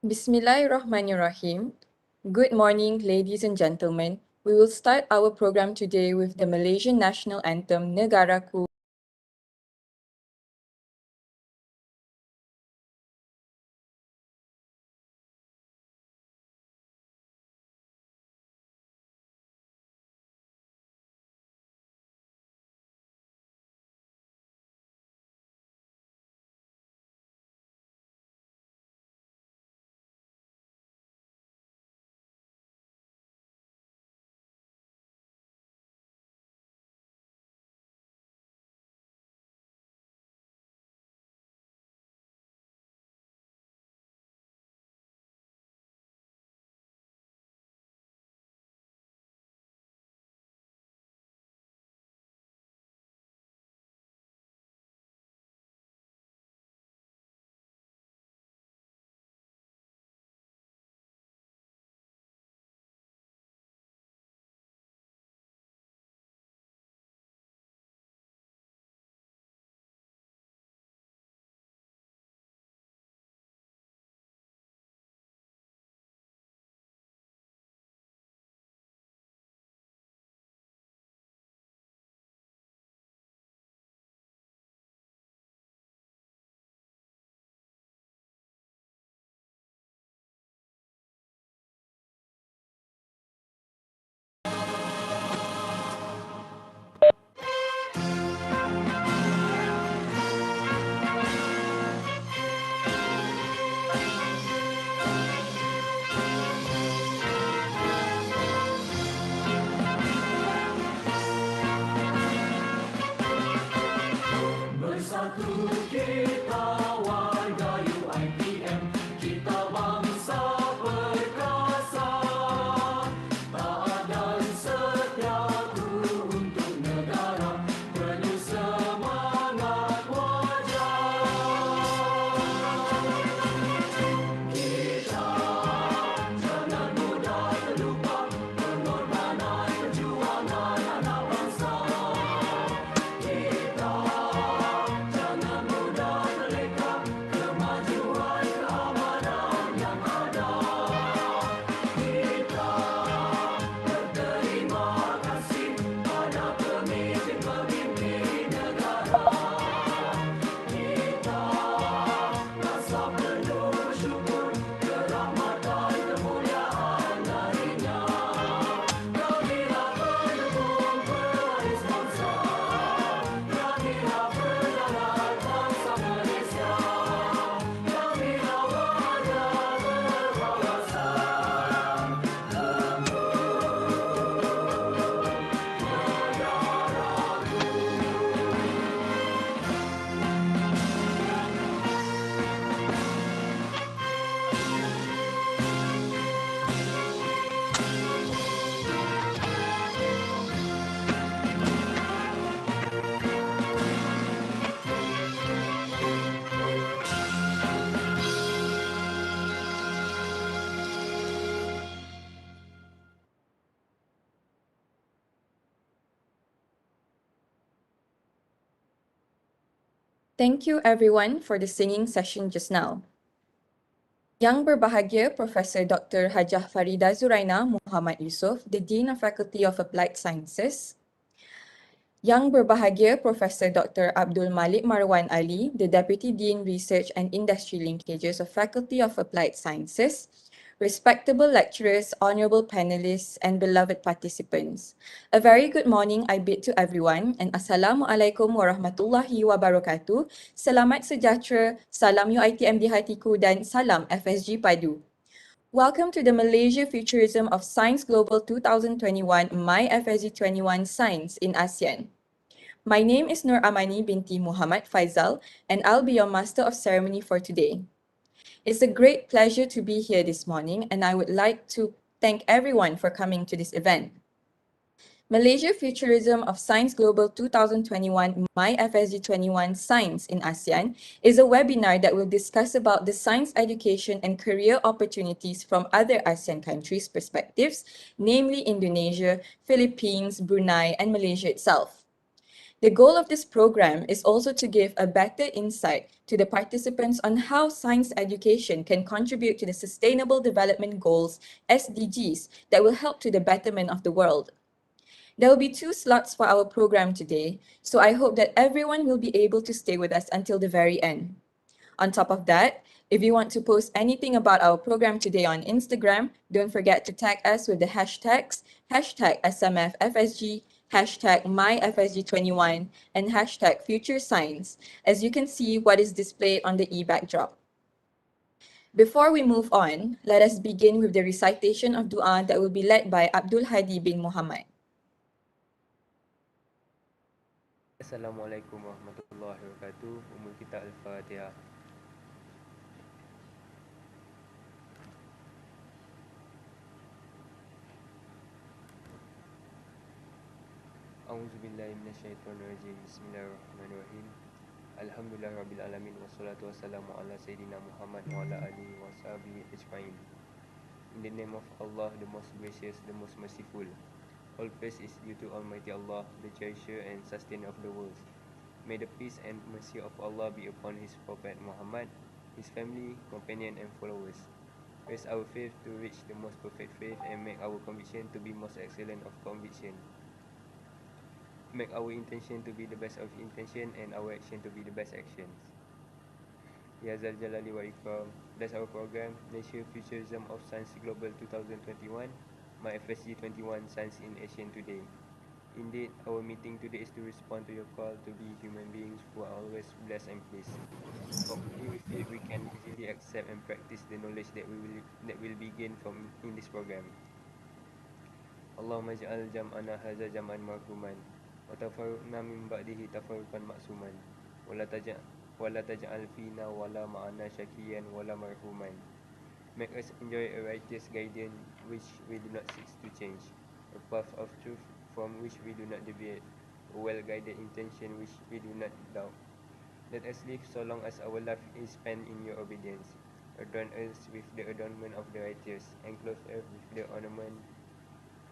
Bismillahirrahmanirrahim. Good morning, ladies and gentlemen. We will start our program today with the Malaysian National Anthem, Negaraku. Bersatu kita warga UiTM, kita bangsa perkasa, taat dan setia untuk negara, penuh semangat wajar. Kita jangan mudah terlupa pengorbanan perjuangan anak bangsa. Kita jangan mudah terleka kemajuan keamanan yang ada. Kita berterima kasih pada pemimpin-pemimpin negara. Kita rasa penuh bersyukur kerahmatan kemuliaan darinya. Kamilah pendukung pewaris bangsa, kamilah pejabat bangsa Malaysia, kamilah warga berwawasan Thank you everyone for the singing session just now. Yang berbahagia Profesor Dr. Hajah Farida Zuraina Muhammad Yusof, the Dean of Faculty of Applied Sciences. Yang berbahagia Profesor Dr. Abdul Malik Marwan Ali, the Deputy Dean Research and Industry Linkages of Faculty of Applied Sciences. Respectable lecturers, honorable panelists, and beloved participants. A very good morning I bid to everyone, and Assalamualaikum warahmatullahi wabarakatuh. Selamat Sejahtera, Salam UiTM di Hatiku, dan Salam FSG Padu. Welcome to the Malaysia Futurism of Science Global 2021 My FSG 21 Science in ASEAN. My name is Nur Amani binti Muhammad Faizal, and I'll be your Master of Ceremony for today. It's a great pleasure to be here this morning, and I would like to thank everyone for coming to this event. Malaysia Futurism of Science Global 2021 My FSG 21 Science in ASEAN is a webinar that will discuss about the science education and career opportunities from other ASEAN countries' perspectives, namely Indonesia, Philippines, Brunei, and Malaysia itself. The goal of this program is also to give a better insight to the participants on how science education can contribute to the Sustainable Development Goals, SDGs, that will help to the betterment of the world. There will be 2 slots for our program today, so I hope that everyone will be able to stay with us until the very end. On top of that, if you want to post anything about our program today on Instagram, don't forget to tag us with the hashtags #SMFFSG, #MyFSG21, and #FutureScience, as you can see what is displayed on the e-backdrop. Before we move on, let us begin with the recitation of dua that will be led by Abdul Hadi bin Muhammad. Assalamualaikum warahmatullahi wabarakatuh. Umul kita Al-Fatihah. A'udzubillahi minasyaitonirrajim. Bismillahirrahmanirrahim. Alhamdulillahirabbil alamin wassalatu wassalamu ala sayidina Muhammad wa ala alihi washabihi ajmain. In the name of Allah, the most gracious, the most merciful. All praise is due to Almighty Allah, the cherisher and sustainer of the worlds. May the peace and mercy of Allah be upon His Prophet Muhammad, his family, companion and followers. Raise our faith to reach the most perfect faith and make our conviction to be most excellent of conviction. Make our intention to be the best of intention and our action to be the best actions. Ya Zal Jalali wa Ikram. That's our program, Malaysia Futurism of Science Global 2021, My FSG 21 Science in ASEAN today. Indeed, our meeting today is to respond to your call to be human beings who are always blessed and pleased. Hopefully, with it, we can easily accept and practice the knowledge that will be gained from in this program. Allahumma ja'al jam'ana hadza jam'an marhuman wa tafarruqna min ba'dihi tafarruqan ma'suman wa la taj'al fina wala ma'ana syakiyan wala marhuman. Make us enjoy a righteous guidance which we do not seek to change, a path of truth from which we do not deviate, a well-guided intention which we do not doubt. Let us live so long as our life is spent in your obedience. Adorn us with the adornment of the righteous, and clothe us with the ornament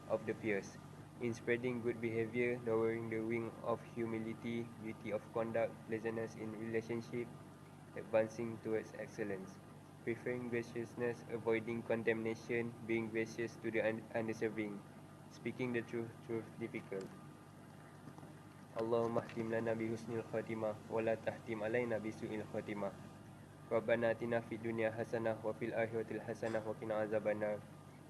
of the pious. In spreading good behavior, lowering the wing of humility, beauty of conduct, pleasantness in relationship, advancing towards excellence. Preferring graciousness, avoiding condemnation, being gracious to the undeserving, speaking the truth difficult. Allahumma khtim lana bi husnil khatimah wa la tahtim alaina bi su'il khatimah. Rabbana atina fid dunya hasanah wa fil akhirati hasanah wa qina azabannar.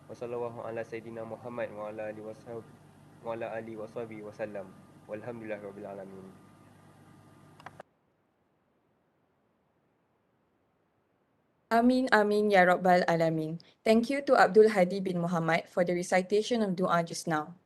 Wa sallallahu ala sayidina Muhammad wa ala alihi washabihi wasallam. Walhamdulillahirabbil alamin. Amin, Amin, Ya Rabbal Alamin. Thank you to Abdul Hadi bin Muhammad for the recitation of dua just now.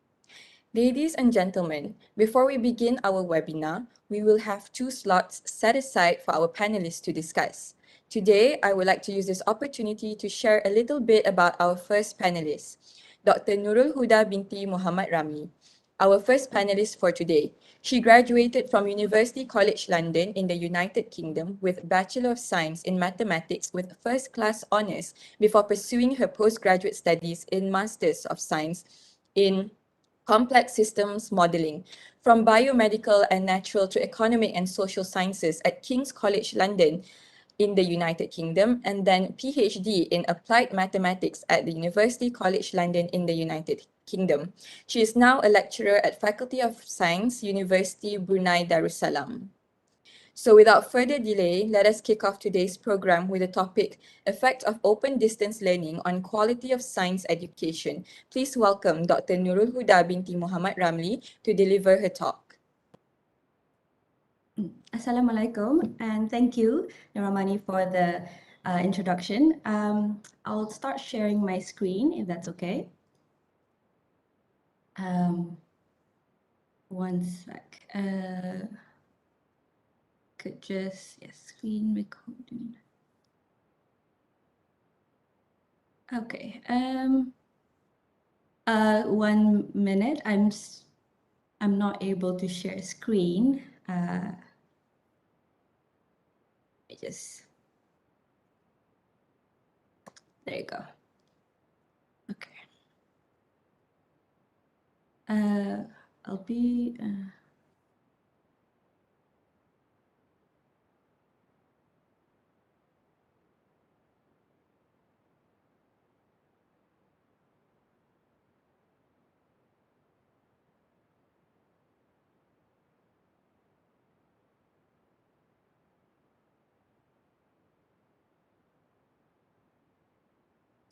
Ladies and gentlemen, before we begin our webinar, we will have 2 slots set aside for our panelists to discuss. Today, I would like to use this opportunity to share a little bit about our first panelist, Dr. Nurul Huda binti Muhammad Ramli. Our first panelist for today. She graduated from University College London in the United Kingdom with Bachelor of Science in Mathematics with first class honours before pursuing her postgraduate studies in Masters of Science in Complex Systems Modelling from Biomedical and Natural to Economic and Social Sciences at King's College London in the United Kingdom, and then PhD in Applied Mathematics at the University College London in the United Kingdom. She is now a lecturer at Faculty of Science, University Brunei Darussalam. So without further delay, let us kick off today's program with the topic, Effect of Open Distance Learning on Quality of Science Education. Please welcome Dr. Nurul Huda binti Muhammad Ramli to deliver her talk. Assalamualaikum, and thank you, Naramani, for the introduction. I'll start sharing my screen, if that's okay. One sec. Could just, yes, screen recording. Okay. 1 minute. I'm not able to share screen. There you go. Okay. I'll be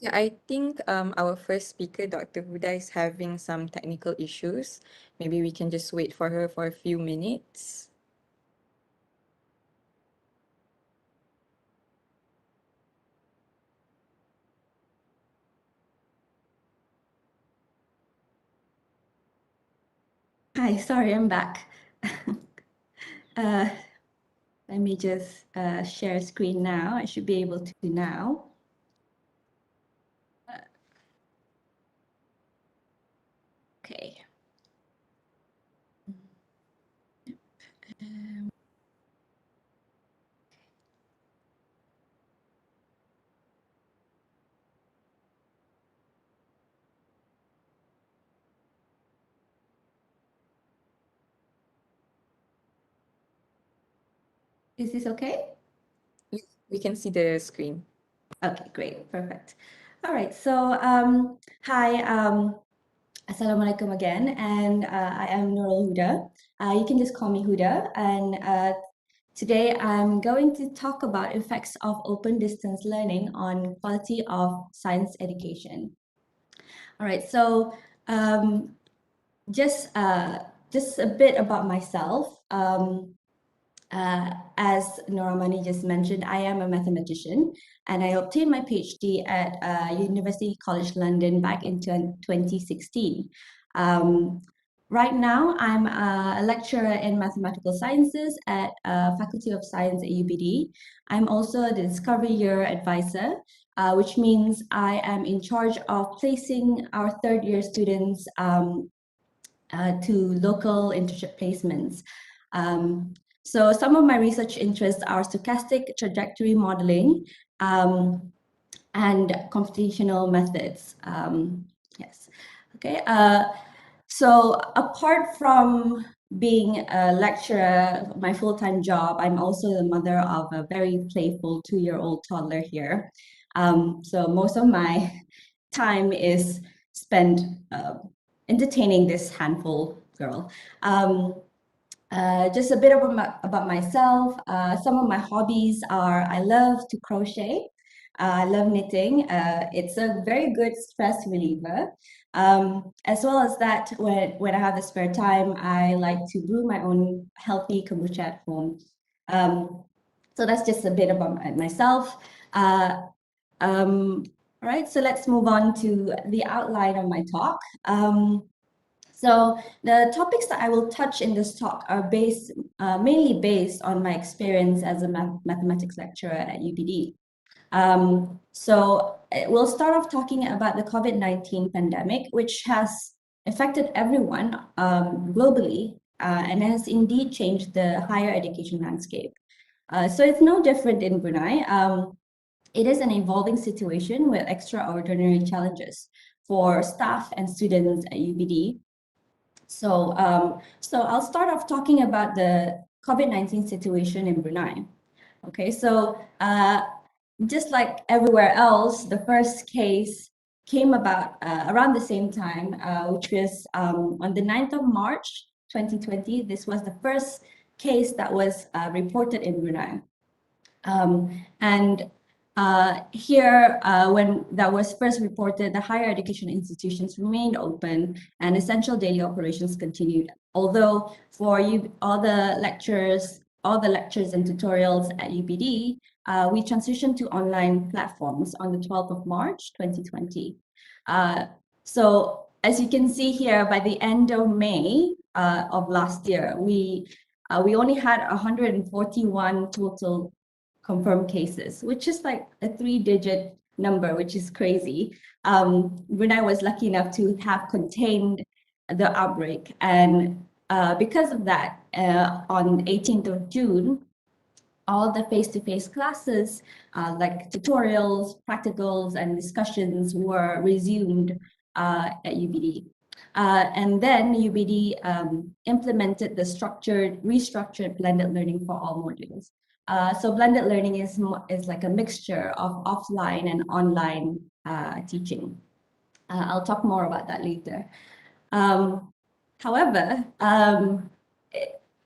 Yeah, I think our first speaker, Dr. Huda, is having some technical issues. Maybe we can just wait for her for a few minutes. Hi, sorry, I'm back. uh, let me just share screen now. I should be able to now. Okay. Is this okay? Yes, we can see the screen. Okay, great, perfect. All right, so hi, Assalamualaikum again, and I am Nurul Huda. You can just call me Huda, and today I'm going to talk about effects of open distance learning on quality of science education. All right, so um, just a bit about myself. As Noramani just mentioned, I am a mathematician and I obtained my PhD at University College London back in 2016. Right now, I'm a lecturer in mathematical sciences at Faculty of Science at UBD. I'm also the Discovery Year Advisor, which means I am in charge of placing our third year students to local internship placements. So some of my research interests are stochastic trajectory modeling and computational methods. Yes. Okay. So apart from being a lecturer, my full-time job, I'm also the mother of a very playful 2-year-old toddler here. So most of my time is spent entertaining this handful girl. Just a bit about myself. Some of my hobbies are I love to crochet. I love knitting. It's a very good stress reliever. As well as that, when I have the spare time, I like to brew my own healthy kombucha at home. So that's just a bit about myself. All right, so let's move on to the outline of my talk. So the topics that I will touch in this talk are mainly based on my experience as a mathematics lecturer at UBD. So we'll start off talking about the COVID-19 pandemic, which has affected everyone globally and has indeed changed the higher education landscape. So it's no different in Brunei. It is an evolving situation with extraordinary challenges for staff and students at UBD. So I'll start off talking about the COVID-19 situation in Brunei. Okay, so just like everywhere else, the first case came about around the same time, which was on the 9th of March 2020. This was the first case that was reported in Brunei. And here, when that was first reported, the higher education institutions remained open and essential daily operations continued. Although for all the lectures and tutorials at UBD, we transitioned to online platforms on the 12th of March 2020. So as you can see here, by the end of May of last year, we only had 141 total confirmed cases, which is like a 3-digit number, which is crazy. Brunei was lucky enough to have contained the outbreak. And because of that, on 18th of June, all the face-to-face classes, like tutorials, practicals, and discussions were resumed at UBD. And then UBD implemented the restructured blended learning for all modules. So blended learning is like a mixture of offline and online teaching. I'll talk more about that later. However,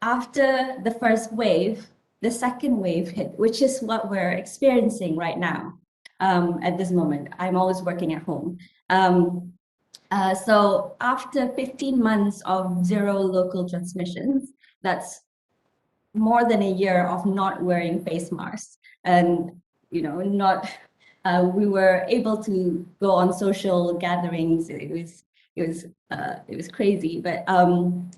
after the first wave, the second wave hit, which is what we're experiencing right now. at this moment. I'm always working at home. So after 15 months of zero local transmissions, that's more than a year of not wearing face masks, and not we were able to go on social gatherings. It was crazy, but on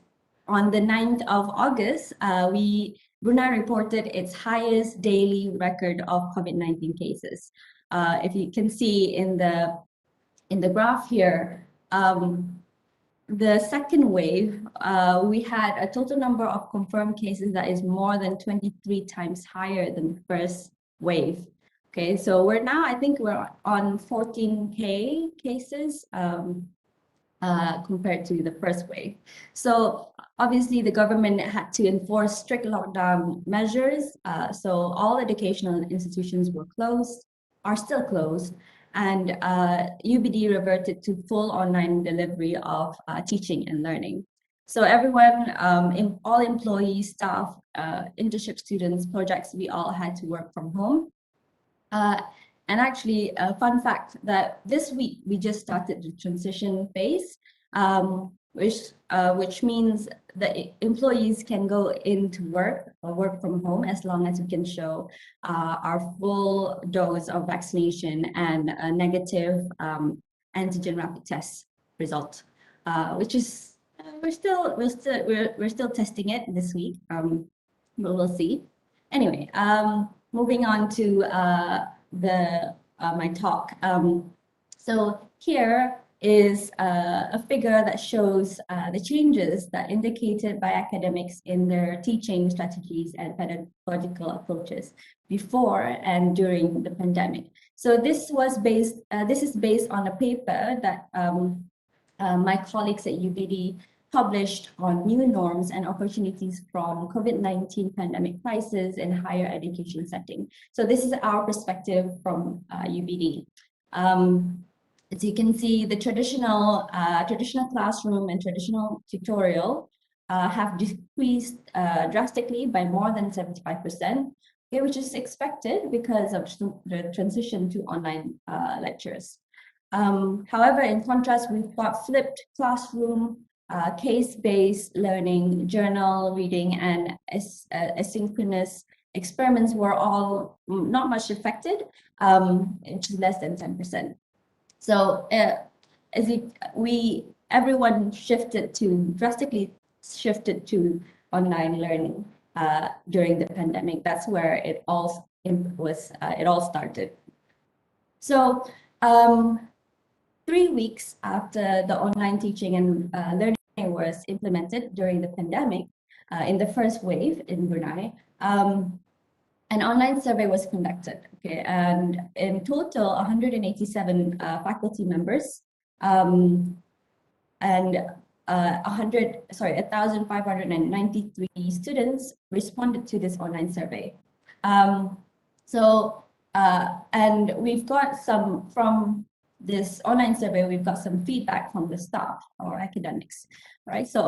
the 9th of August, Brunei reported its highest daily record of COVID-19 cases. If you can see in the graph here, the second wave, we had a total number of confirmed cases that is more than 23 times higher than the first wave. Okay, so I think we're on 14K cases compared to the first wave. So obviously the government had to enforce strict lockdown measures. So all educational institutions are still closed. And UBD reverted to full online delivery of teaching and learning. So everyone, all employees, staff, internship students, projects, we all had to work from home. And actually, a fun fact that this week we just started the transition phase, which means that employees can go into work or work from home as long as we can show our full dose of vaccination and a negative antigen rapid test result, which is we're still testing it this week, but we'll see. Anyway, moving on to my talk. So here is a figure that shows the changes that indicated by academics in their teaching strategies and pedagogical approaches before and during the pandemic. So this is based on a paper that my colleagues at UBD published on new norms and opportunities from COVID-19 pandemic crisis in higher education setting. So this is our perspective from UBD. As you can see, the traditional classroom and traditional tutorial have decreased drastically by more than 75%, okay, which is expected because of the transition to online lectures. However, in contrast, we've got flipped classroom, case-based learning, journal reading, and asynchronous experiments were all not much affected, which is less than 10%. So everyone drastically shifted to online learning during the pandemic. That's where it all started. So 3 weeks after the online teaching and learning was implemented during the pandemic, in the first wave in Brunei, an online survey was conducted, okay, and in total, 187 faculty members and 1,593 students responded to this online survey. And we've got from this online survey, we've got some feedback from the staff or academics, right? So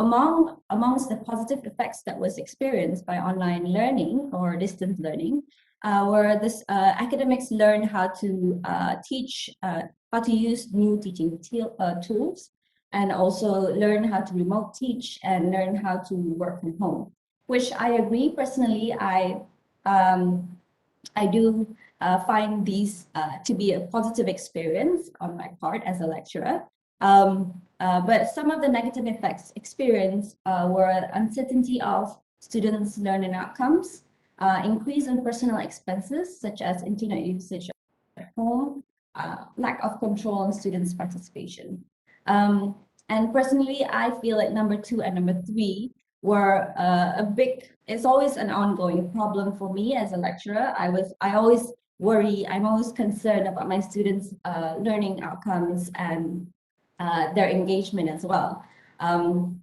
amongst the positive effects that was experienced by online learning or distance learning, were this academics learn how to teach, how to use new teaching tools, and also learn how to remote teach and learn how to work from home, which I agree personally. I do find these to be a positive experience on my part as a lecturer. But some of the negative effects experienced were uncertainty of students' learning outcomes, increase in personal expenses such as internet usage at home, lack of control on students' participation. And personally, I feel like number 2 and number 3 were it's always an ongoing problem for me as a lecturer. I always worry, I'm always concerned about my students' learning outcomes and their engagement as well. So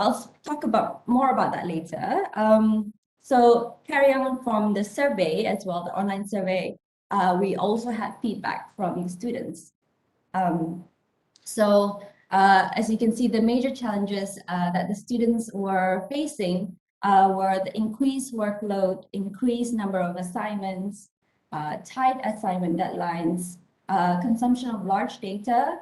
I'll talk more about that later. So carrying on from the survey as well, the online survey, we also had feedback from the students. As you can see, the major challenges that the students were facing were the increased workload, increased number of assignments, tight assignment deadlines, consumption of large data,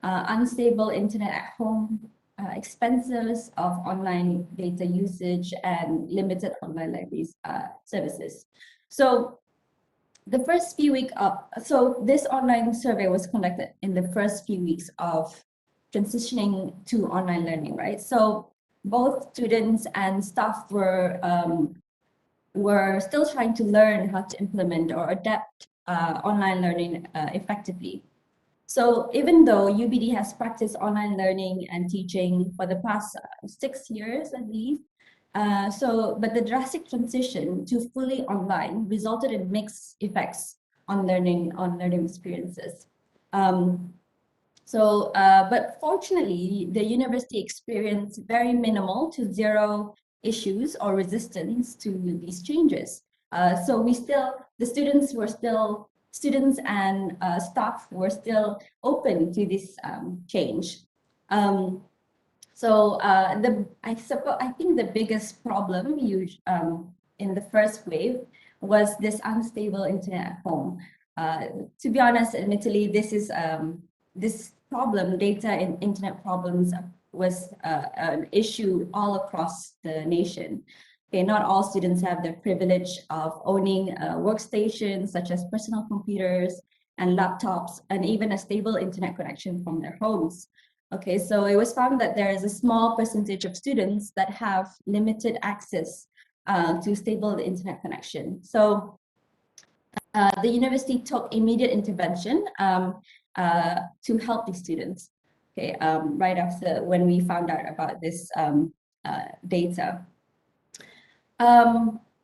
unstable internet at home, expenses of online data usage, and limited online libraries services. So the first few weeks so this online survey was conducted in the first few weeks of transitioning to online learning, right? So both students and staff were still trying to learn how to implement or adapt online learning effectively. So even though UBD has practiced online learning and teaching for the past 6 years, I believe, but the drastic transition to fully online resulted in mixed effects on learning experiences. But fortunately, the university experienced very minimal to zero issues or resistance to these changes. So the students and staff were still open to this change. I think the biggest problem in the first wave was this unstable internet at home. To be honest, admittedly, this problem, data and internet problems, was an issue all across the nation. Okay, not all students have the privilege of owning workstations such as personal computers and laptops, and even a stable internet connection from their homes. Okay, so it was found that there is a small percentage of students that have limited access to stable internet connection. So the university took immediate intervention to help these students. Okay, right after when we found out about this data.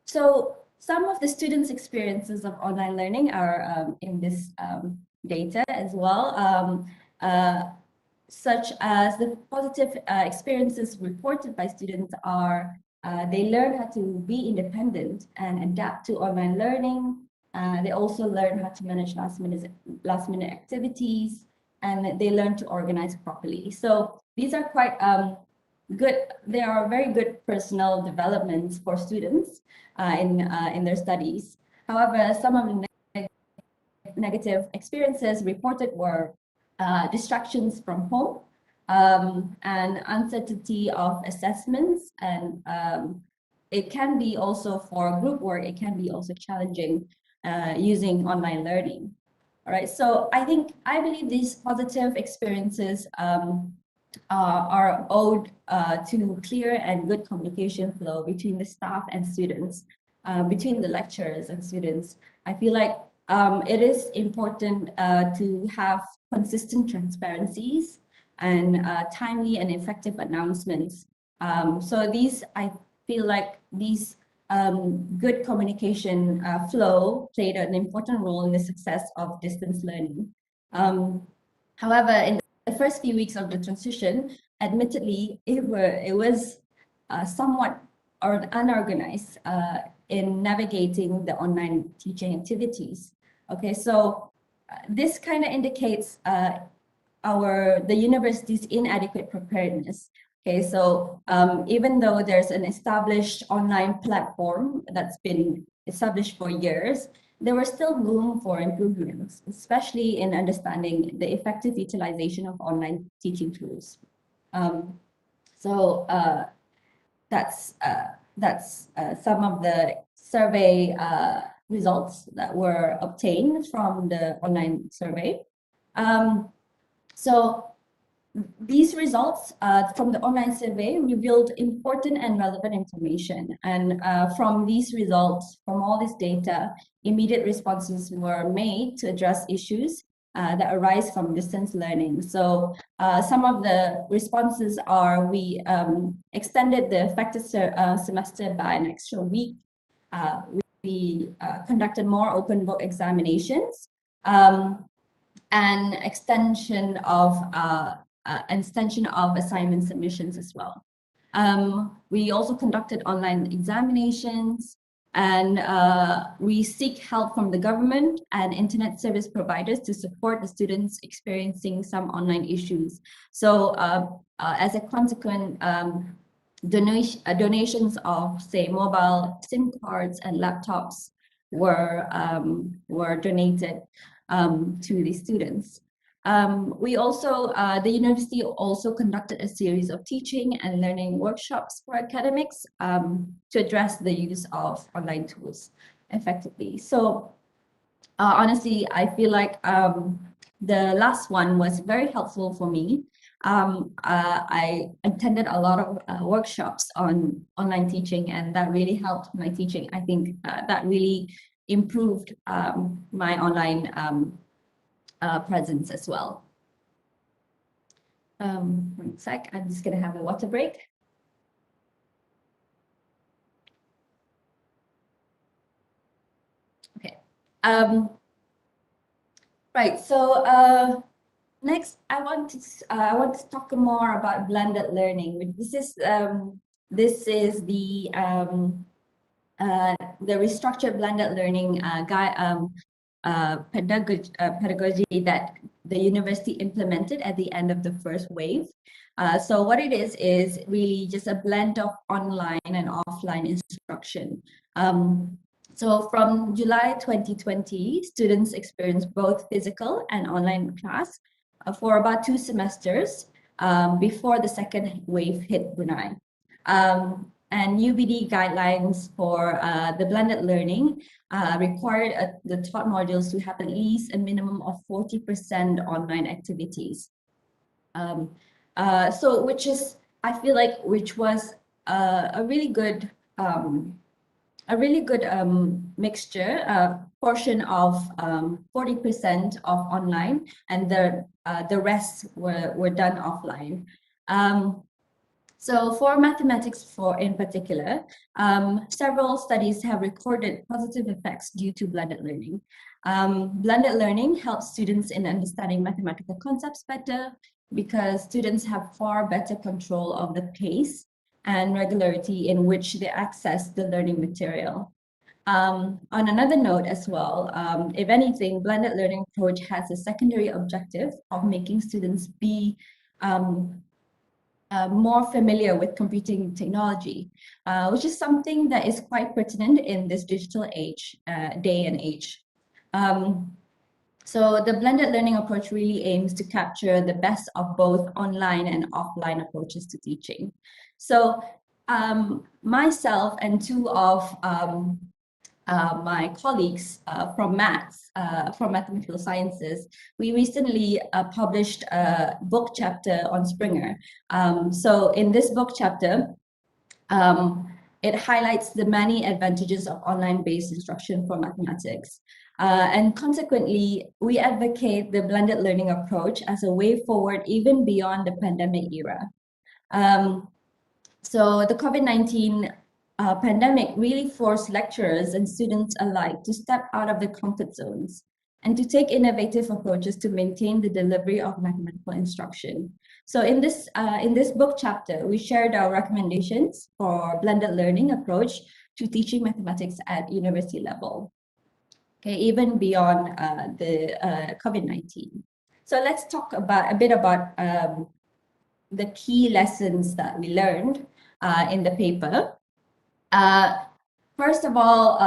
So some of the students' experiences of online learning are in this data as well, such as the positive experiences reported by students are they learn how to be independent and adapt to online learning. They also learn how to manage last minute activities, and they learn to organize properly. So these are quite good. They are very good personal developments for students in their studies. However, some of the negative experiences reported were distractions from home and uncertainty of assessments, and it can be also for group work, it can be also challenging using online learning. All right, so I believe these positive experiences are owed to clear and good communication flow between the staff and students, between the lecturers and students. I feel like it is important to have consistent transparencies and timely and effective announcements. So I feel like these good communication flow played an important role in the success of distance learning. However, in the first few weeks of the transition, admittedly, it was somewhat unorganized in navigating the online teaching activities. Okay, so this kind of indicates the university's inadequate preparedness. Okay, so even though there's an established online platform that's been established for years, there was still room for improvements, especially in understanding the effective utilization of online teaching tools. That's some of the survey results that were obtained from the online survey. So these results from the online survey revealed important and relevant information. And from these results, from all this data, immediate responses were made to address issues that arise from distance learning. So some of the responses are we extended the affected semester by an extra week. We conducted more open book examinations and extension of assignment submissions as well. We also conducted online examinations, and we seek help from the government and internet service providers to support the students experiencing some online issues. So as a consequence, donations of, say, mobile SIM cards and laptops were donated to the students. We also, the university also conducted a series of teaching and learning workshops for academics to address the use of online tools effectively. So honestly, I feel like the last one was very helpful for me. I attended a lot of workshops on online teaching, and that really helped my teaching. I think that really improved my online presence as well. 1 sec, I'm just gonna have a water break. Okay. Right. So next, I want to talk more about blended learning. This is the restructured blended learning pedagogy that the university implemented at the end of the first wave. So what it is really just a blend of online and offline instruction. So from July 2020, students experienced both physical and online class for about 2 semesters before the second wave hit Brunei. And UBD guidelines for the blended learning required the taught modules to have at least a minimum of 40% online activities. So which is, I feel like, which was a really good mixture, portion of 40% of online, and the rest were done offline. So for mathematics, in particular, several studies have recorded positive effects due to blended learning. Blended learning helps students in understanding mathematical concepts better because students have far better control of the pace and regularity in which they access the learning material. On another note as well, if anything, blended learning approach has a secondary objective of making students be more familiar with computing technology, which is something that is quite pertinent in this digital age, day and age. So the blended learning approach really aims to capture the best of both online and offline approaches to teaching. So myself and 2 of my colleagues from maths, from mathematical sciences, we recently published a book chapter on Springer. So in this book chapter, it highlights the many advantages of online-based instruction for mathematics. And consequently, we advocate the blended learning approach as a way forward even beyond the pandemic era. So the COVID-19 pandemic really forced lecturers and students alike to step out of their comfort zones and to take innovative approaches to maintain the delivery of mathematical instruction. So in this book chapter, we shared our recommendations for blended learning approach to teaching mathematics at university level, okay, even beyond the COVID-19. So let's talk a bit about the key lessons that we learned in the paper. First of all,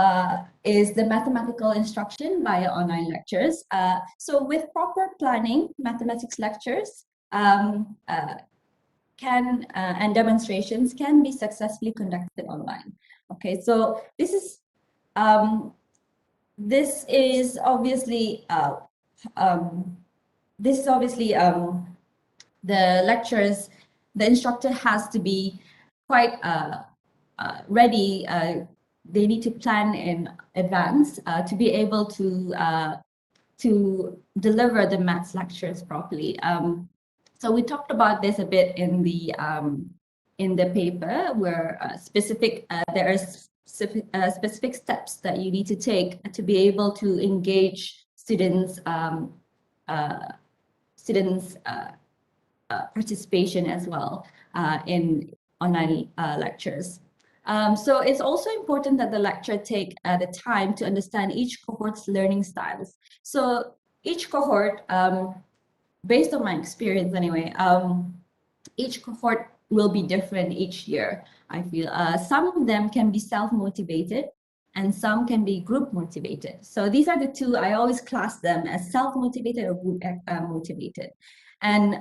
is the mathematical instruction via online lectures. So with proper planning, mathematics lectures and demonstrations can be successfully conducted online. Okay, so this is obviously the lectures. The instructor has to be quite ready. They need to plan in advance to be able to deliver the maths lectures properly. So we talked about this a bit in the paper, where there are specific steps that you need to take to be able to engage students' participation as well in online lectures. So it's also important that the lecturer take the time to understand each cohort's learning styles. So each cohort, based on my experience anyway, each cohort will be different each year, I feel. Some of them can be self-motivated and some can be group motivated. So these are the two. I always class them as self-motivated or group motivated. And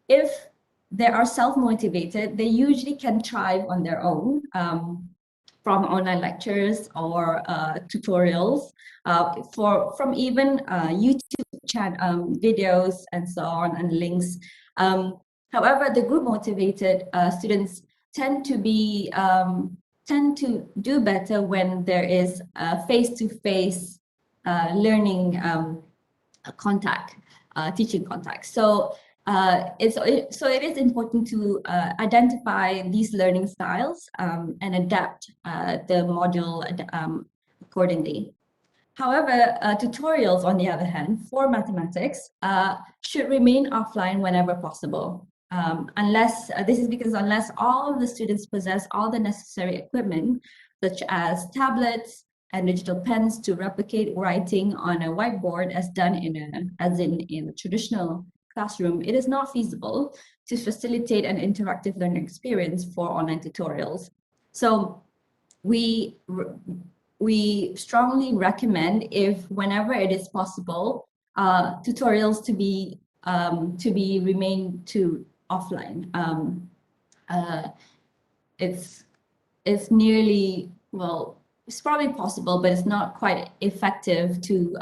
if they are self-motivated, they usually can thrive on their own from online lectures or tutorials, from even YouTube videos and so on, and links. However, the group motivated students tend to do better when there is face-to-face learning contact, teaching contact. So it is important to identify these learning styles and adapt the module accordingly. However, tutorials, on the other hand, for mathematics should remain offline whenever possible. This is because unless all of the students possess all the necessary equipment, such as tablets and digital pens to replicate writing on a whiteboard as done in a traditional classroom, it is not feasible to facilitate an interactive learning experience for online tutorials. So we strongly recommend, whenever it is possible, tutorials to be remain to offline. It's nearly, well, it's probably possible, but it's not quite effective to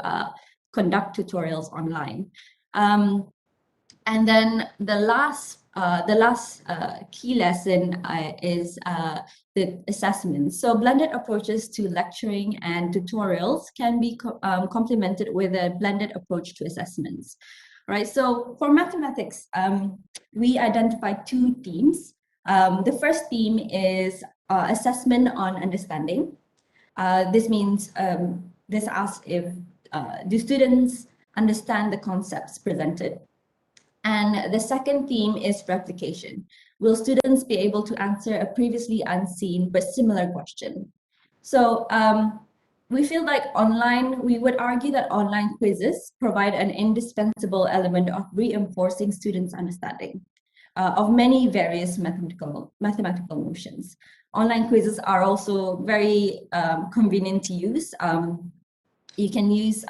conduct tutorials online. And then the last key lesson is the assessment. So blended approaches to lecturing and tutorials can be complemented with a blended approach to assessments. Right. So for mathematics, we identified two themes. The first theme is assessment on understanding. This means this asks if do students understand the concepts presented. And the second theme is replication. Will students be able to answer a previously unseen but similar question? So we feel like we would argue that online quizzes provide an indispensable element of reinforcing students' understanding of many various mathematical notions. Online quizzes are also very convenient to use. You can use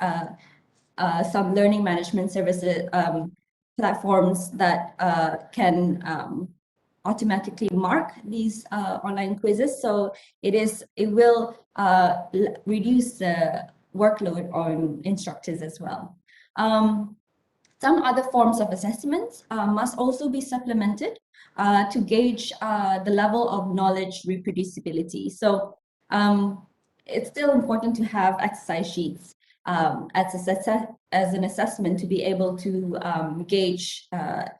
some learning management services platforms that can automatically mark these online quizzes. So it will reduce the workload on instructors as well. Some other forms of assessments must also be supplemented to gauge the level of knowledge reproducibility. So it's still important to have exercise sheets as an assessment to be able to gauge a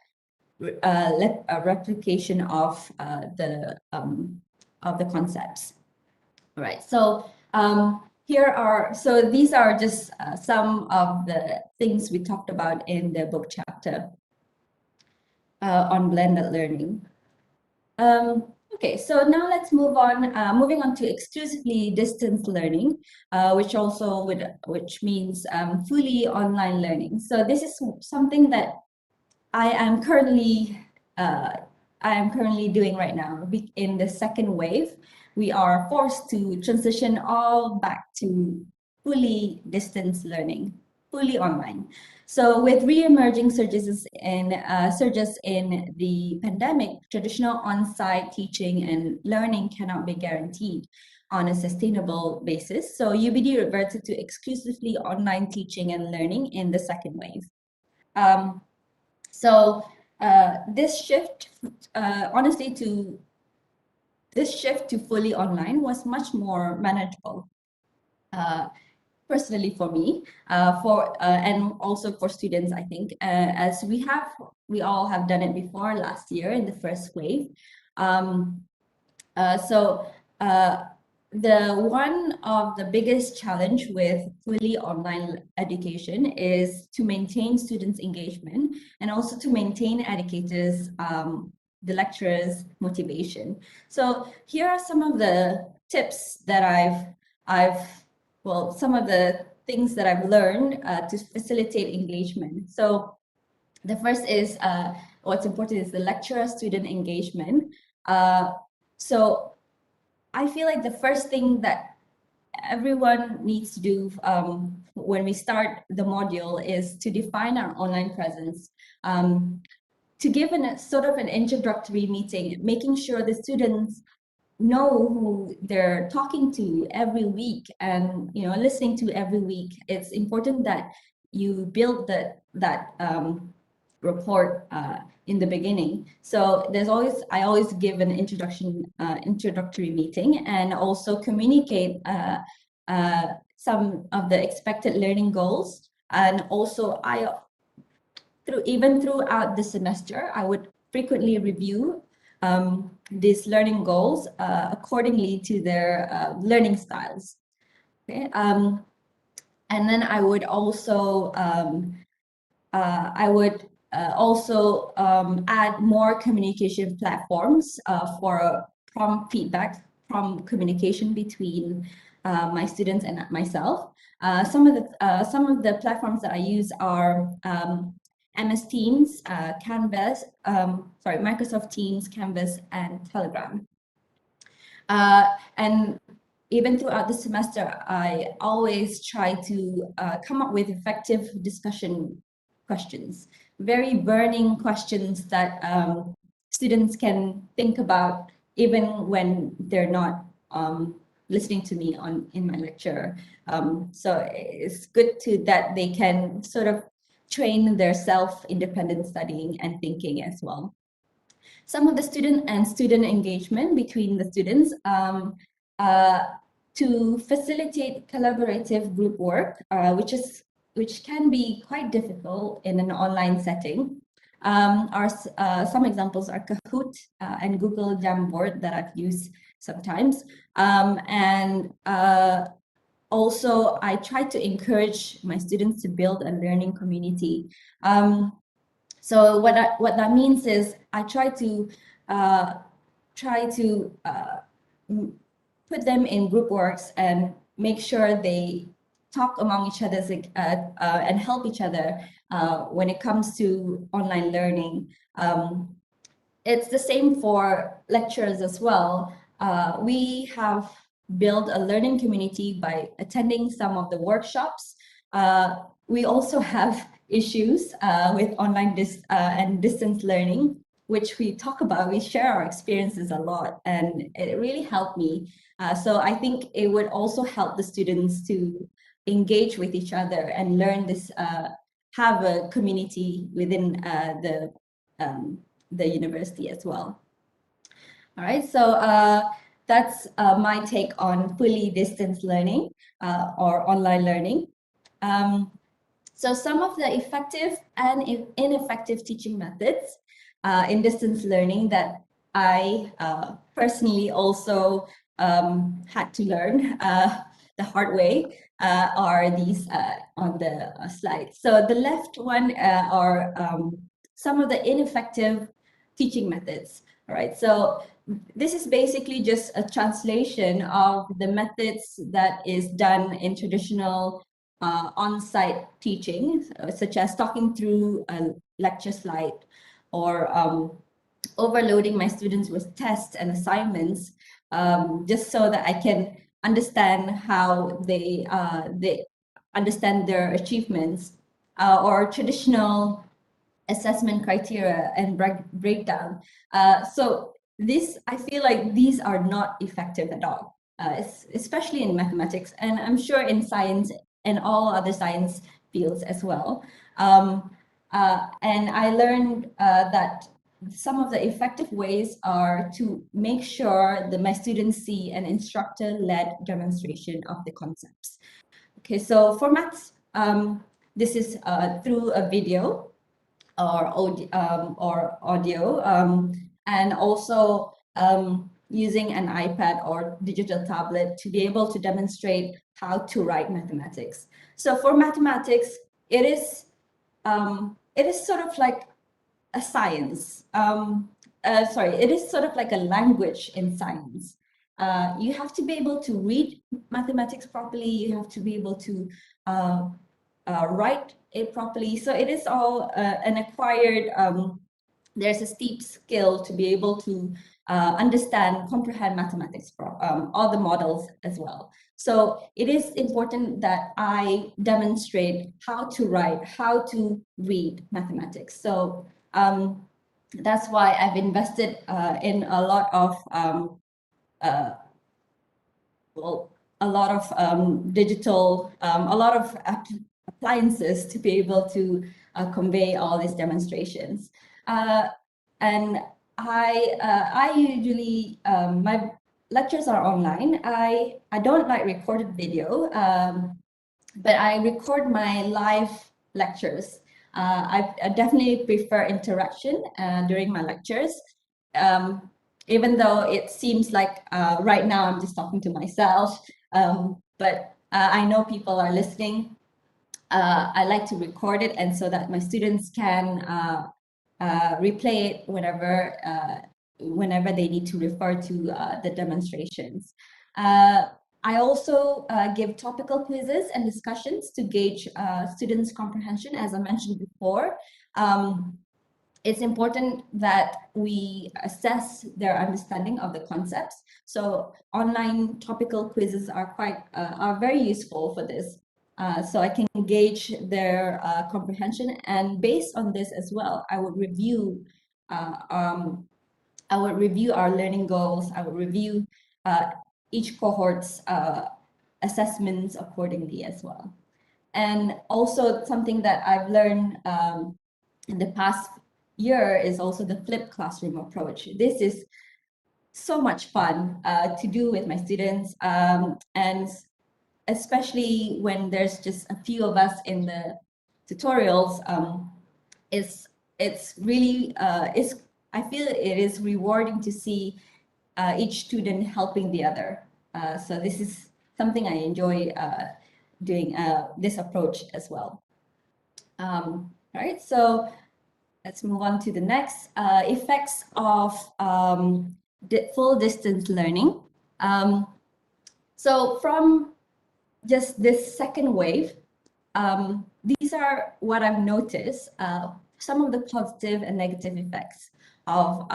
replication of the concepts. All right. So these are just some of the things we talked about in the book chapter on blended learning. Okay, so now let's move on. Moving on to exclusively distance learning, which means fully online learning. So this is something that I am currently doing right now. In the second wave, we are forced to transition all back to fully distance learning, fully online. So with re-emerging surges in the pandemic, traditional on-site teaching and learning cannot be guaranteed on a sustainable basis. So UBD reverted to exclusively online teaching and learning in the second wave. This shift, this shift to fully online was much more manageable. Personally for me, and also for students, I think, as we all have done it before last year in the first wave. One of the biggest challenge with fully online education is to maintain students' engagement and also to maintain educators, the lecturers' motivation. So here are some of the tips that some of the things that I've learned to facilitate engagement. So the first is, what's important is the lecturer-student engagement. So I feel like the first thing that everyone needs to do when we start the module is to define our online presence, to give sort of an introductory meeting, making sure the students know who they're talking to every week and listening to every week. It's important that you build that rapport in the beginning. So I always give an introductory meeting, and also communicate some of the expected learning goals. And also even throughout the semester, I would frequently review these learning goals accordingly to their learning styles. Okay, and then I would also add more communication platforms for prompt feedback, prompt communication between my students and myself. Some of the platforms that I use are MS Teams, Canvas, Microsoft Teams, Canvas, and Telegram. And even throughout the semester, I always try to come up with effective discussion questions, very burning questions that students can think about even when they're not listening to me in my lecture. So it's good that they can sort of train their self-independent studying and thinking as well. Some of the student engagement between the students to facilitate collaborative group work, which can be quite difficult in an online setting. Some examples are Kahoot and Google Jamboard that I've used sometimes. And also, I try to encourage my students to build a learning community. So what that means is I try to put them in group works and make sure they talk among each other and help each other when it comes to online learning. It's the same for lecturers as well. We have built a learning community by attending some of the workshops. We also have issues with online and distance learning, which we talk about. We share our experiences a lot, and it really helped me. So I think it would also help the students to engage with each other and learn this, have a community within the university as well. All right, so that's my take on fully distance learning or online learning. So some of the effective and ineffective teaching methods in distance learning that I personally also had to learn the hard way are these on the slide. So the left one are some of the ineffective teaching methods. All right, so this is basically just a translation of the methods that is done in traditional on-site teaching, such as talking through a lecture slide or overloading my students with tests and assignments, just so that I can understand how they understand their achievements, or traditional assessment criteria and breakdown. So I feel like these are not effective at all, especially in mathematics, and I'm sure in science and all other science fields as well. And I learned that some of the effective ways are to make sure that my students see an instructor-led demonstration of the concepts. Okay, so for maths, this is through a video or audio, and also using an iPad or digital tablet to be able to demonstrate how to write mathematics. So for mathematics, it is sort of like a science. It is sort of like a language in science. You have to be able to read mathematics properly. You have to be able to write it properly. So it is all an acquired, there's a steep skill to be able to understand, comprehend mathematics, all the models as well. So it is important that I demonstrate how to write, how to read mathematics. So that's why I've invested in a lot of digital, a lot of appliances to be able to convey all these demonstrations. And I usually, my lectures are online. I don't like recorded video, but I record my live lectures. I definitely prefer interaction during my lectures. Even though it seems like right now I'm just talking to myself, but I know people are listening. I like to record it, and so that my students can replay it whenever they need to refer to the demonstrations. I also give topical quizzes and discussions to gauge students' comprehension, as I mentioned before. It's important that we assess their understanding of the concepts. So online topical quizzes are very useful for this. So I can gauge their comprehension, and based on this as well, I would review our learning goals. I would review each cohort's assessments accordingly as well. And also something that I've learned in the past year is also the flipped classroom approach. This is so much fun to do with my students, and especially when there's just a few of us in the tutorials. It's really I feel it is rewarding to see each student helping the other. So this is something I enjoy doing this approach as well. All right, so let's move on to the next effects of full distance learning. So from just this second wave, these are what I've noticed, some of the positive and negative effects of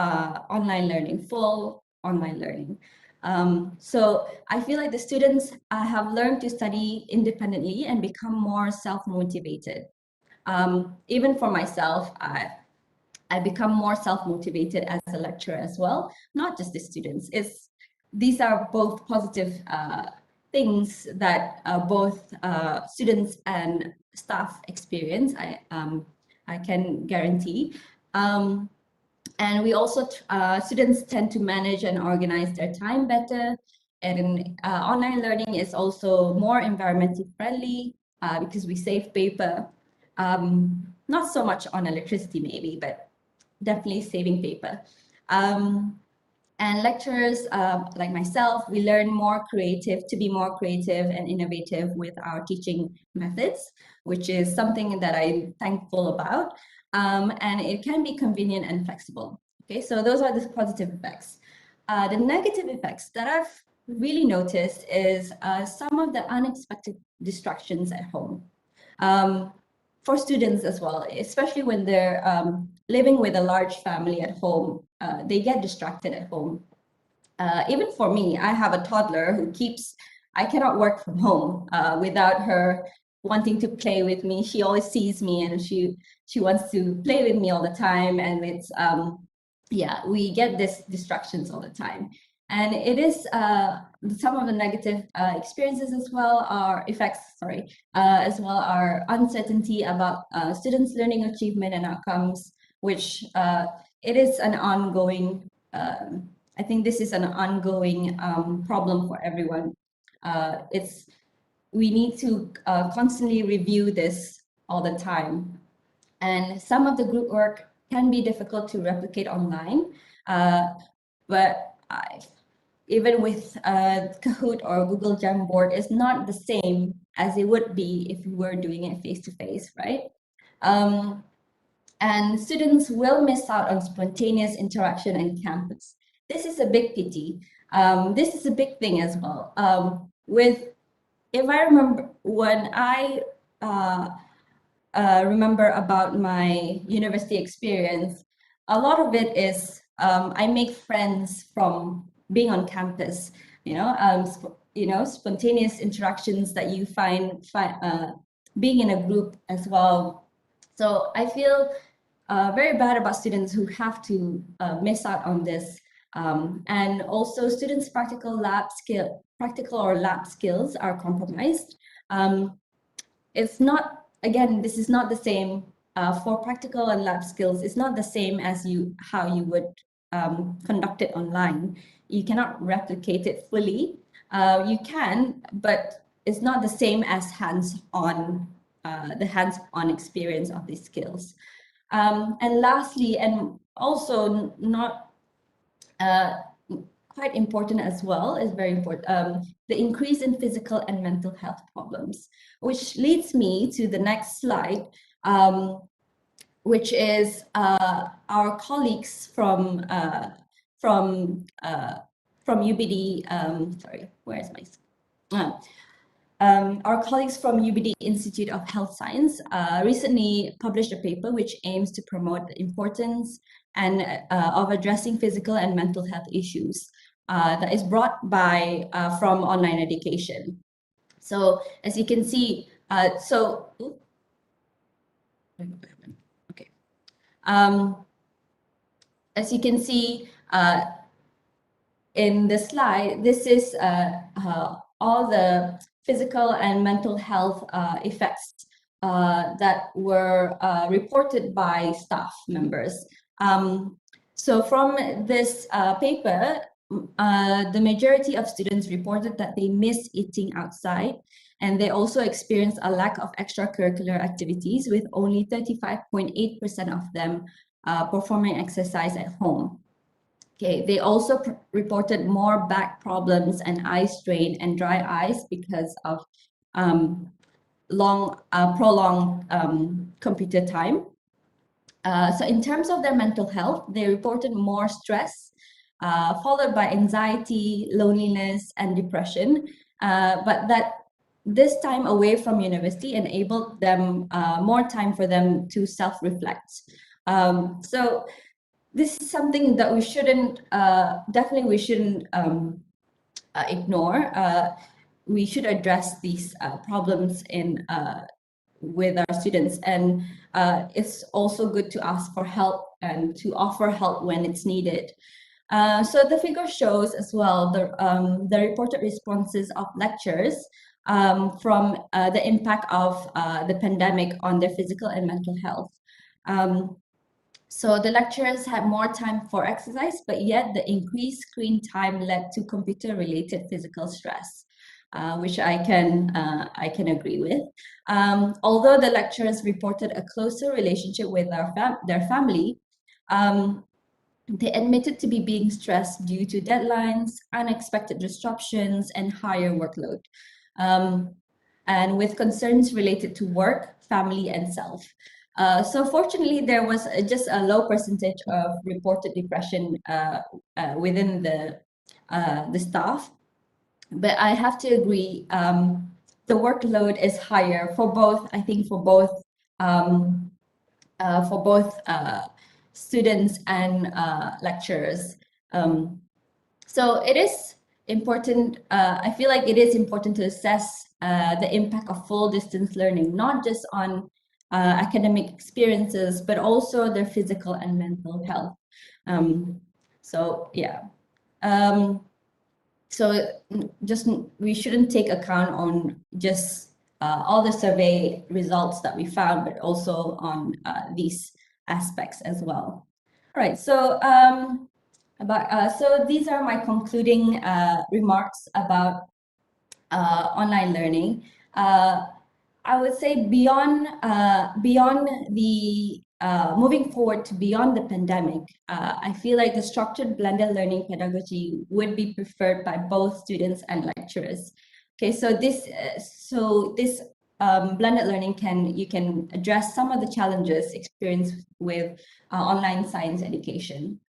online learning, full online learning. So I feel like the students have learned to study independently and become more self-motivated. Even for myself, I become more self-motivated as a lecturer as well, not just the students. These are both positive things that both students and staff experience, I can guarantee. And we also, students tend to manage and organize their time better. And online learning is also more environmentally friendly because we save paper. Not so much on electricity maybe, but definitely saving paper. And lecturers like myself, we learn to be more creative and innovative with our teaching methods, which is something that I'm thankful about. And it can be convenient and flexible. Okay, so those are the positive effects. The negative effects that I've really noticed is some of the unexpected distractions at home. For students as well, especially when they're living with a large family at home, they get distracted at home. Even for me, I have a toddler who I cannot work from home without her wanting to play with me. She always sees me and she wants to play with me all the time. And it's, yeah, we get these distractions all the time. And it is some of the negative experiences as well, as well are uncertainty about students' learning achievement and outcomes, which it is an ongoing, I think this is an ongoing problem for everyone. We need to constantly review this all the time. And some of the group work can be difficult to replicate online, but even with Kahoot or Google Jamboard, it's not the same as it would be if we were doing it face-to-face, right? And students will miss out on spontaneous interaction on campus. This is a big pity. This is a big thing as well. If I remember when I remember about my university experience, a lot of it is I make friends from being on campus, spontaneous interactions that you find being in a group as well. So I feel very bad about students who have to miss out on this. And also students' practical or lab skills are compromised. It's not, again, this is not the same for practical and lab skills. It's not the same as how you would conduct it online. You cannot replicate it fully. You can, but it's not the same as hands-on, the hands-on experience of these skills. And lastly, and also not quite important as well, is very important, the increase in physical and mental health problems, which leads me to the next slide, which is our colleagues from UBD, sorry, where's my, our colleagues from UBD Institute of Health Science recently published a paper which aims to promote the importance and of addressing physical and mental health issues that is brought by from online education. So as you can see, okay. As you can see in the slide, this is all the physical and mental health effects that were reported by staff members. So from this paper, the majority of students reported that they miss eating outside, and they also experienced a lack of extracurricular activities, with only 35.8% of them performing exercise at home. Okay, they also reported more back problems and eye strain and dry eyes because of prolonged computer time. So in terms of their mental health, they reported more stress, followed by anxiety, loneliness, and depression, but that this time away from university enabled them more time for them to self-reflect. So this is something that we shouldn't, definitely we shouldn't ignore. We should address these problems with our students, and it's also good to ask for help and to offer help when it's needed. So the figure shows as well the reported responses of lecturers from the impact of the pandemic on their physical and mental health. So the lecturers had more time for exercise, but yet the increased screen time led to computer-related physical stress, which I can agree with. Although the lecturers reported a closer relationship with their family, they admitted to being stressed due to deadlines, unexpected disruptions, and higher workload, and with concerns related to work, family, and self. So fortunately, there was just a low percentage of reported depression within the staff. But I have to agree, the workload is higher for both, I think for both students and lecturers. So it is important, I feel like it is important to assess the impact of full distance learning, not just on academic experiences, but also their physical and mental health. So yeah. So just we shouldn't take account on just all the survey results that we found, but also on these aspects as well. All right, so so these are my concluding remarks about online learning. I would say beyond the moving forward to beyond the pandemic, I feel like the structured blended learning pedagogy would be preferred by both students and lecturers. Okay, so this blended learning you can address some of the challenges experienced with online science education.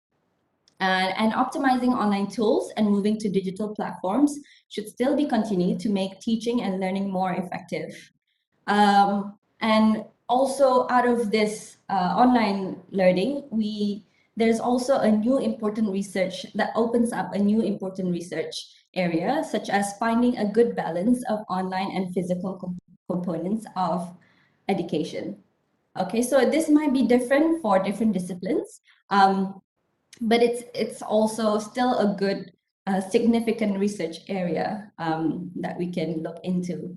And optimizing online tools and moving to digital platforms should still be continued to make teaching and learning more effective. And also out of this online learning, we there's also a new important research that opens up a new important research area, such as finding a good balance of online and physical components of education. Okay, so this might be different for different disciplines, but it's also still a good, significant research area that we can look into.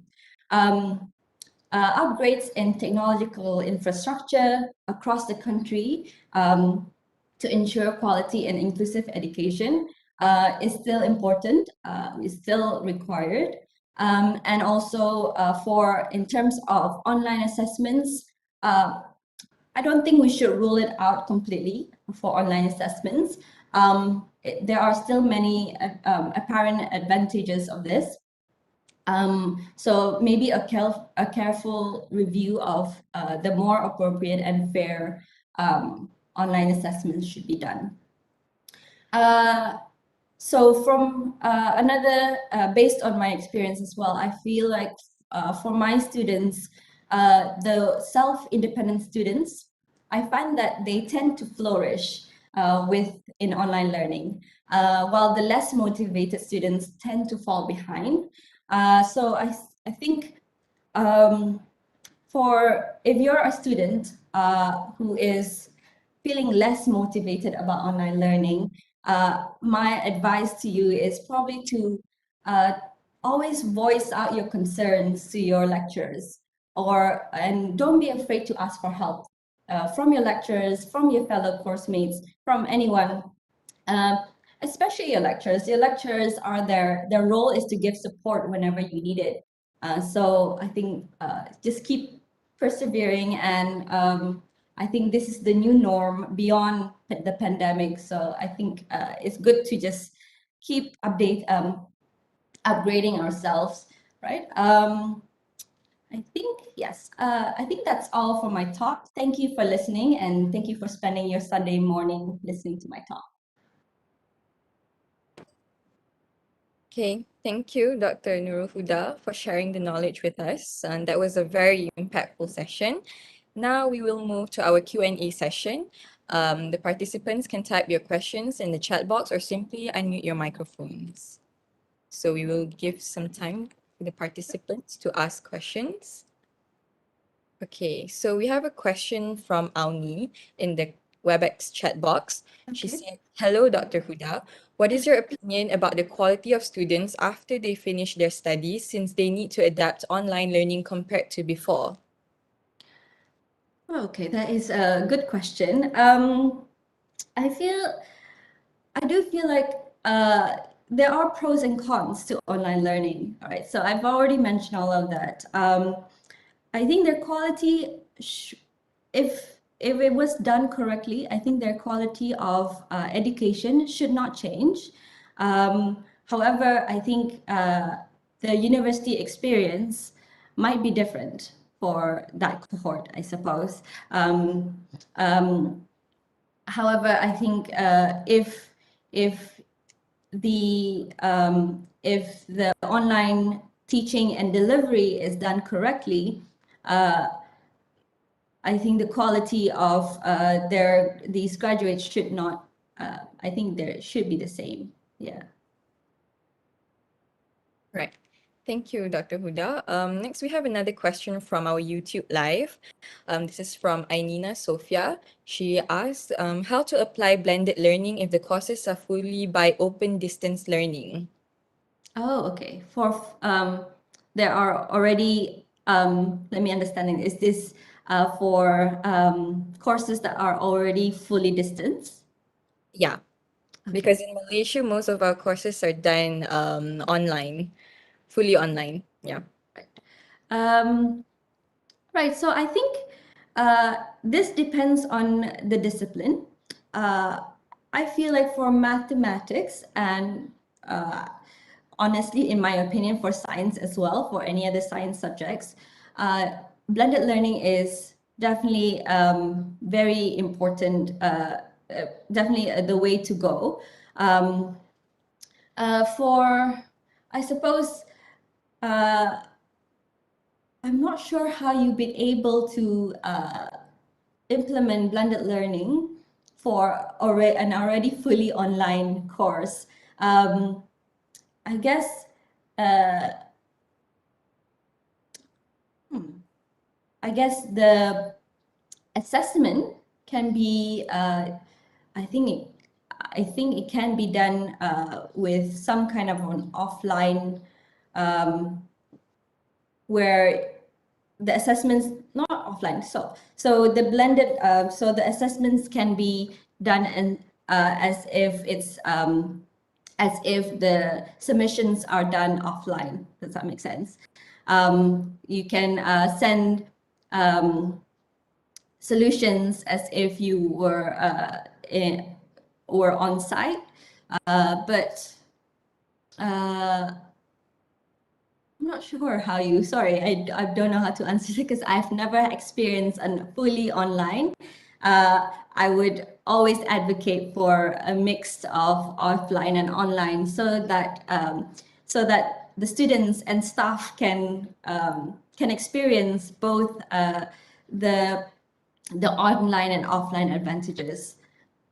Upgrades in technological infrastructure across the country to ensure quality and inclusive education is still important, is still required. And also in terms of online assessments, I don't think we should rule it out completely for online assessments. There are still many apparent advantages of this. So maybe a careful review of the more appropriate and fair online assessments should be done. So from based on my experience as well, I feel like for my students, the self-independent students, I find that they tend to flourish in online learning, while the less motivated students tend to fall behind. So I think if you're a student who is feeling less motivated about online learning, my advice to you is probably to always voice out your concerns to your lecturers, and don't be afraid to ask for help from your lecturers, from your fellow course mates, from anyone. Especially your lecturers. Your lecturers are their role is to give support whenever you need it. So I think just keep persevering, and I think this is the new norm beyond the pandemic. So I think it's good to just keep upgrading ourselves, right? I think, yes, I think that's all for my talk. Thank you for listening, and thank you for spending your Sunday morning listening to my talk. Okay, thank you, Dr. Nurul Huda, for sharing the knowledge with us. And that was a very impactful session. Now we will move to our Q&A session. The participants can type your questions in the chat box or simply unmute your microphones. So we will give some time for the participants to ask questions. Okay, so we have a question from Auni in the Webex chat box. She Okay. said, "Hello, Dr. Huda. What is your opinion about the quality of students after they finish their studies, since they need to adapt online learning compared to before?" Okay, that is a good question. I do feel like there are pros and cons to online learning. All right, so I've already mentioned all of that. I think their quality, if it was done correctly, I think their quality of education should not change. However, I think the university experience might be different for that cohort, I suppose. However, I think if the online teaching and delivery is done correctly, I think the quality of these graduates should not. I think there should be the same. Yeah. Right. Thank you, Dr. Huda. Next, we have another question from our YouTube Live. This is from Ainina Sofia. She asked, how to apply blended learning if the courses are fully by open distance learning? Oh, okay. There are already, let me understand it. Is this for courses that are already fully distance? Yeah, because in Malaysia, most of our courses are done online, fully online. Yeah. Right. So I think this depends on the discipline. I feel like for mathematics and honestly, in my opinion, for science as well, for any other science subjects, blended learning is definitely very important, definitely the way to go. I suppose, I'm not sure how you've been able to implement blended learning for an already fully online course. I guess the assessment can be, I think it can be done with some kind of an offline, where the assessments not offline. So the blended, so the assessments can be done and as if it's as if the submissions are done offline. Does that make sense? You can send solutions as if you were on site, but I'm not sure how you. Sorry, I don't know how to answer it because I've never experienced a fully online. I would always advocate for a mix of offline and online, so that the students and staff can experience both the online and offline advantages.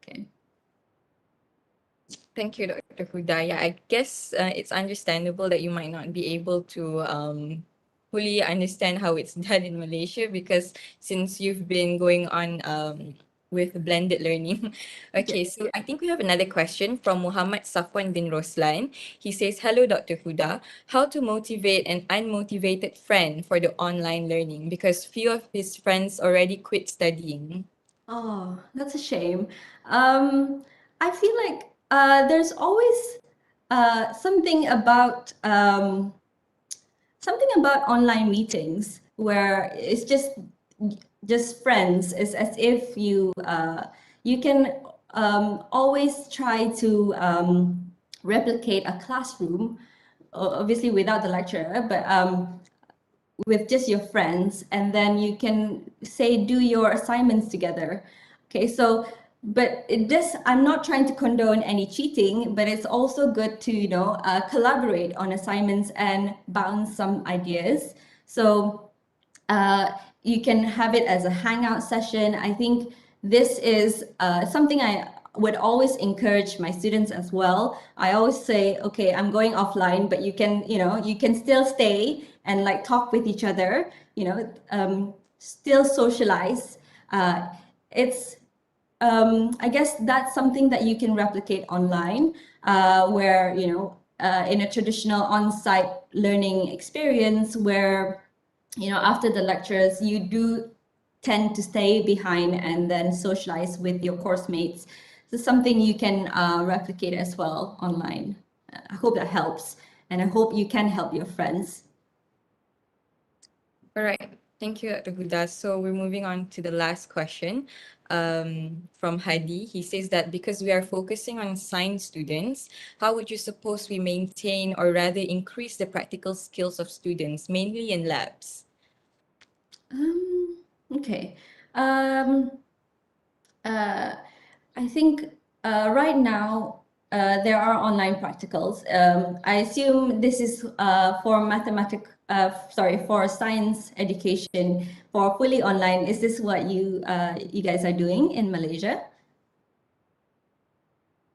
Okay. Thank you, Dr. Huda. Yeah, I guess it's understandable that you might not be able to fully understand how it's done in Malaysia, because since you've been going on with blended learning. Okay, so I think we have another question from Muhammad Safwan bin Roslan. He says, hello, Dr. Huda. How to motivate an unmotivated friend for the online learning, because few of his friends already quit studying. Oh, that's a shame. I feel like there's always something about online meetings where it's just friends. It's as if you can always try to replicate a classroom, obviously without the lecturer, but with just your friends, and then you can say do your assignments together. Okay, so but I'm not trying to condone any cheating, but it's also good to collaborate on assignments and bounce some ideas. So you can have it as a hangout session. I think this is something I would always encourage my students as well. I always say, okay, I'm going offline, but you can still stay and like talk with each other, still socialize. It's I guess that's something that you can replicate online, where in a traditional on-site learning experience, where after the lectures you do tend to stay behind and then socialize with your course mates. So something you can replicate as well online. I hope that helps, and I hope you can help your friends. All right. Thank you, Dr. Huda. So we're moving on to the last question from Hadi. He says that because we are focusing on science students, how would you suppose we maintain or rather increase the practical skills of students, mainly in labs? Okay. I think right now there are online practicals. I assume this is for science education for fully online. Is this what you guys are doing in Malaysia?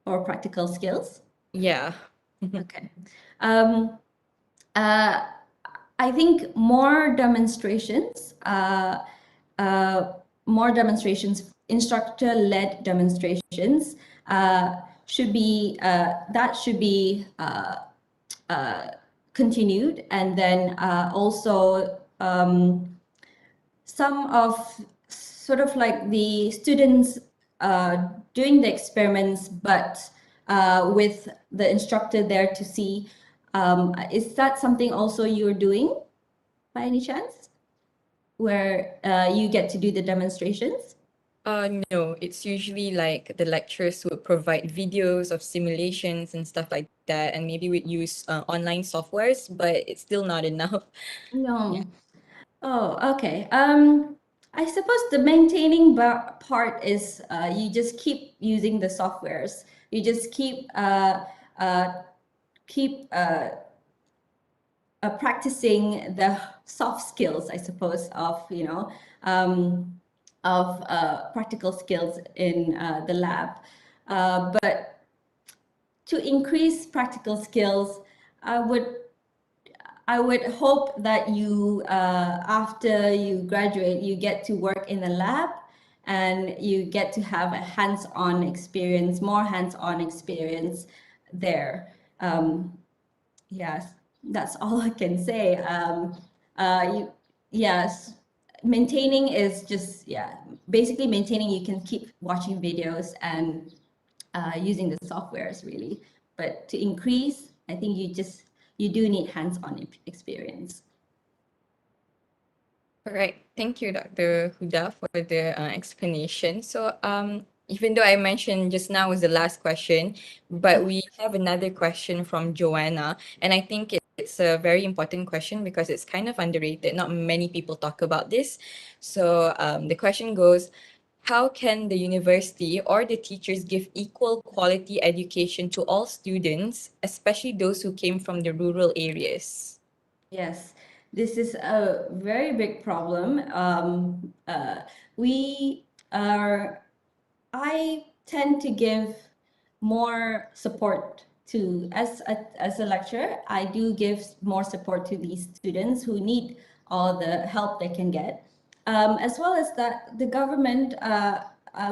For practical skills? Yeah. Okay. I think more demonstrations, instructor-led demonstrations should be continued, and then also some of sort of like the students doing the experiments, but with the instructor there to see. Is that something also you're doing by any chance, where you get to do the demonstrations? No, it's usually like the lecturers would provide videos of simulations and stuff like that, and maybe we'd use online softwares, but it's still not enough. No. Yeah. Oh, okay. I suppose the maintaining part is you just keep using the softwares. You just keep practicing the soft skills, I suppose, of practical skills in the lab. But to increase practical skills, I would hope that you, after you graduate, you get to work in a lab and you get to have a hands-on experience, more hands-on experience there. Yes, that's all I can say. Yes, maintaining is just, basically maintaining, you can keep watching videos and using the softwares really. But to increase, I think you do need hands-on experience. All right. Thank you, Dr. Huda, for the explanation. So, even though I mentioned just now was the last question, but we have another question from Joanna, and I think it's a very important question because it's kind of underrated. Not many people talk about this. So, the question goes, how can the university or the teachers give equal quality education to all students, especially those who came from the rural areas? Yes, this is a very big problem. I tend to give more support to, as a lecturer, I do give more support to these students who need all the help they can get. As well as that, the government,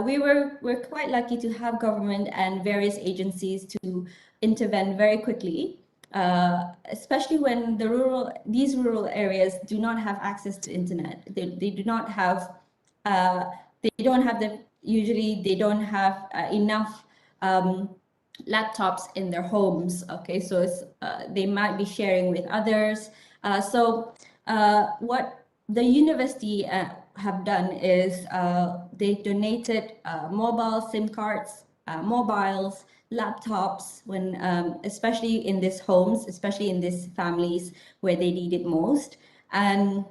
we're quite lucky to have government and various agencies to intervene very quickly, especially when these rural areas do not have access to internet. They do not have, usually they don't have enough laptops in their homes. Okay, so they might be sharing with others. What the university have done is they donated mobile SIM cards, mobiles, laptops, when especially in these homes, especially in these families where they need it most, and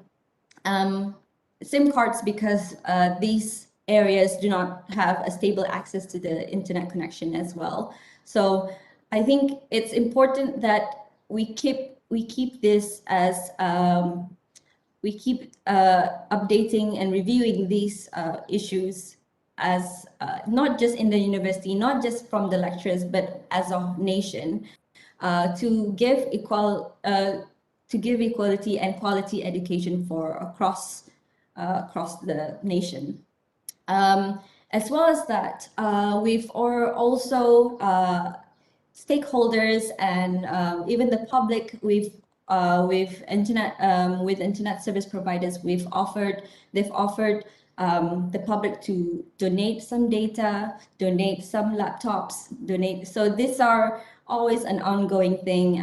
SIM cards because these areas do not have a stable access to the internet connection as well. So I think it's important that we keep this as we keep updating and reviewing these issues as not just in the university, not just from the lecturers, but as a nation, to give equality and quality education for across the nation. As well as that, we've also stakeholders and even the public, with internet service providers, they've offered the public to donate some data, donate some laptops, So these are always an ongoing thing.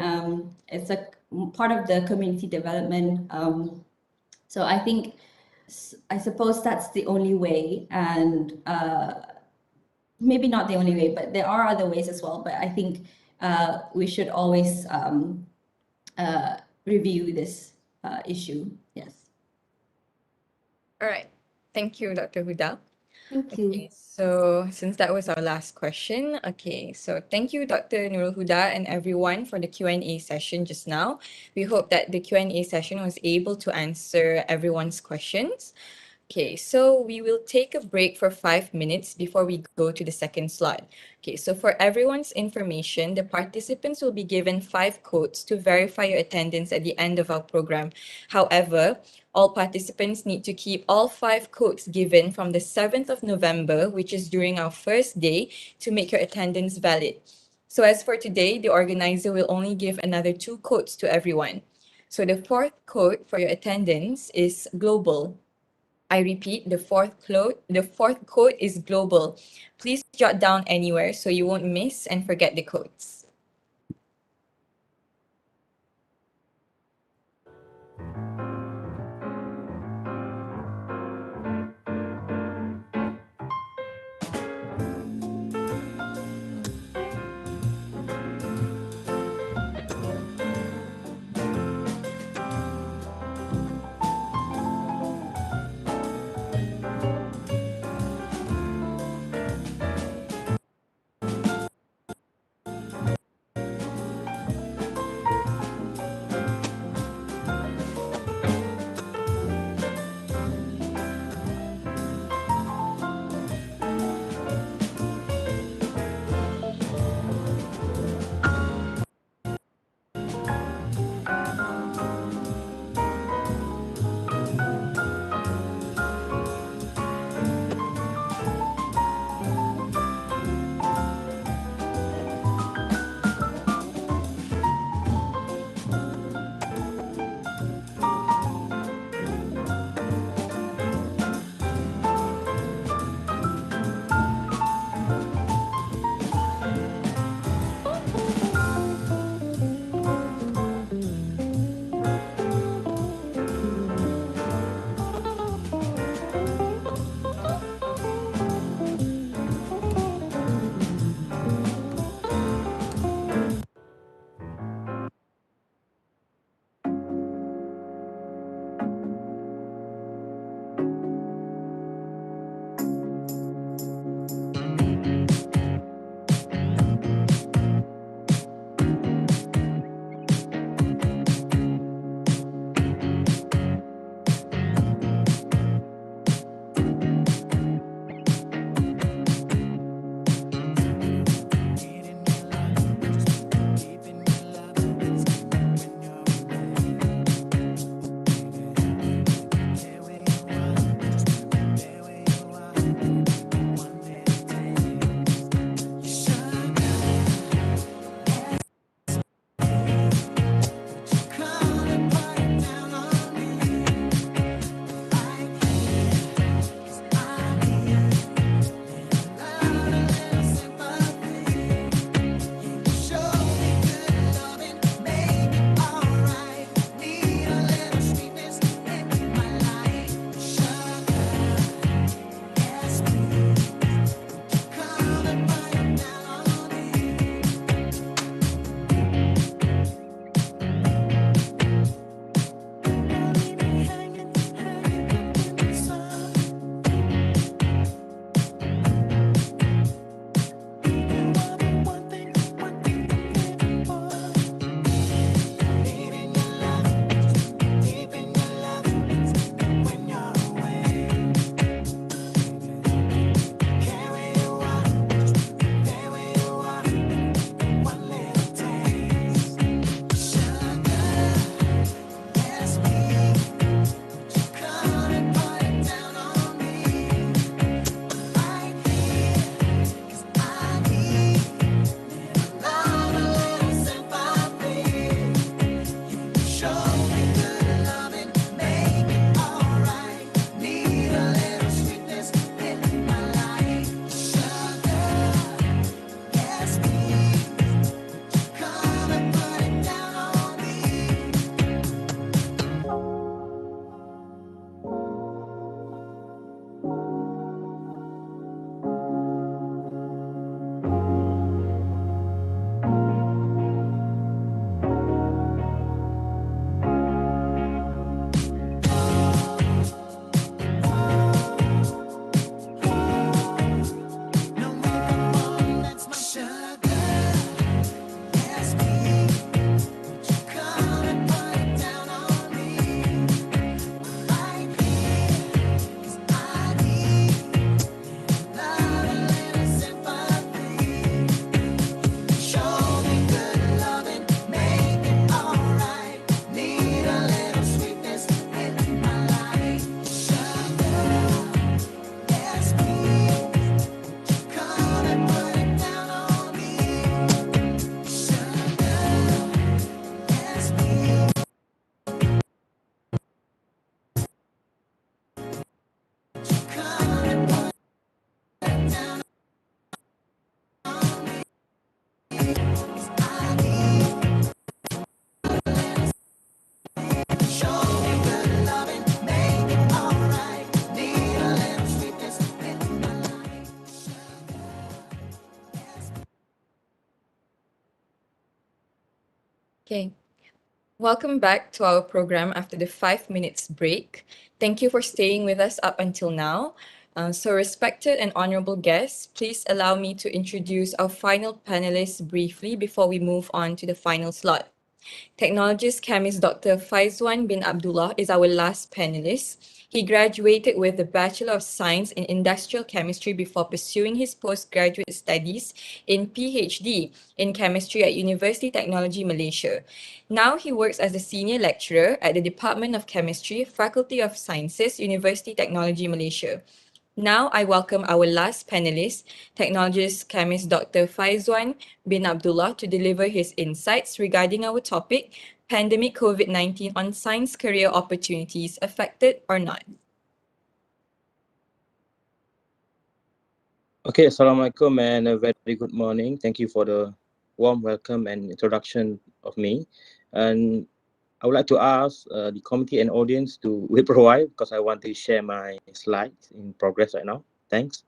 It's a part of the community development. So I suppose that's the only way, and maybe not the only way, but there are other ways as well. But I think we should always review this issue. Yes. All right. Thank you, Dr. Huda. Thank you. Okay, so since that was our last question, okay, so thank you, Dr. Nurul Huda, and everyone for the Q&A session just now. We hope that the Q&A session was able to answer everyone's questions. Okay, so we will take a break for 5 minutes before we go to the second slide. Okay, so for everyone's information, the participants will be given 5 codes to verify your attendance at the end of our program. However, all participants need to keep all 5 codes given from the 7th of November, which is during our first day, to make your attendance valid. So as for today, the organizer will only give another 2 codes to everyone. So the 4th code for your attendance is global. I repeat, the fourth code is global. Please jot down anywhere so you won't miss and forget the codes. Okay. Welcome back to our program after the 5 minutes break. Thank you for staying with us up until now. So respected and honorable guests, please allow me to introduce our final panelists briefly before we move on to the final slot. Technologist chemist Dr. Faizwan bin Abdullah is our last panelist. He graduated with the Bachelor of Science in Industrial Chemistry before pursuing his postgraduate studies in PhD in Chemistry at University Technology Malaysia. Now he works as a senior lecturer at the Department of Chemistry, Faculty of Sciences, University Technology Malaysia. Now I welcome our last panelist, technologist chemist Dr. Faizwan bin Abdullah, to deliver his insights regarding our topic, pandemic COVID-19 on science career opportunities, affected or not. Okay, Assalamualaikum and a very good morning. Thank you for the warm welcome and introduction of me. And I would like to ask the committee and audience to wait for a while because I want to share my slides in progress right now. Thanks.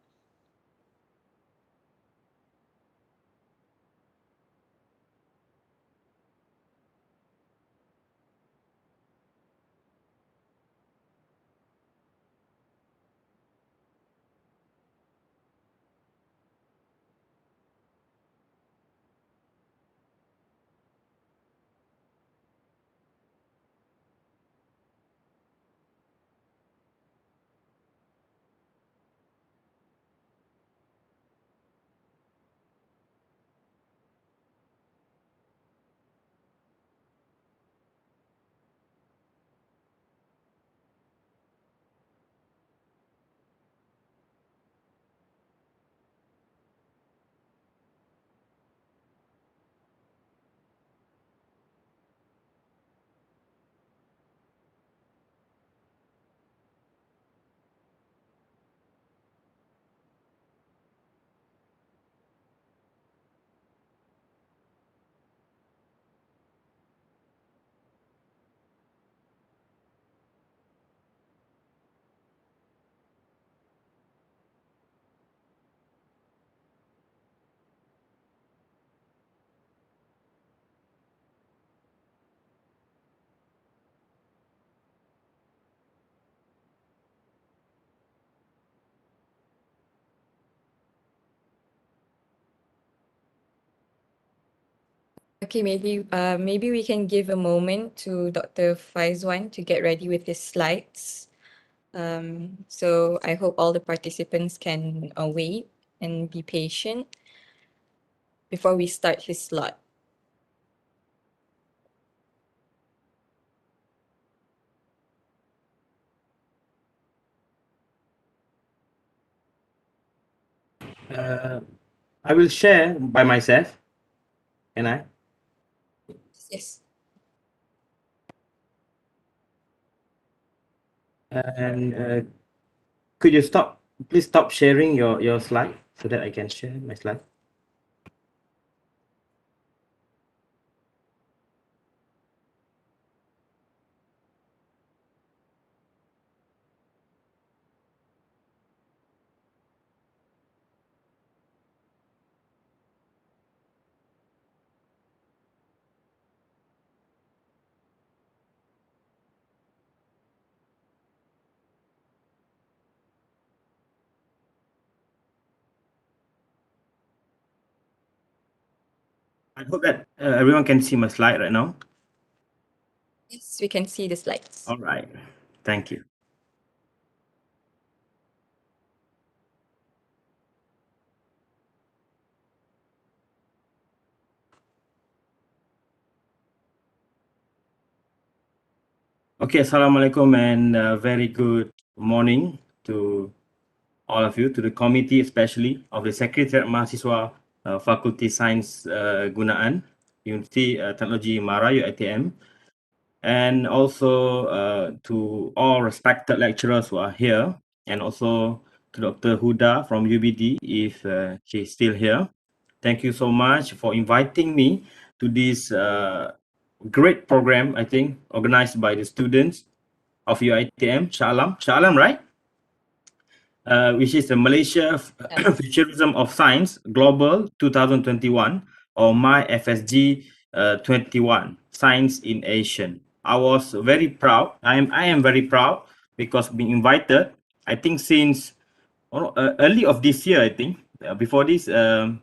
Okay, maybe we can give a moment to Dr. Faizwan to get ready with his slides. So I hope all the participants can wait and be patient before we start his slot. I will share by myself. Can I? Yes. And could you please stop sharing your slide so that I can share my slide. I hope that everyone can see my slide right now. Yes, we can see the slides. All right. Thank you. Okay, Assalamualaikum and very good morning to all of you, to the committee especially of the Sekretariat Mahasiswa Fakulti Sains Gunaan, University Technology Mara, UiTM, and also to all respected lecturers who are here, and also to Dr. Huda from UBD if she's still here. Thank you so much for inviting me to this great program, I think, organized by the students of UiTM, Shah Alam, right? Which is the Malaysia Futurism of Science Global 2021 or My FSG 2021, Science in Asian. I was very proud. I am very proud because being invited. I think since early of this year, I think before this, the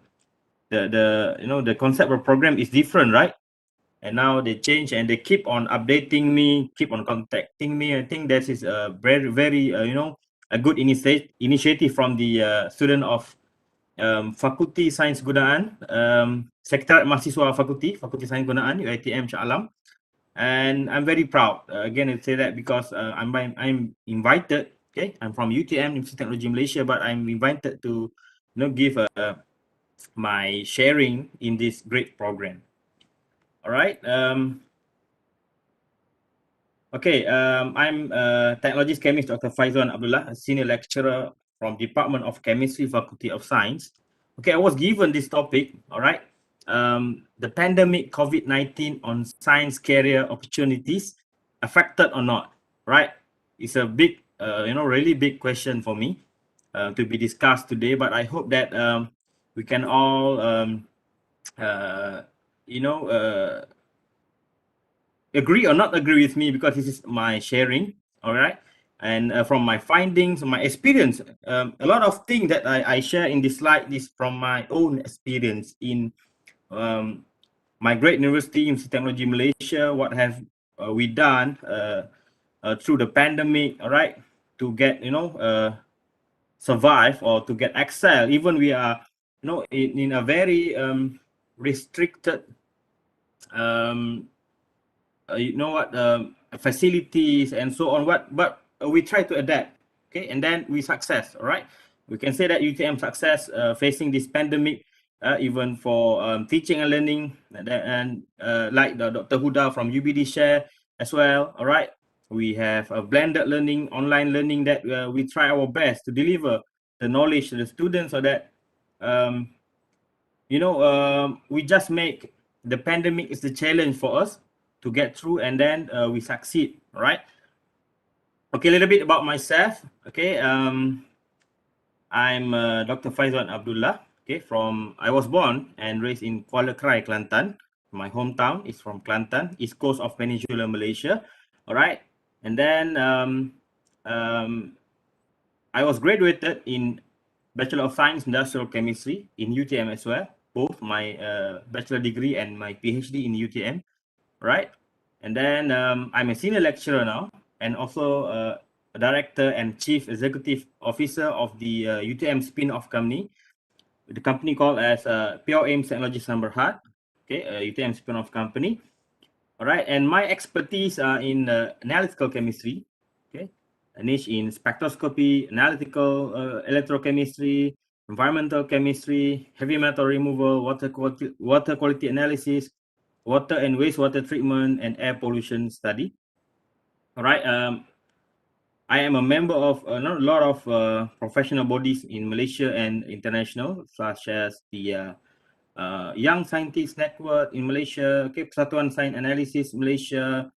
concept of program is different, right? And now they change and they keep on updating me, keep on contacting me. I think that is a very a good initiative from the student of Fakulti Sains Gunaan, Sekretariat Mahasiswa Fakulti Sains Gunaan, UiTM Shah Alam. And I'm very proud. Again, I say that because I'm invited. Okay, I'm from UiTM, University of Technology Malaysia, but I'm invited to give my sharing in this great program. All right. Okay. I'm technologist chemist Dr. Faizwan Abdullah, a senior lecturer from Department of Chemistry, Faculty of Science. Okay, I was given this topic. All right. The pandemic COVID-19 on science career opportunities affected or not, right? It's a big, really big question for me to be discussed today, but I hope that we can all, agree or not agree with me because this is my sharing, all right? And from my findings, my experience, a lot of things that I share in this slide is from my own experience in my great university, University of Technology Malaysia. What have we done through the pandemic, all right, to get survive or to get excel. Even we are in a very restricted facilities and so on, but we try to adapt, okay, and then we success. All right, we can say that UTM success facing this pandemic, even for teaching and learning, and like the Dr. Huda from UBD share as well. All right, we have a blended learning, online learning that we try our best to deliver the knowledge to the students so that we just make the pandemic is the challenge for us to get through, and then we succeed. Right. Okay, a little bit about myself. Okay, I'm Dr. Faizwan Abdullah. Okay, I was born and raised in Kuala Krai, Kelantan. My hometown is from Kelantan, east coast of Peninsular Malaysia. All right, and then I was graduated in Bachelor of Science Industrial Chemistry in UTM as well. Both my bachelor degree and my PhD in UTM, right? And then I'm a senior lecturer now, and also a director and chief executive officer of the UTM spin-off company, the company called as Pure Aim Technology Berhad, okay, UTM spin-off company. All right, and my expertise are in analytical chemistry, okay, a niche in spectroscopy, analytical electrochemistry, environmental chemistry, heavy metal removal, water quality analysis, water and wastewater treatment, and air pollution study. All right. I am a member of a lot of professional bodies in Malaysia and international, such as the Young Scientist Network in Malaysia, okay, Persatuan Sains Analysis Malaysia,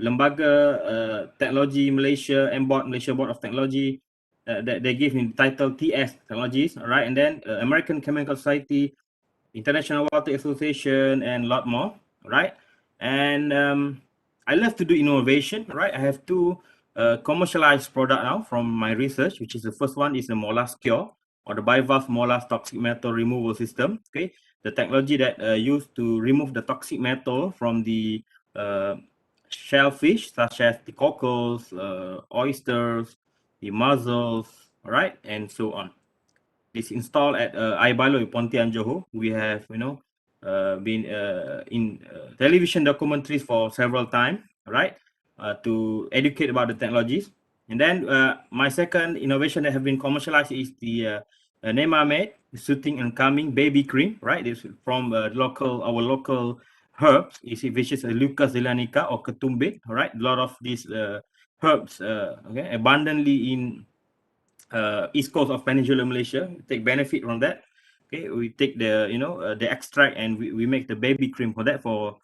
Lembaga Teknologi Malaysia, MBOT, Malaysia Board of Technology, that they give me the title TS Technologies, all right, and then American Chemical Society, International Water Association, and a lot more, right? And I love to do innovation, right? I have two commercialized product now from my research, which is the first one is the Molas Cure, or the bivalve molas toxic metal removal system. Okay, the technology that used to remove the toxic metal from the shellfish, such as the cockles, oysters, the mussels, all right, and so on. It's installed at Aibalo, Pontian, Johor. We have, been in television documentaries for several times, right, to educate about the technologies. And then my second innovation that have been commercialized is the Nemamate Soothing and Calming Baby Cream, right? It's from our local herbs, which is Lucas zelanica or ketumbe, right? A lot of these herbs, okay, abundantly in east coast of Peninsular Malaysia. We take benefit from that. Okay, we take the the extract and we make the baby cream for that, for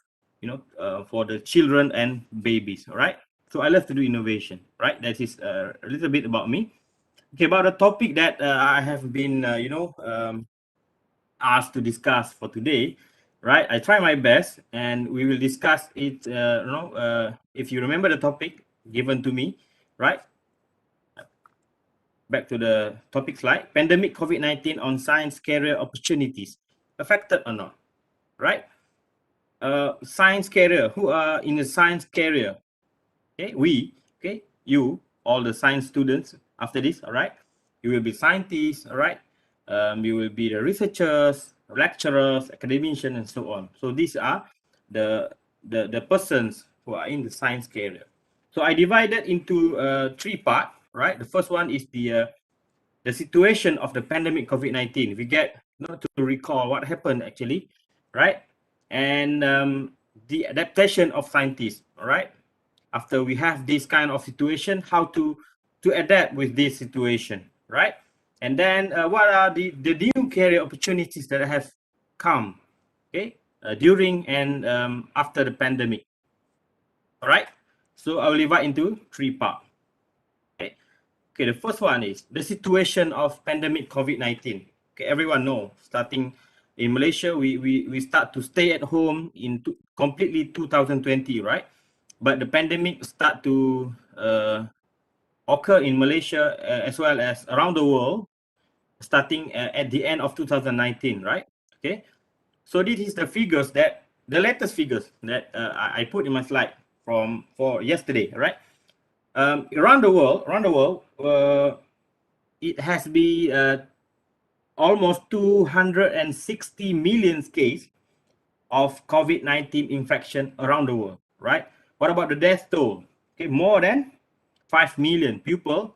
for the children and babies. All right. So I love to do innovation. Right. That is a little bit about me. Okay, about the topic that I have been asked to discuss for today. right? I try my best, and we will discuss it. If you remember the topic given to me, right? Back to the topic slide. Pandemic COVID-19 on science career opportunities, affected or not, right? Science career, who are in the science career? Okay, you, all the science students after this, all right? You will be scientists, all right? You will be the researchers, lecturers, academicians, and so on. So these are the persons who are in the science career. So I divided into three parts, right? The first one is the situation of the pandemic COVID-19. We get to recall what happened actually, right? And the adaptation of scientists, all right? After we have this kind of situation, how to adapt with this situation, right? And then what are the new career opportunities that have come, okay, during and after the pandemic, all right? So I will divide into three parts. Okay, the first one is the situation of pandemic COVID-19. Okay, everyone know, starting in Malaysia, we start to stay at home in completely 2020, right? But the pandemic start to occur in Malaysia as well as around the world, starting at the end of 2019, right? Okay, so this is the figures the latest figures that I put in my slide for yesterday, right? Around the world, it has been almost 260 million cases of COVID-19 infection around the world, right? What about the death toll? Okay, more than 5 million people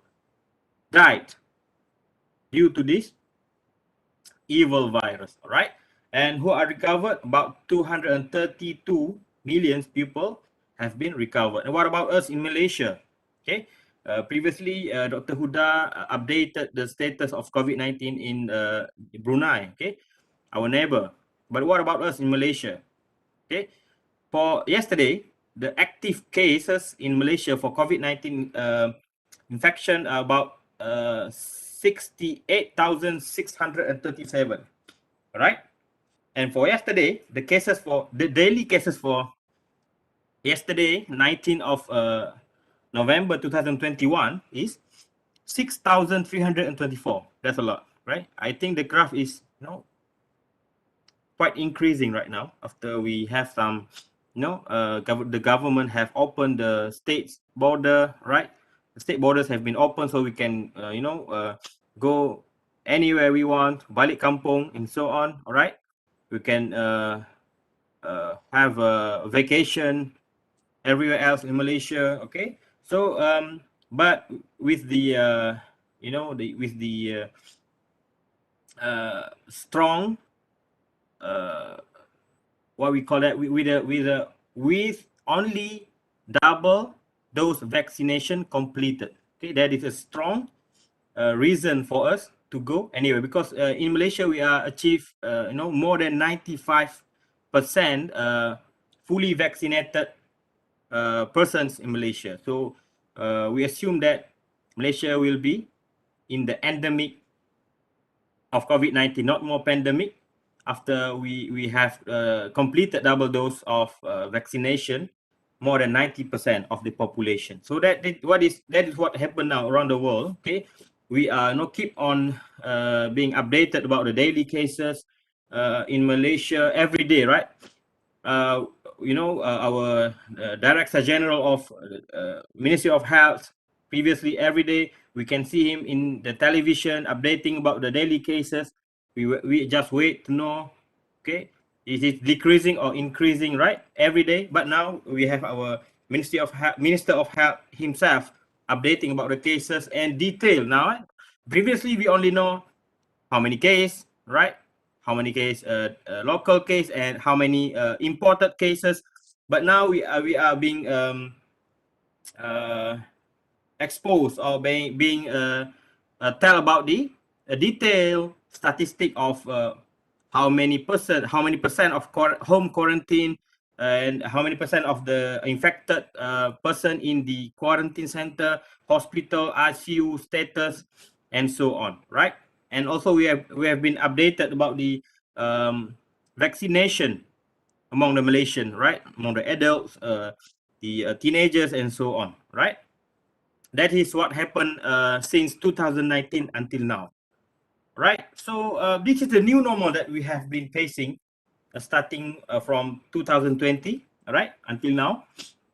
died due to this evil virus, all right? And who are recovered? About 232 million people have been recovered. And what about us in Malaysia? Okay, previously Dr. Huda updated the status of COVID-19 in Brunei, okay, our neighbor. But what about us in Malaysia? Okay, for yesterday, the active cases in Malaysia for COVID-19 infection are about 68,637, right? And for yesterday, the daily cases for yesterday, 19th of November 2021 is 6,324. That's a lot, right? I think the graph is quite increasing right now after we have some, the government have opened the state's border, right? The state borders have been open, so we can, go anywhere we want, balik kampung and so on, all right? We can have a vacation everywhere else in Malaysia, okay? So, but with the, strong, what we call that, with only double dose vaccination completed. Okay, that is a strong reason for us to go anyway, because in Malaysia we are achieve more than 95% fully vaccinated persons in Malaysia. So we assume that Malaysia will be in the endemic of COVID-19, not more pandemic, after we have completed double dose of vaccination, more than 90% of the population. So that is what happened now around the world. Okay, we are keep on being updated about the daily cases in Malaysia every day, right? Our Director General of Ministry of Health, previously every day we can see him in the television updating about the daily cases. We just wait to know, okay, is it decreasing or increasing, right, every day? But now we have our Minister of Health himself updating about the cases and detail now. Previously we only know how many cases, right? How many cases local case and how many imported cases. But now we are being exposed or being tell about the detailed statistic of how many percent of home quarantine and how many percent of the infected person in the quarantine center, hospital, ICU status, and so on, right? And also we have been updated about the vaccination among the Malaysian, right? Among the adults, the teenagers, and so on, right? That is what happened since 2019 until now, right? So this is the new normal that we have been facing starting from 2020, right, until now.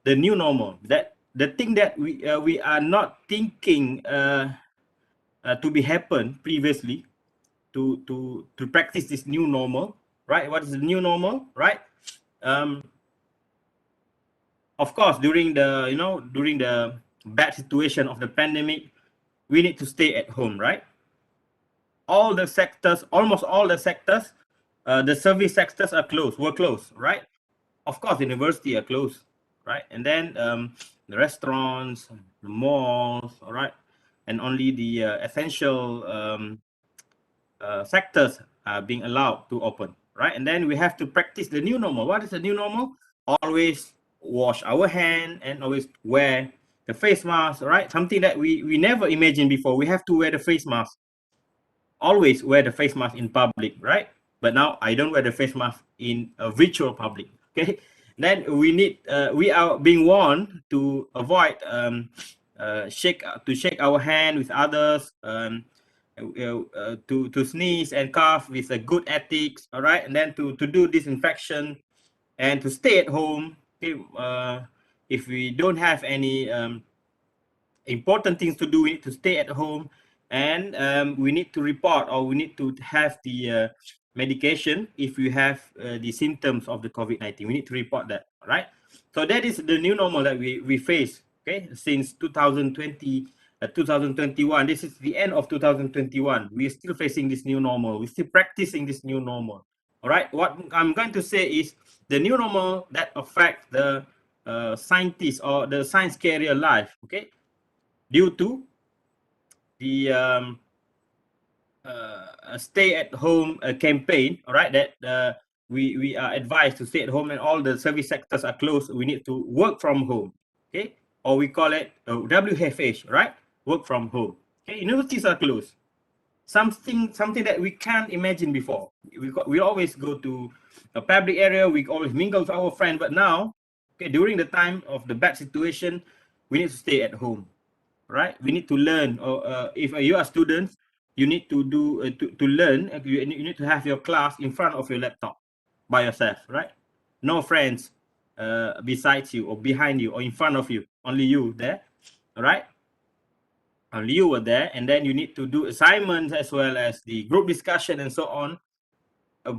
The new normal, that the thing that we are not thinking to be happen previously, to practice this new normal, right? What is the new normal, right? Of course, during the during the bad situation of the pandemic, we need to stay at home, right? All the sectors, almost all the sectors, the service sectors were closed, right? Of course, university are closed, right? And then the restaurants, the malls, all right, and only the essential sectors are being allowed to open, right? And then we have to practice the new normal. What is the new normal? Always wash our hand and always wear the face mask, right? Something that we never imagined before. We have to wear the face mask. Always wear the face mask in public, right? But now I don't wear the face mask in a virtual public, okay? Then we are being warned to avoid shake our hand with others, to sneeze and cough with a good ethics, all right? And then to do disinfection and to stay at home, okay? If we don't have any important things to do, we need to stay at home, and we need to report, or we need to have the medication if we have the symptoms of the COVID-19. We need to report that, right? So that is the new normal that we face, okay, since 2020, 2021. This is the end of 2021. We're still facing this new normal. We're still practicing this new normal, all right? What I'm going to say is the new normal that affects the scientists or the science career life, okay, due to the stay at home campaign, all right, that we are advised to stay at home and all the service sectors are closed. We need to work from home, okay, or we call it WFH, right? Work from home. Okay, universities are closed. Something that we can't imagine before. We always go to a public area. We always mingle with our friends. But now, okay, during the time of the bad situation, we need to stay at home, right? We need to learn. Or if you are students, you need to do to learn. You need to have your class in front of your laptop by yourself, right? No friends besides you or behind you or in front of you. Only you there, all right? Only you were there, and then you need to do assignments as well as the group discussion and so on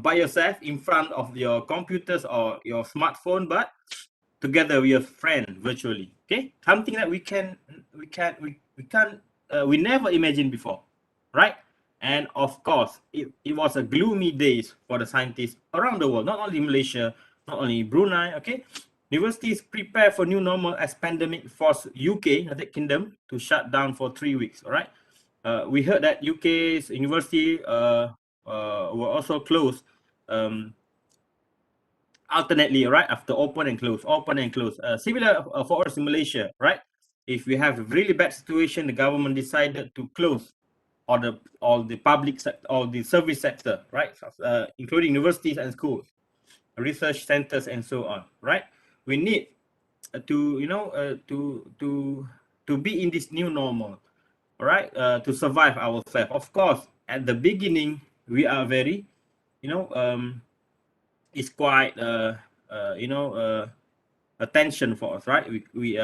by yourself in front of your computers or your smartphone, but together with your friend virtually. Okay, something that we never imagined before, right? And of course, it was a gloomy days for the scientists around the world, not only Malaysia, not only Brunei. Okay, universities prepare for new normal as pandemic forced UK, United Kingdom, to shut down for 3 weeks. All right, we heard that UK's university were also closed alternately, right? After open and close, open and close. Similar for us in Malaysia, right? If we have a really bad situation, the government decided to close all the public sector, all the service sector, right? Including universities and schools, research centers, and so on, right? We need to to be in this new normal, all right? To survive ourselves. Of course, at the beginning, we are very, it's quite attention for us, right? We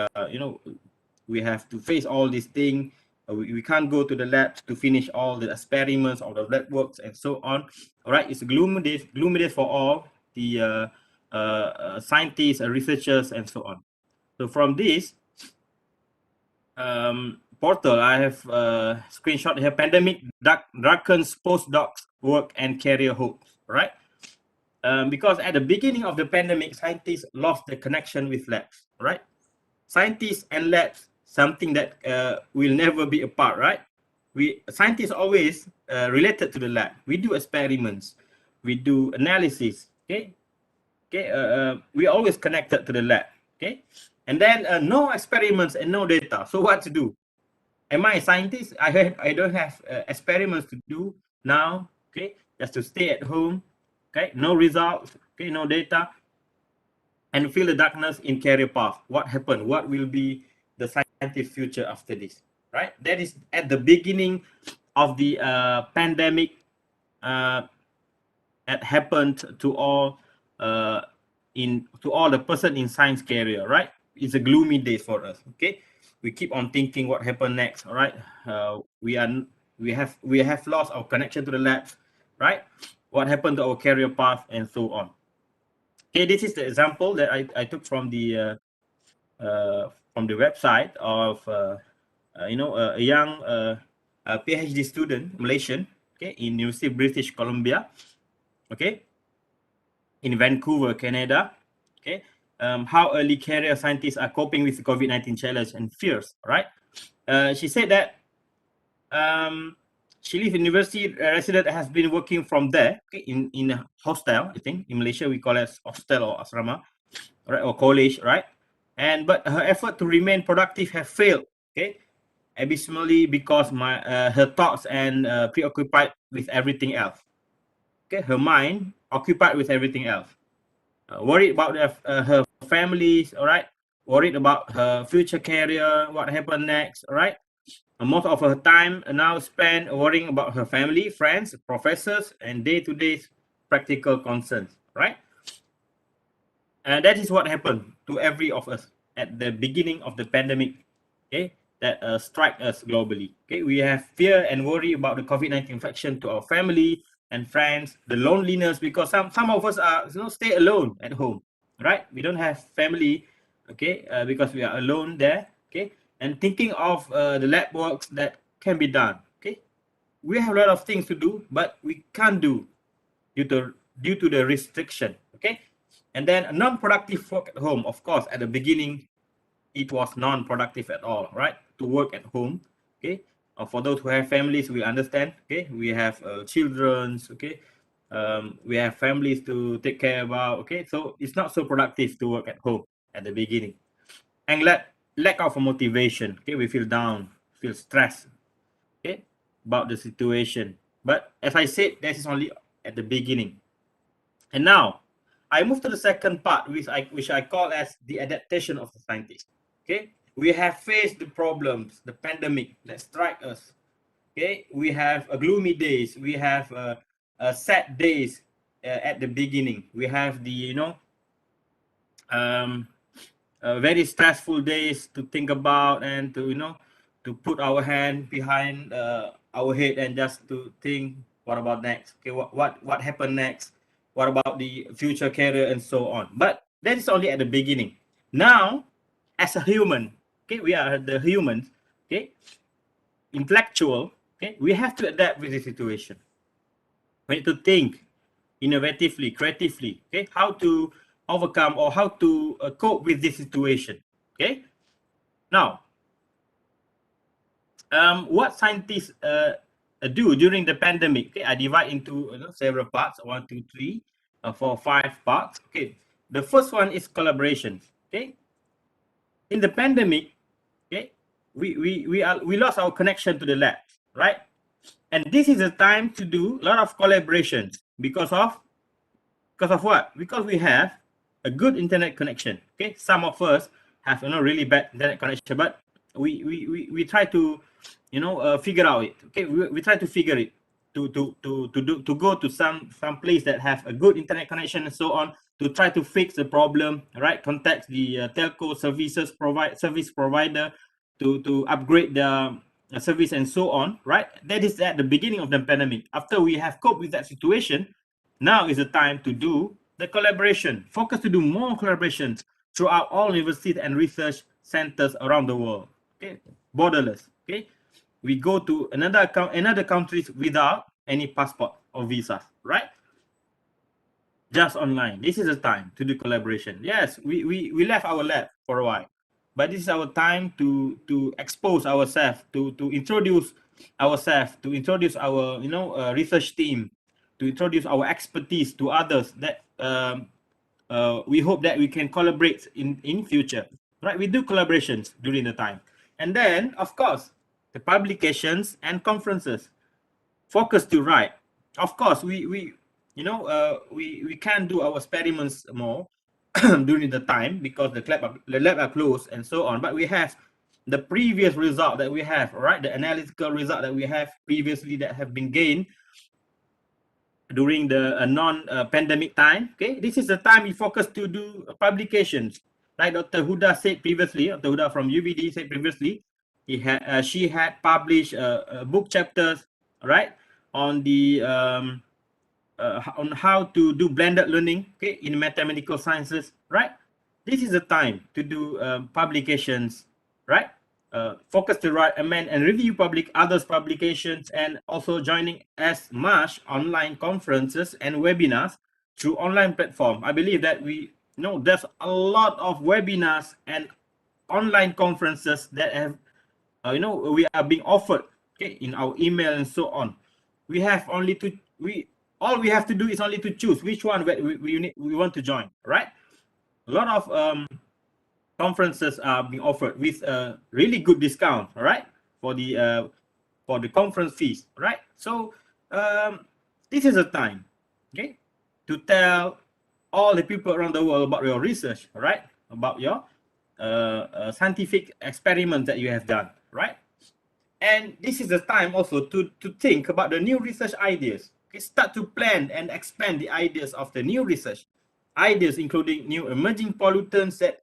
have to face all these things. We can't go to the labs to finish all the experiments or the lab works and so on. All right, it's a gloomy days for all the scientists, researchers, and so on. So from this portal, I have screenshot here. Pandemic darkens postdocs' work and career hopes. Right. Because at the beginning of the pandemic, scientists lost the connection with labs, right? Scientists and labs, something that will never be apart, right? Scientists always related to the lab. We do experiments, we do analysis, okay? We always connected to the lab, okay? And then no experiments and no data. So what to do? Am I a scientist? I don't have experiments to do now, okay? Just to stay at home. Okay, no results, okay, no data. and feel the darkness in career path. What happened? What will be the scientific future after this? Right? That is at the beginning of the pandemic. That happened to all the person in science career, right? It's a gloomy day for us. Okay, we keep on thinking what happened next. All right, we have lost our connection to the labs, right? What happened to our career path and so on. Okay, this is the example that I took from the website of a young a PhD student, Malaysian, okay, in University of British Columbia, okay, in Vancouver, Canada. Okay, how early career scientists are coping with the COVID-19 challenge and fears. Right, she said that she lives in university resident has been working from there, okay, in a hostel. I think in Malaysia we call it hostel or asrama, right, or college, right? But her effort to remain productive have failed. Okay, abysmally because her thoughts and preoccupied with everything else. Okay, her mind occupied with everything else. Worried about her families, all right? Worried about her future career, what happened next, all right? Most of her time now spent worrying about her family, friends, professors, and day-to-day practical concerns, right? And that is what happened to every of us at the beginning of the pandemic, okay? That strike us globally. Okay, we have fear and worry about the COVID-19 infection to our family and friends, the loneliness, because some of us are stay alone at home, right? We don't have family, okay, because we are alone there, okay, and thinking of the lab works that can be done, okay. We have a lot of things to do, but we can't do due to the restriction, okay. And then non-productive work at home, of course, at the beginning, it was non-productive at all, right? To work at home, okay. For those who have families, we understand, okay. We have children, okay. We have families to take care about, okay. So it's not so productive to work at home at the beginning, and lack of motivation, okay. We feel down, feel stressed, okay, about the situation. But as I said, that is only at the beginning. And now I move to the second part, which I call as the adaptation of the scientist. Okay, we have faced the problems, the pandemic that strike us. Okay, we have gloomy days, we have sad days at the beginning. We have the very stressful days to think about and to put our hand behind our head and just to think, what about next? Okay, what happened next? What about the future career and so on? But that is only at the beginning. Now, as a human, okay, we are the humans, okay, intellectual, okay, we have to adapt with the situation. We need to think innovatively, creatively, okay, how to overcome or how to cope with this situation, okay. Now, what scientists do during the pandemic, okay, I divide into several parts, 1, 2, 3, 4, 5 parts, okay. The first one is collaboration, okay. In the pandemic, okay, we lost our connection to the lab, right? And this is a time to do a lot of collaborations because of what? Because we have a good internet connection. Okay, some of us have really bad internet connection, but we try to figure out it. Okay, we try to figure it to go to some place that have a good internet connection and so on, to try to fix the problem, right? Contact the telco service provider to upgrade the service and so on, right? That is at the beginning of the pandemic. After we have coped with that situation, now is the time to do the collaboration. Focus to do more collaborations throughout all universities and research centers around the world. Okay, borderless. Okay, we go to another countries without any passport or visa, right? Just online. This is the time to do collaboration. Yes, we left our lab for a while, but this is our time to expose ourselves, to introduce ourselves, to introduce our research team, to introduce our expertise to others, that we hope that we can collaborate in future, right? We do collaborations during the time. And then of course the publications and conferences. Focus to write. Of course we can do our experiments more, during the time because the lab are closed and so on. But we have the previous result that we have, right? The analytical result that we have previously that have been gained during the non-pandemic time. Okay, this is the time we focus to do publications. Like Dr. Huda said previously, Dr. Huda from UBD said previously, she had published book chapters, right, on the on how to do blended learning, okay, in mathematical sciences, right? This is the time to do publications, right? Focus to write, amend, and review others' publications, and also joining as much online conferences and webinars through online platform. I believe that there's a lot of webinars and online conferences that have, we are being offered, okay, in our email and so on. We have only to all we have to do is only to choose which one we want to join, right? A lot of conferences are being offered with a really good discount, all right, for the conference fees, right? So this is a time, okay, to tell all the people around the world about your research, right, about your scientific experiments that you have done, right? And this is the time also to think about the new research ideas. Okay, start to plan and expand the ideas of the new research ideas, including new emerging pollutants that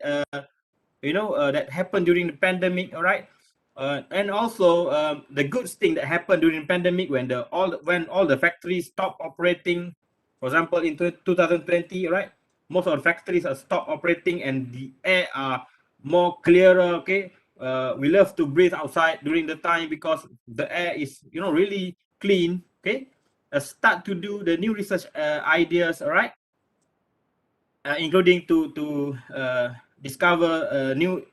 that happened during the pandemic. All right, and also the good thing that happened during the pandemic when all the factories stopped operating. For example, in 2020, right, most of the factories are stopped operating and the air are more clearer. Okay. We love to breathe outside during the time because the air is, really clean. Okay, start to do the new research ideas, all right, including to discover new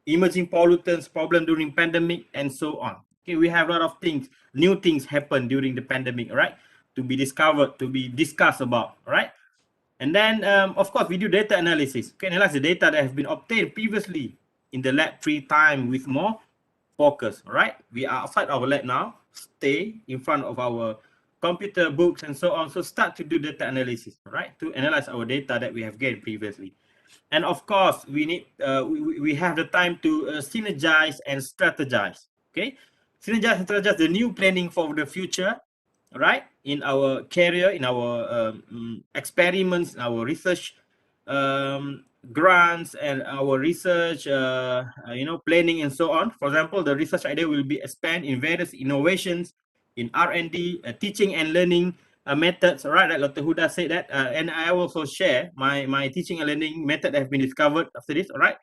emerging pollutants problem during pandemic and so on. Okay, we have a lot of things, new things happen during the pandemic, all right, to be discovered, to be discussed about, all right. And then, of course, we do data analysis. Okay, analyze the data that have been obtained previously in the lab free time with more focus, right? We are outside our lab now, stay in front of our computer, books, and so on. So start to do data analysis, right? To analyze our data that we have gained previously. And of course, we need, we have the time to synergize and strategize, okay? Synergize and strategize the new planning for the future, right? In our career, in our experiments, our research grants and our research, planning and so on. For example, the research idea will be expanded in various innovations in R&D, teaching and learning methods, right? Like Dr. Huda said that, and I also share my teaching and learning method that have been discovered after this, all right?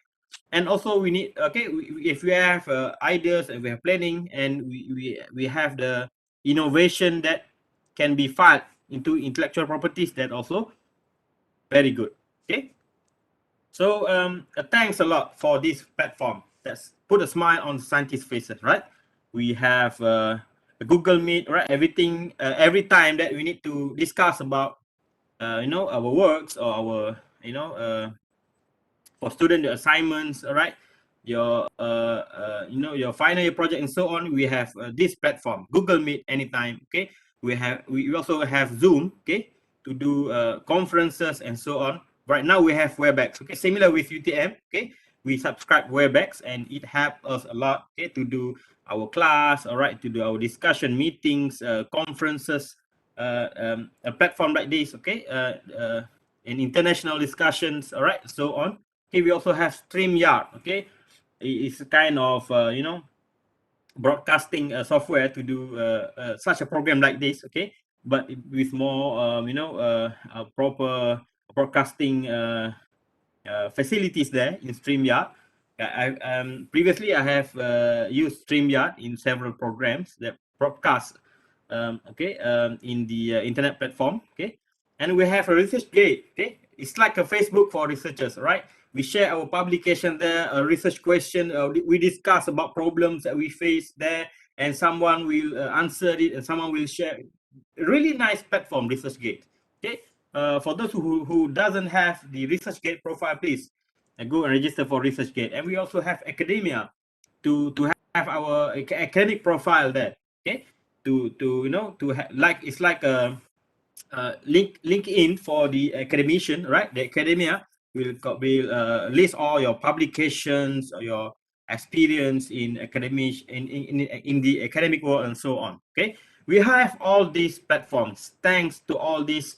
And also we need, okay, if we have ideas and we have planning and we have the innovation that can be filed into intellectual properties, that also very good, okay? So thanks a lot for this platform. That's put a smile on scientists' faces, right? We have a Google Meet, right? Everything, every time that we need to discuss about, our works or our, for student assignments, all right? Your, your final year project and so on. We have this platform, Google Meet, anytime, okay? We also have Zoom, okay, to do conferences and so on. Right now we have Webex, okay, similar with UiTM, okay. We subscribe Webex and it helps us a lot, okay, to do our class, all right, to do our discussion meetings, conferences, a platform like this, okay, and international discussions, all right, so on. Okay, we also have StreamYard, okay. It's a kind of, broadcasting software to do such a program like this, okay, but with more, proper broadcasting facilities there in StreamYard. Previously I have used StreamYard in several programs that broadcast, in the internet platform, okay, and we have a research gate, okay. It's like a Facebook for researchers, right? We share our publication there, a research question. We discuss about problems that we face there, and someone will answer it, and someone will share. Really nice platform, ResearchGate. Okay, for those who doesn't have the ResearchGate profile, please go and register for ResearchGate. And we also have academia to have our academic profile there. Okay, it's like a link in for the academician, right? The academia. will list all your publications or your experience in academic in the academic world and so on. Okay, we have all these platforms thanks to all these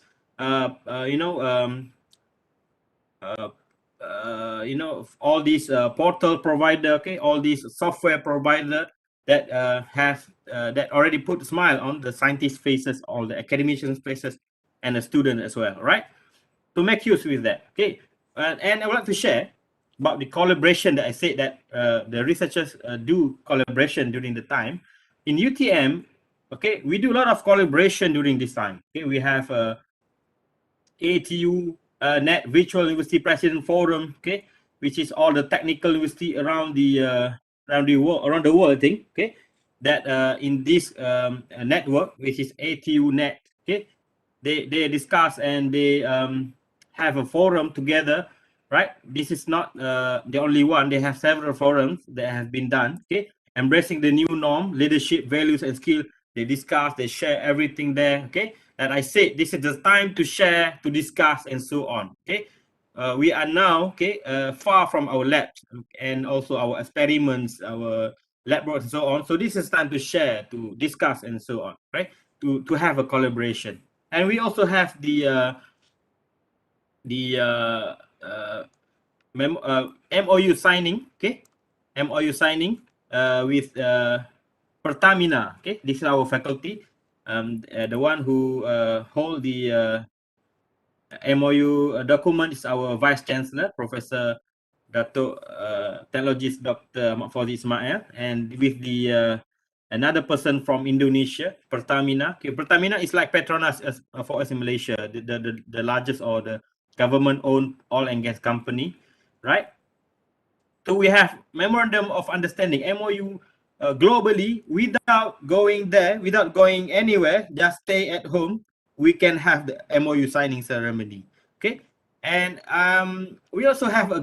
all these portal provider, okay, all these software provider that that already put a smile on the scientists' faces, all the academicians' faces, and the student as well, right? To make use with that, okay. And I would like to share about the collaboration that I said that the researchers do collaboration during the time in UTM. Okay, we do a lot of collaboration during this time. Okay, we have ATU Net Virtual University President Forum, okay, which is all the technical university around the world, I think, okay, that in this network, which is ATU Net, okay, they discuss and they have a forum together, right? This is not the only one. They have several forums that have been done, okay, embracing the new norm, leadership, values, and skill. They discuss, they share everything there, okay. And I said this is the time to share, to discuss, and so on. Okay, we are now far from our labs and also our experiments, our lab work, and so on. So this is time to share, to discuss, and so on. Right? To have a collaboration, and we also have the MOU signing. Okay, MOU signing with Pertamina. Okay, this is our faculty. The one who hold the MOU document is our Vice Chancellor, Professor Dato Technologist Dr. Mahfuz Ismail, and with the another person from Indonesia, Pertamina. Okay, Pertamina is like Petronas for us in Malaysia, the largest or the government-owned oil and gas company, right? So we have memorandum of understanding, MOU, globally, without going there, without going anywhere, just stay at home, we can have the MOU signing ceremony. Okay, and we also have a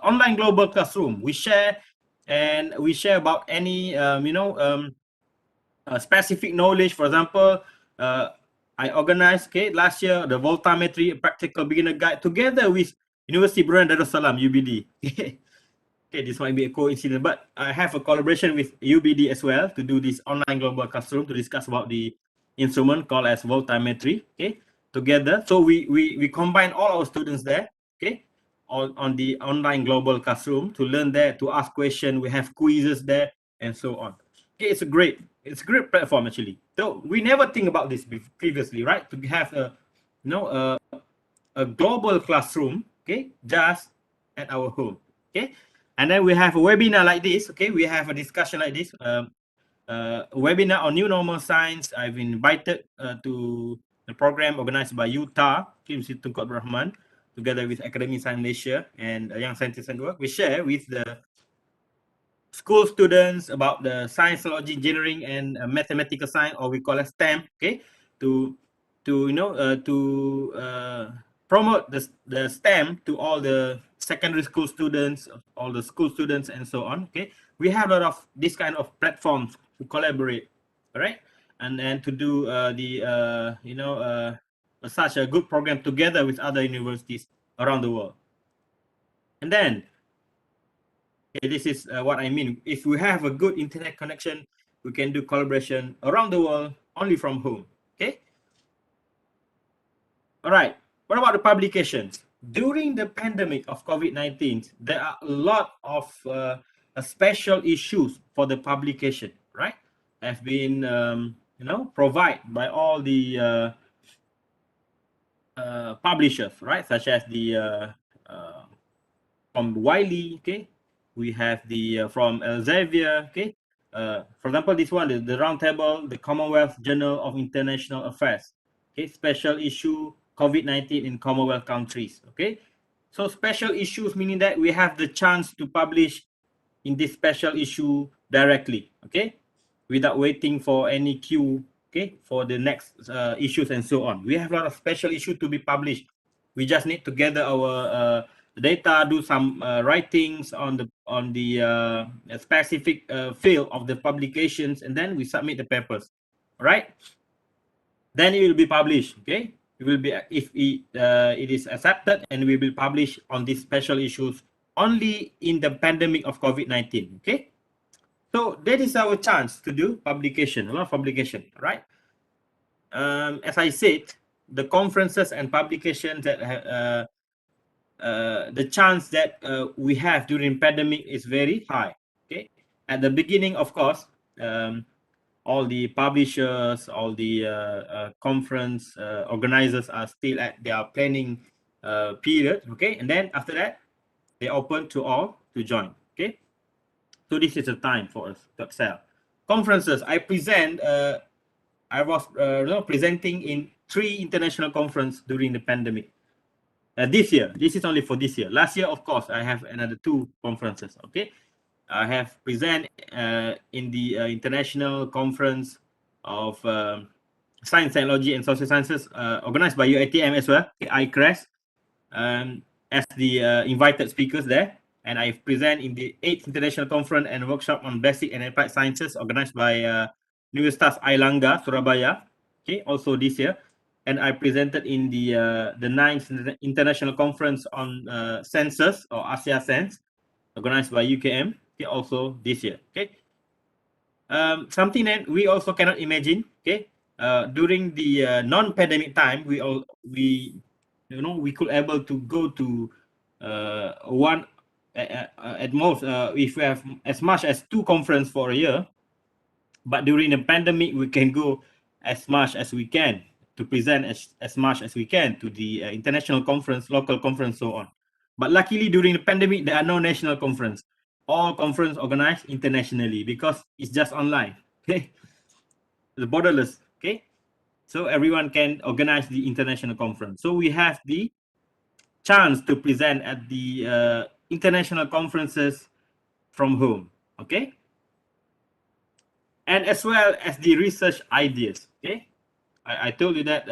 online global classroom. We share about any specific knowledge. For example, I organized last year the voltammetry practical beginner guide together with University Brunei Darussalam UBD. Okay, this might be a coincidence, but I have a collaboration with UBD as well to do this online global classroom to discuss about the instrument called as voltammetry. Okay, together. So we combine all our students there. Okay, on the online global classroom to learn there, to ask questions. We have quizzes there and so on. Okay, it's a great platform actually. So we never think about this previously, right? To have a a global classroom. Okay, just at our home. Okay. And then we have a webinar like this. Okay, we have a discussion like this. A webinar on new normal science. I've been invited to the program organized by UTA, University Tunku Abdul Rahman, together with Academy Science Malaysia and Young Scientists Network. We share with the school students about the science, technology, engineering, and mathematical science, or we call it STEM. Okay, to promote the STEM to all the secondary school students, all the school students, and so on. Okay, we have a lot of this kind of platforms to collaborate, all right, and then to do such a good program together with other universities around the world. And then this is what I mean. If we have a good internet connection, we can do collaboration around the world only from home. Okay. All right. What about the publications? During the pandemic of COVID-19, there are a lot of special issues for the publication, right? Have been, provided by all the publishers, right? Such as the from Wiley, okay? We have the from Elsevier, okay? For example, this one, the Roundtable, the Commonwealth Journal of International Affairs, okay? Special issue, COVID-19 in Commonwealth countries, okay? So special issues meaning that we have the chance to publish in this special issue directly, okay? Without waiting for any queue, okay? For the next issues and so on. We have a lot of special issues to be published. We just need to gather our data, do some writings on the specific field of the publications, and then we submit the papers, all right? Then it will be published, okay? we will be, if it is accepted, and we will publish on these special issues only in the pandemic of COVID-19. Okay, so that is our chance to do publication, a lot of publication, right? As I said, the conferences and publications that the chance that we have during pandemic is very high. Okay, at the beginning, of course, all the publishers, all the conference organizers are still at their planning period. Okay, and then after that, they open to all to join. Okay, so this is the time for us to excel. Conferences, I present. I was presenting in 3 international conferences during the pandemic. This year, this is only for this year. Last year, of course, I have another 2 conferences. Okay, I have present in the international conference of Science, Technology, and Social Sciences organized by UiTM as well, ICRES, as the invited speakers there. And I present in the 8th International Conference and Workshop on Basic and Applied Sciences organized by Universitas Airlangga, Surabaya, okay, also this year. And I presented in the 9th International Conference on Census or ASEAN, organized by UKM, okay, also this year. Okay, something that we also cannot imagine. Okay, during the non-pandemic time, we could able to go to one at most if we have as much as 2 conferences for a year. But during the pandemic, we can go as much as we can to present as much as we can to the international conference, local conference, so on. But luckily, during the pandemic, there are no national conference. All conference organized internationally because it's just online. Okay, the borderless. Okay, so everyone can organize the international conference. So we have the chance to present at the international conferences from home. Okay, and as well as the research ideas. Okay, I told you that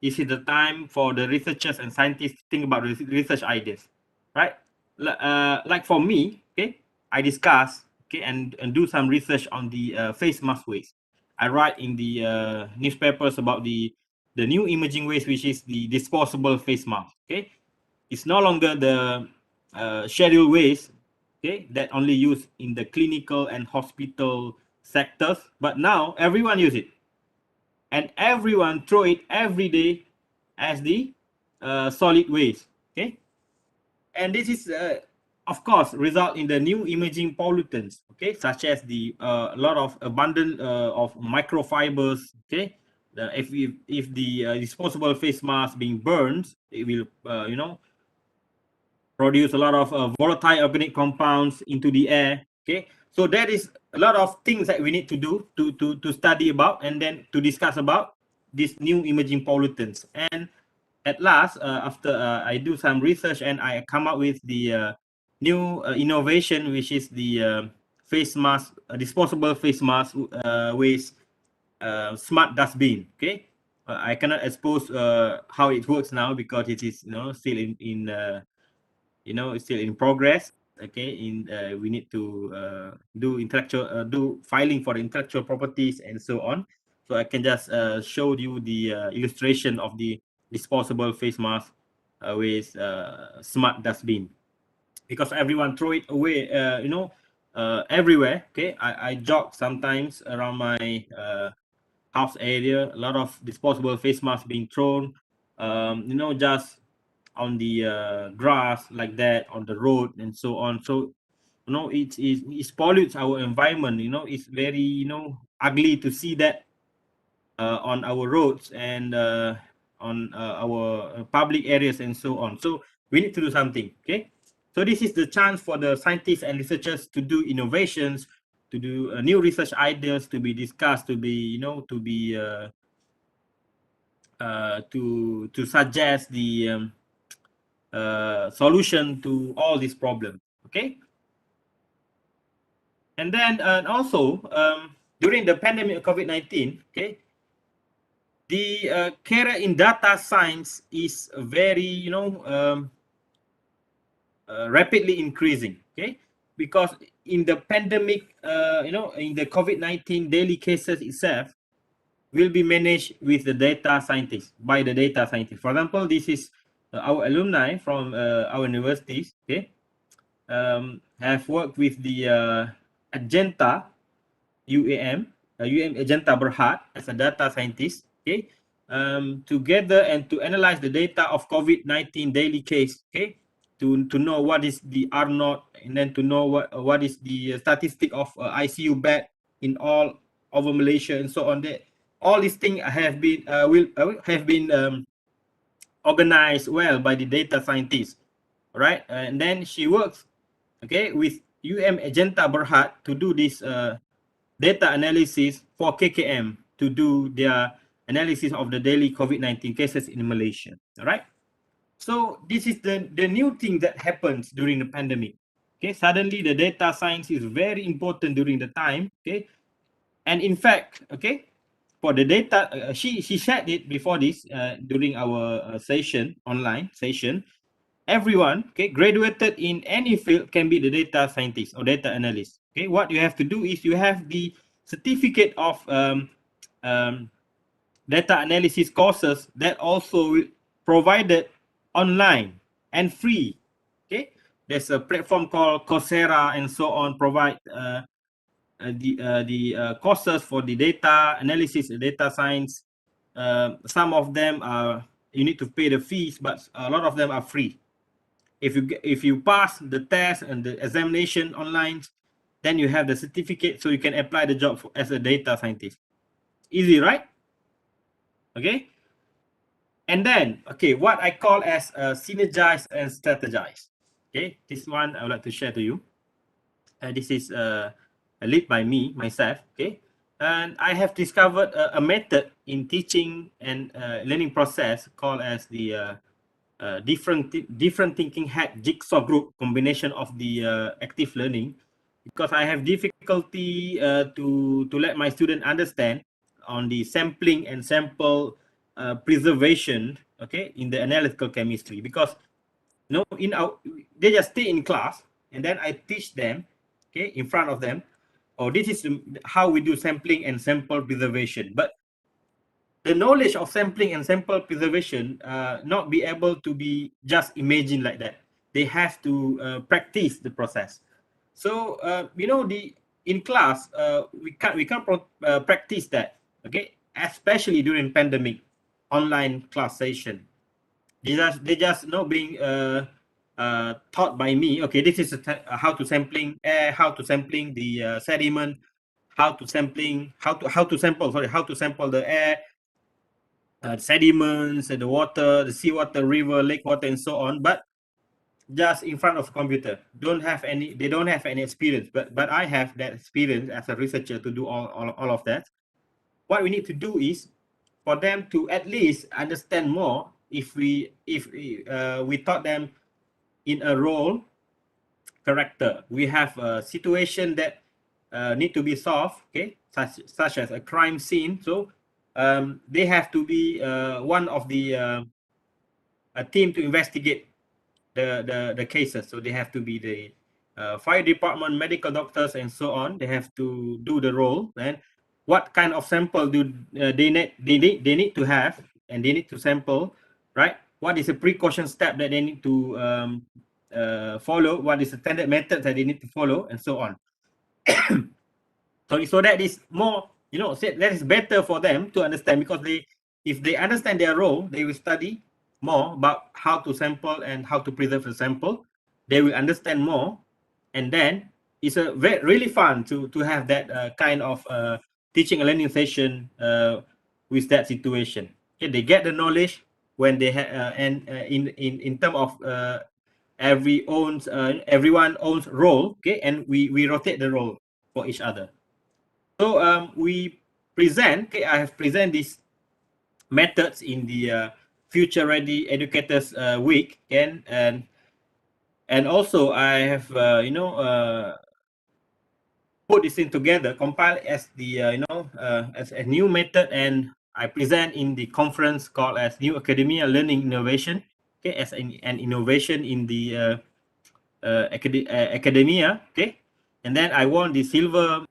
this is the time for the researchers and scientists to think about research ideas, right? Like for me, okay, I discuss, okay, and do some research on the face mask waste. I write in the newspapers about the new emerging waste, which is the disposable face mask. Okay, it's no longer the scheduled waste, okay, that only used in the clinical and hospital sectors, but now everyone use it, and everyone throw it every day as the solid waste. Okay, and this is of course result in the new emerging pollutants, okay, such as the lot of abundant of microfibers. Okay, if the disposable face mask being burned, it will produce a lot of volatile organic compounds into the air. Okay, so that is a lot of things that we need to do to study about and then to discuss about these new emerging pollutants. And at last, after I do some research and I come up with the new innovation, which is the face mask, disposable face mask with smart dustbin. Okay, I cannot expose how it works now because it is still in it's still in progress. Okay, we need to do filing for intellectual properties and so on. So I can just show you the illustration of the disposable face mask with smart dustbin, because everyone throw it away everywhere. Okay, I jog sometimes around my house area, a lot of disposable face masks being thrown just on the grass like that, on the road and so on. So it pollutes our environment. It's very ugly to see that on our roads and on our public areas and so on. So we need to do something. Okay, so this is the chance for the scientists and researchers to do innovations, to do new research ideas, to be discussed, to be to suggest the solution to all these problems. Okay, and then also during the pandemic of COVID-19, okay, the career in data science is very rapidly increasing. Okay, because in the pandemic in the COVID-19 daily cases itself, will be managed with the data scientists, by the data scientists. For example, this is our alumni from our universities, okay, have worked with the Agenta UAM, Agenta Berhad as a data scientist, okay, together and to analyze the data of COVID-19 daily case, okay, to know what is the R naught, and then to know what is the statistic of ICU bed in all over Malaysia and so on. All these things have been organized well by the data scientists, right? And then she works, okay, with Agenta Berhad to do this data analysis for KKM to do their analysis of the daily COVID-19 cases in Malaysia. All right. So this is the new thing that happens during the pandemic. Okay, suddenly the data science is very important during the time. Okay, and in fact, okay, for the data, she shared it before this during our online session. Everyone, okay, graduated in any field can be the data scientist or data analyst. Okay, what you have to do is you have the certificate of data analysis courses that also provided online and free. Okay, there's a platform called Coursera and so on, provide the courses for the data analysis, data science. Some of them are you need to pay the fees, but a lot of them are free. If you pass the test and the examination online, then you have the certificate, so you can apply the job as a data scientist. Easy, right? Okay. And then, okay, what I call as synergize and strategize. Okay, this one I would like to share to you. This is led by myself. Okay, and I have discovered a method in teaching and learning process called as the different thinking hat jigsaw group combination of the active learning, because I have difficulty to let my student understand on the sampling and sample preservation, okay, in the analytical chemistry, because you know they just stay in class and then I teach them, okay, in front of them, oh, this is how we do sampling and sample preservation, but the knowledge of sampling and sample preservation not be able to be just imagined like that. They have to practice the process. So you know, in class we can't practice that, okay, especially during pandemic online class session. They just you know being taught by me. Okay, this is how to sampling air, how to sampling the sediment, how to sample the air, sediments, the water, the seawater, river, lake water, and so on. But just in front of a computer, they don't have any experience. But I have that experience as a researcher to do all of that. What we need to do is for them to at least understand more. If we taught them in a role character, we have a situation that need to be solved, okay, such as a crime scene. So they have to be one of the a team to investigate the cases. So they have to be the fire department, medical doctors, and so on. They have to do the role. And what kind of sample do they need to have, and they need to sample, right? What is the precaution step that they need to follow? What is the standard method that they need to follow, and so on. So that is more, you know, that is better for them to understand, because if they understand their role, they will study more about how to sample and how to preserve the sample. They will understand more, and then it's really fun to have that kind of teaching and learning session with that situation. Okay, they get the knowledge when they have in terms of everyone owns role. Okay, and we rotate the role for each other. So we present. Okay, I have present these methods in the Future Ready Educators Week, and also I have put this in together, compile as the as a new method, and I present in the conference called as New Academia Learning Innovation. Okay, as an innovation in the academia. Okay, and then I won the silver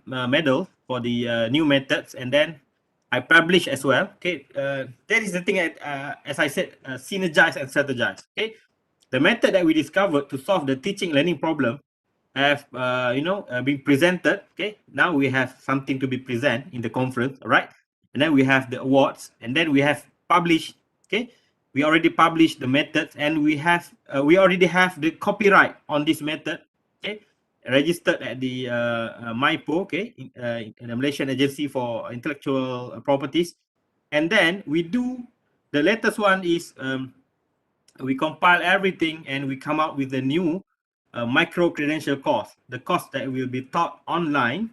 medal for the new methods, and then I publish as well. Okay, that is the thing. As I said, synergize and strategize. Okay, the method that we discovered to solve the teaching learning problem have been presented. Okay, now we have something to be present in the conference. All right, and then we have the awards, and then we have published. Okay, we already published the methods, and we already have the copyright on this method. Okay, registered at the MIPO. Okay, in the Malaysian Agency for Intellectual Properties, and then we do the latest one is we compile everything and we come out with a new micro credential course, the course that will be taught online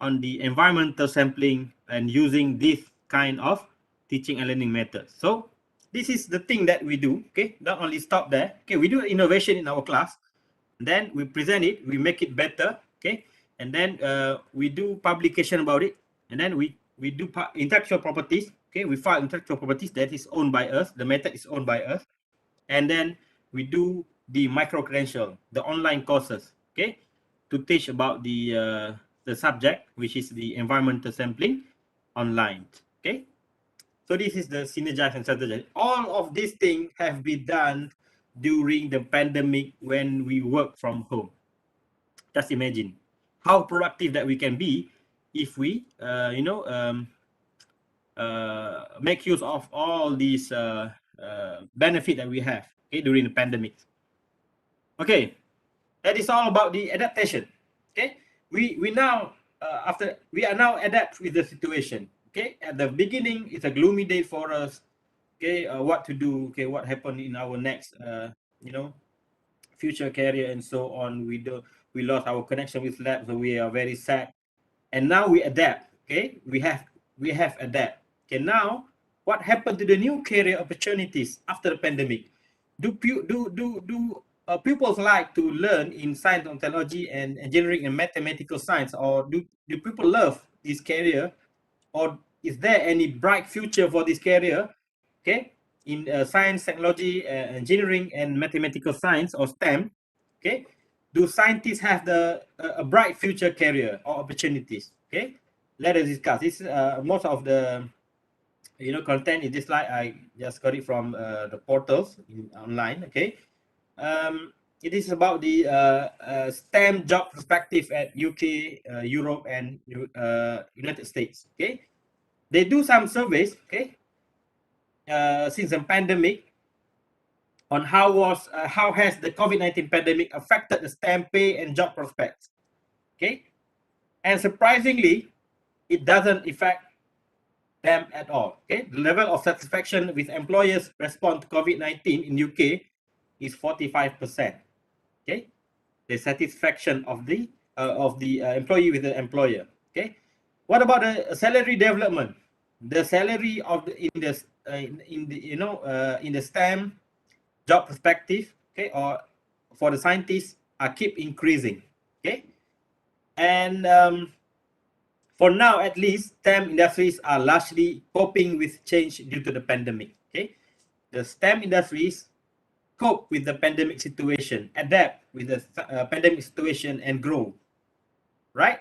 on the environmental sampling and using this kind of teaching and learning methods. So this is the thing that we do. Okay, not only stop there. Okay, we do innovation in our class, then we present it, we make it better. Okay, and then we do publication about it, and then we do intellectual properties. Okay, we file intellectual properties that is owned by us. The method is owned by us. And then we do the micro credential, the online courses, okay, to teach about the subject, which is the environmental sampling online. Okay, so this is the synergize and strategize. All of these things have been done during the pandemic when we work from home. Just imagine how productive that we can be if we make use of all these benefit that we have, okay, during the pandemic. Okay, that is all about the adaptation. Okay, we now we are now adapt with the situation. Okay, at the beginning it's a gloomy day for us. Okay, what to do? Okay, what happened in our next future career and so on. We lost our connection with lab, so we are very sad. And now we adapt. Okay, we have adapt. Okay, now what happened to the new career opportunities after the pandemic? Do pupils like to learn in science and technology and engineering and mathematical science, or do people love this career, or is there any bright future for this career? Okay, in science, technology, engineering, and mathematical science or STEM. Okay, do scientists have a bright future career or opportunities? Okay, let us discuss. This most of the content in this slide I just got it from the portals online. Okay, it is about the STEM job perspective at UK, Europe, and United States. Okay, they do some surveys. Okay, since the pandemic on how has the COVID-19 pandemic affected the STEM pay and job prospects. Okay, and surprisingly, it doesn't affect them at all. Okay, the level of satisfaction with employers' response to COVID-19 in UK is 45%. Okay, the satisfaction of the employee with the employer. Okay, what about the salary development? The salary of in the STEM job perspective, okay, or for the scientists are keep increasing. Okay, and for now, at least, STEM industries are largely coping with change due to the pandemic. Okay, the STEM industries cope with the pandemic situation, adapt with the pandemic situation, and grow. Right?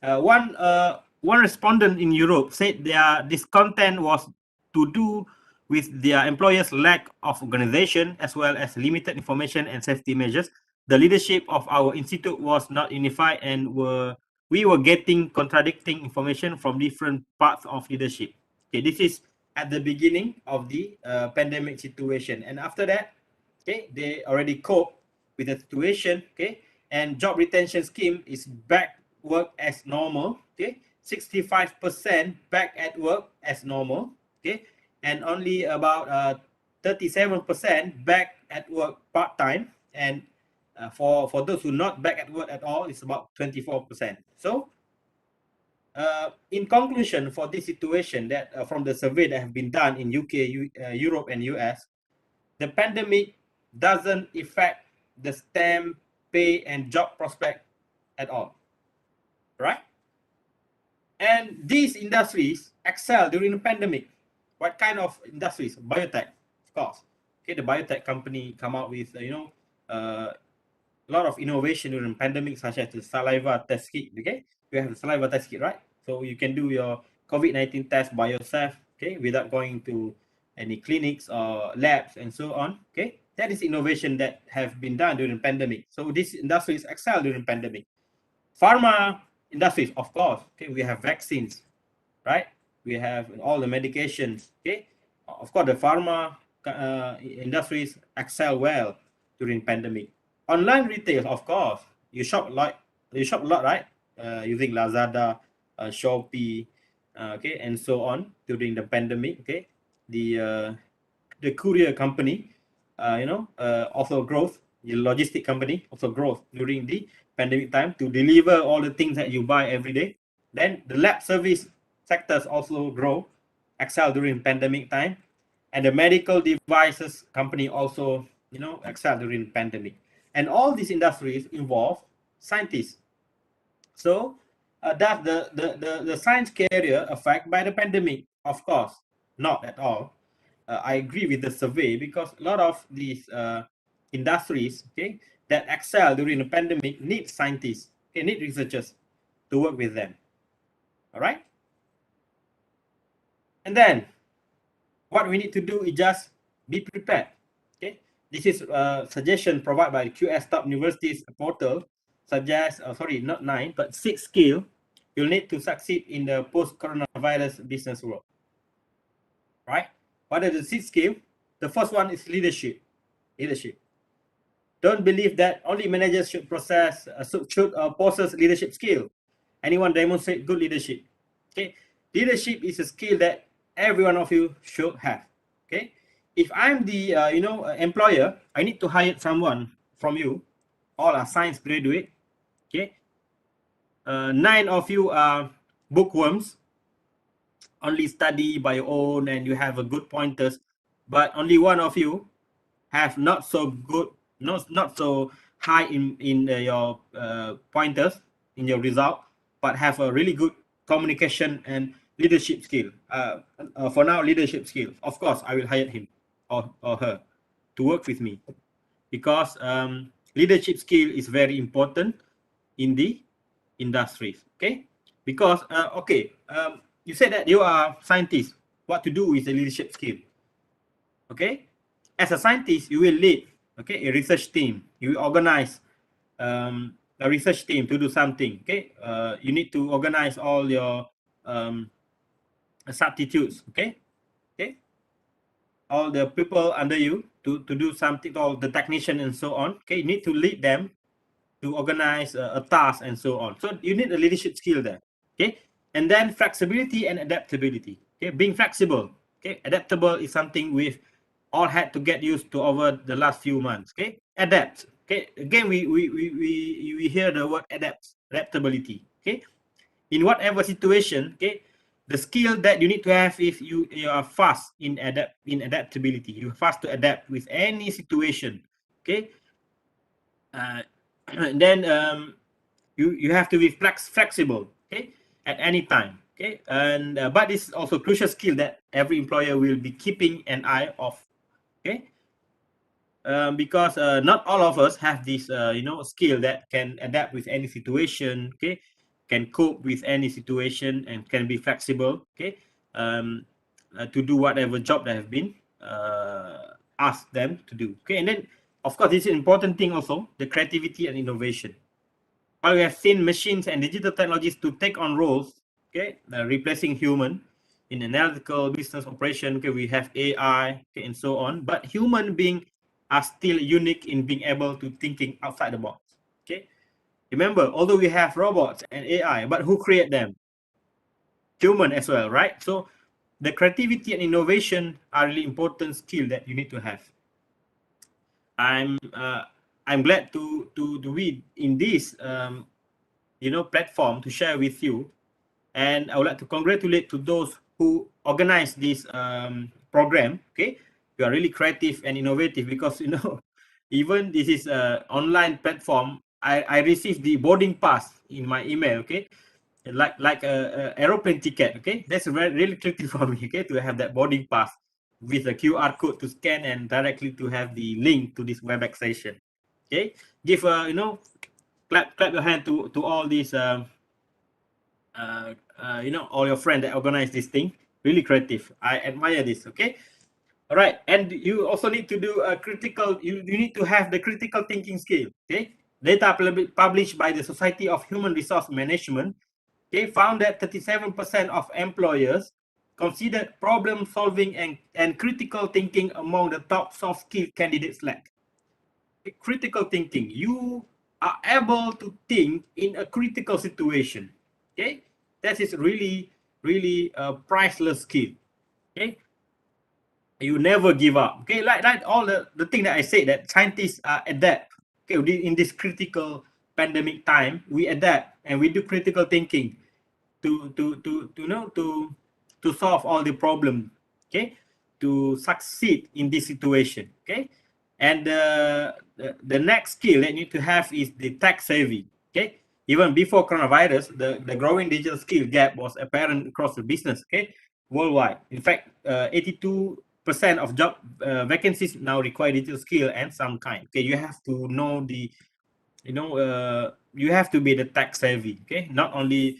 One respondent in Europe said their discontent was to do with their employers' lack of organization as well as limited information and safety measures. The leadership of our institute was not unified, and we were getting contradicting information from different parts of leadership. Okay, this is at the beginning of the pandemic situation, and after that, okay, they already cope with the situation. Okay, and job retention scheme is back work as normal. Okay, 65% back at work as normal. Okay, and only about 37% back at work part-time, and for those who not back at work at all, it's about 24%. So in conclusion, for this situation, that from the survey that have been done in UK, Europe, and US, the pandemic doesn't affect the STEM pay and job prospect at all, right? And these industries excel during the pandemic. What kind of industries? Biotech, of course. Okay, the biotech company come out with a lot of innovation during the pandemic, such as the saliva test kit. Okay, you have the saliva test kit, right? So you can do your COVID-19 test by yourself, okay, without going to any clinics or labs and so on, okay. That is innovation that have been done during pandemic. So this industry is excel during pandemic. Pharma industries, of course, okay, we have vaccines, right? We have all the medications, okay. Of course, the pharma industries excel well during pandemic. Online retail, of course, you shop a lot, right? Using Lazada, Shopee, okay, and so on during the pandemic, okay. The courier company, also growth. The logistic company also growth during the pandemic time to deliver all the things that you buy every day. Then the lab service sectors also grow, excel during pandemic time, and the medical devices company also, excel during pandemic. And all these industries involve scientists. So does the science career affected by the pandemic? Of course, not at all. I agree with the survey because a lot of these industries, okay, that excel during the pandemic need scientists, okay, need researchers to work with them. All right. And then what we need to do is just be prepared. Okay. This is a suggestion provided by the QS Top Universities portal. Suggests, sorry, not 9, but 6 skills you'll need to succeed in the post-coronavirus business world. Right? What are the 6 skills? The first one is leadership. Leadership. Don't believe that only managers should possess leadership skill. Anyone demonstrate good leadership. Okay, leadership is a skill that every one of you should have. Okay, if I'm the employer, I need to hire someone from you. All are science graduate. Okay, 9 of you are bookworms. Only study by your own and you have a good pointers, but only 1 of you have not so good, not so high in your pointers in your result, but have a really good communication and leadership skill. For now, leadership skill. Of course, I will hire him or her to work with me because leadership skill is very important in the industries. Okay, because you said that you are scientists. What to do with the leadership skill? Okay, as a scientist, you will lead, okay, a research team. You will organize a research team to do something. Okay, you need to organize all your substitutes. Okay, all the people under you to do something, all the technician and so on. Okay, you need to lead them to organize a task and so on. So you need a leadership skill there. Okay, and then flexibility and adaptability. Okay, being flexible. Okay, adaptable is something we've all had to get used to over the last few months. Okay, adapt. Okay, again we hear the word adaptability. Okay, in whatever situation. Okay, the skill that you need to have if you are fast in adaptability. You're fast to adapt with any situation. Okay, and then you have to be flexible. Okay, at any time. Okay, and but this is also a crucial skill that every employer will be keeping an eye of. Okay, because not all of us have this skill that can adapt with any situation. Okay, can cope with any situation and can be flexible. Okay, to do whatever job that have been asked them to do. Okay, and then of course this is an important thing also, the creativity and innovation. While we have seen machines and digital technologies to take on roles, okay, replacing human in analytical business operation, okay, we have AI, okay, and so on. But human beings are still unique in being able to thinking outside the box. Okay, remember, although we have robots and AI, but who create them? Human as well, right? So the creativity and innovation are really important skill that you need to have. I'm glad to be in this platform to share with you, and I would like to congratulate to those who organized this program. Okay, you are really creative and innovative because even this is an online platform. I received the boarding pass in my email. Okay, like a aeroplane ticket. Okay, that's really tricky for me. Okay, to have that boarding pass with a QR code to scan and directly to have the link to this Webex session. Okay, give clap your hand to all these all your friends that organize this thing. Really creative. I admire this. Okay. All right. And you also need to do a critical. You need to have the critical thinking skill. Okay. Data published by the Society of Human Resource Management, okay, found that 37% of employers considered problem solving and critical thinking among the top soft skill candidates lack. Critical thinking, you are able to think in a critical situation. Okay, that is really a priceless skill. Okay, you never give up. Okay, like all the thing that I said, that scientists adapt. Okay, in this critical pandemic time, we adapt and we do critical thinking to solve all the problem. Okay, to succeed in this situation. Okay, and the next skill that you need to have is the tech savvy. Okay, even before coronavirus, the growing digital skill gap was apparent across the business. Okay, worldwide. In fact, 82% of job vacancies now require digital skill and some kind. Okay, you have to know you have to be the tech savvy. Okay, not only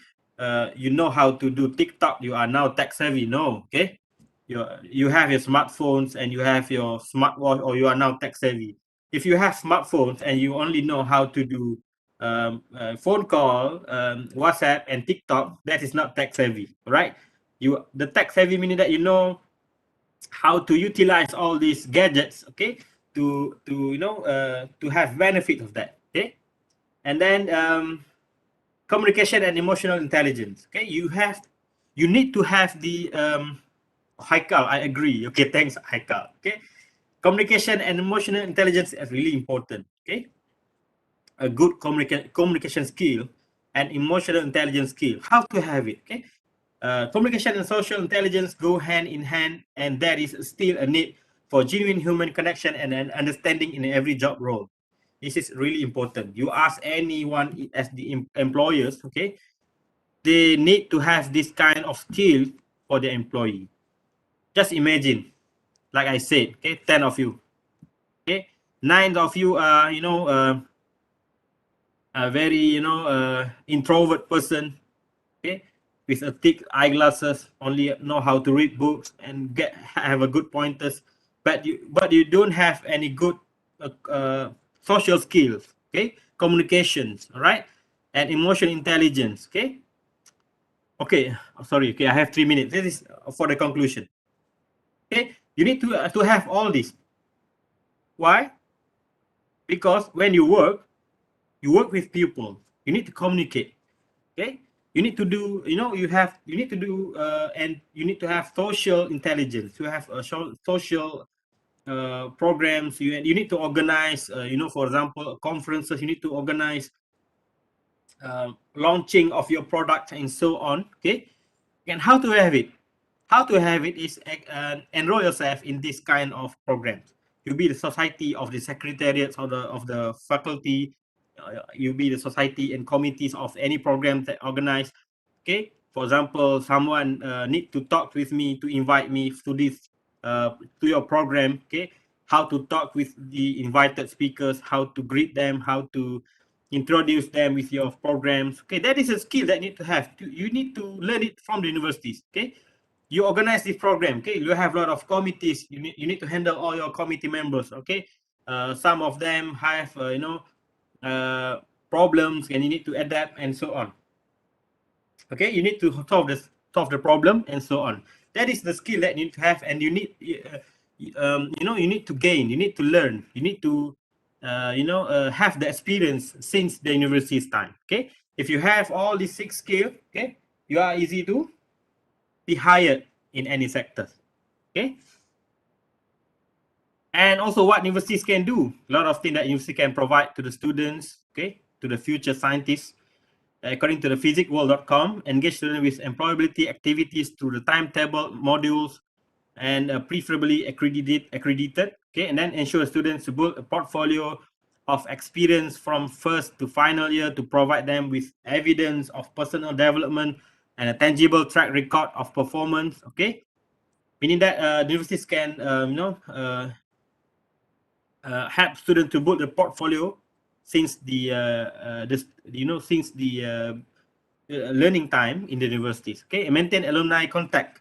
you know how to do TikTok, you are now tech savvy. No, okay, you have your smartphones and you have your smartwatch, or you are now tech savvy. If you have smartphones and you only know how to do phone call, WhatsApp, and TikTok, that is not tech savvy, right? The tech savvy meaning that you know how to utilize all these gadgets, okay, to have benefit of that, okay. And then communication and emotional intelligence. Okay, you need to have the Haikal, I agree. Okay, thanks, Haikal. Okay, communication and emotional intelligence is really important. Okay, a good communication skill and emotional intelligence skill. How to have it? Okay, communication and social intelligence go hand in hand, and there is still a need for genuine human connection and an understanding in every job role. This is really important. You ask anyone as the employers, okay, they need to have this kind of skill for the employee. Just imagine, like I said, okay, 10 of you, okay, 9 of you are, a very, introvert person, okay, with a thick eyeglasses, only know how to read books and have a good pointers, but you don't have any good social skills, okay, communications, all right, and emotional intelligence, okay. Okay, sorry, okay, I have 3 minutes. This is for the conclusion. Okay, you need to have all this. Why? Because when you work with people. You need to communicate. Okay, you need to do. You need to do, and you need to have social intelligence. You have social programs. You need to organize. For example, conferences. You need to organize launching of your product and so on. Okay, and how to have it? How to have it is enroll yourself in this kind of programs. You be the society of the secretariats of the faculty. You be the society and committees of any programs that organize. Okay, for example, someone need to talk with me to invite me to this to your program. Okay, how to talk with the invited speakers, how to greet them, how to introduce them with your programs. Okay, that is a skill that you need to have. You need to learn it from the universities. Okay, you organize this program. Okay, you have a lot of committees. You need to handle all your committee members. Okay, some of them have problems and you need to adapt and so on. Okay, you need to solve the problem and so on. That is the skill that you need to have, and you need you need to gain, you need to learn, you need to have the experience since the university's time. Okay, if you have all these 6 skills, okay, you are easy to be hired in any sector. Okay, and also what universities can do, a lot of things that university can provide to the students, okay, to the future scientists. According to the physicworld.com, engage students with employability activities through the timetable, modules, and preferably accredited. Okay, and then ensure students to build a portfolio of experience from first to final year to provide them with evidence of personal development and a tangible track record of performance. Okay, meaning that universities can help students to build a portfolio since the learning time in the universities. Okay, maintain alumni contact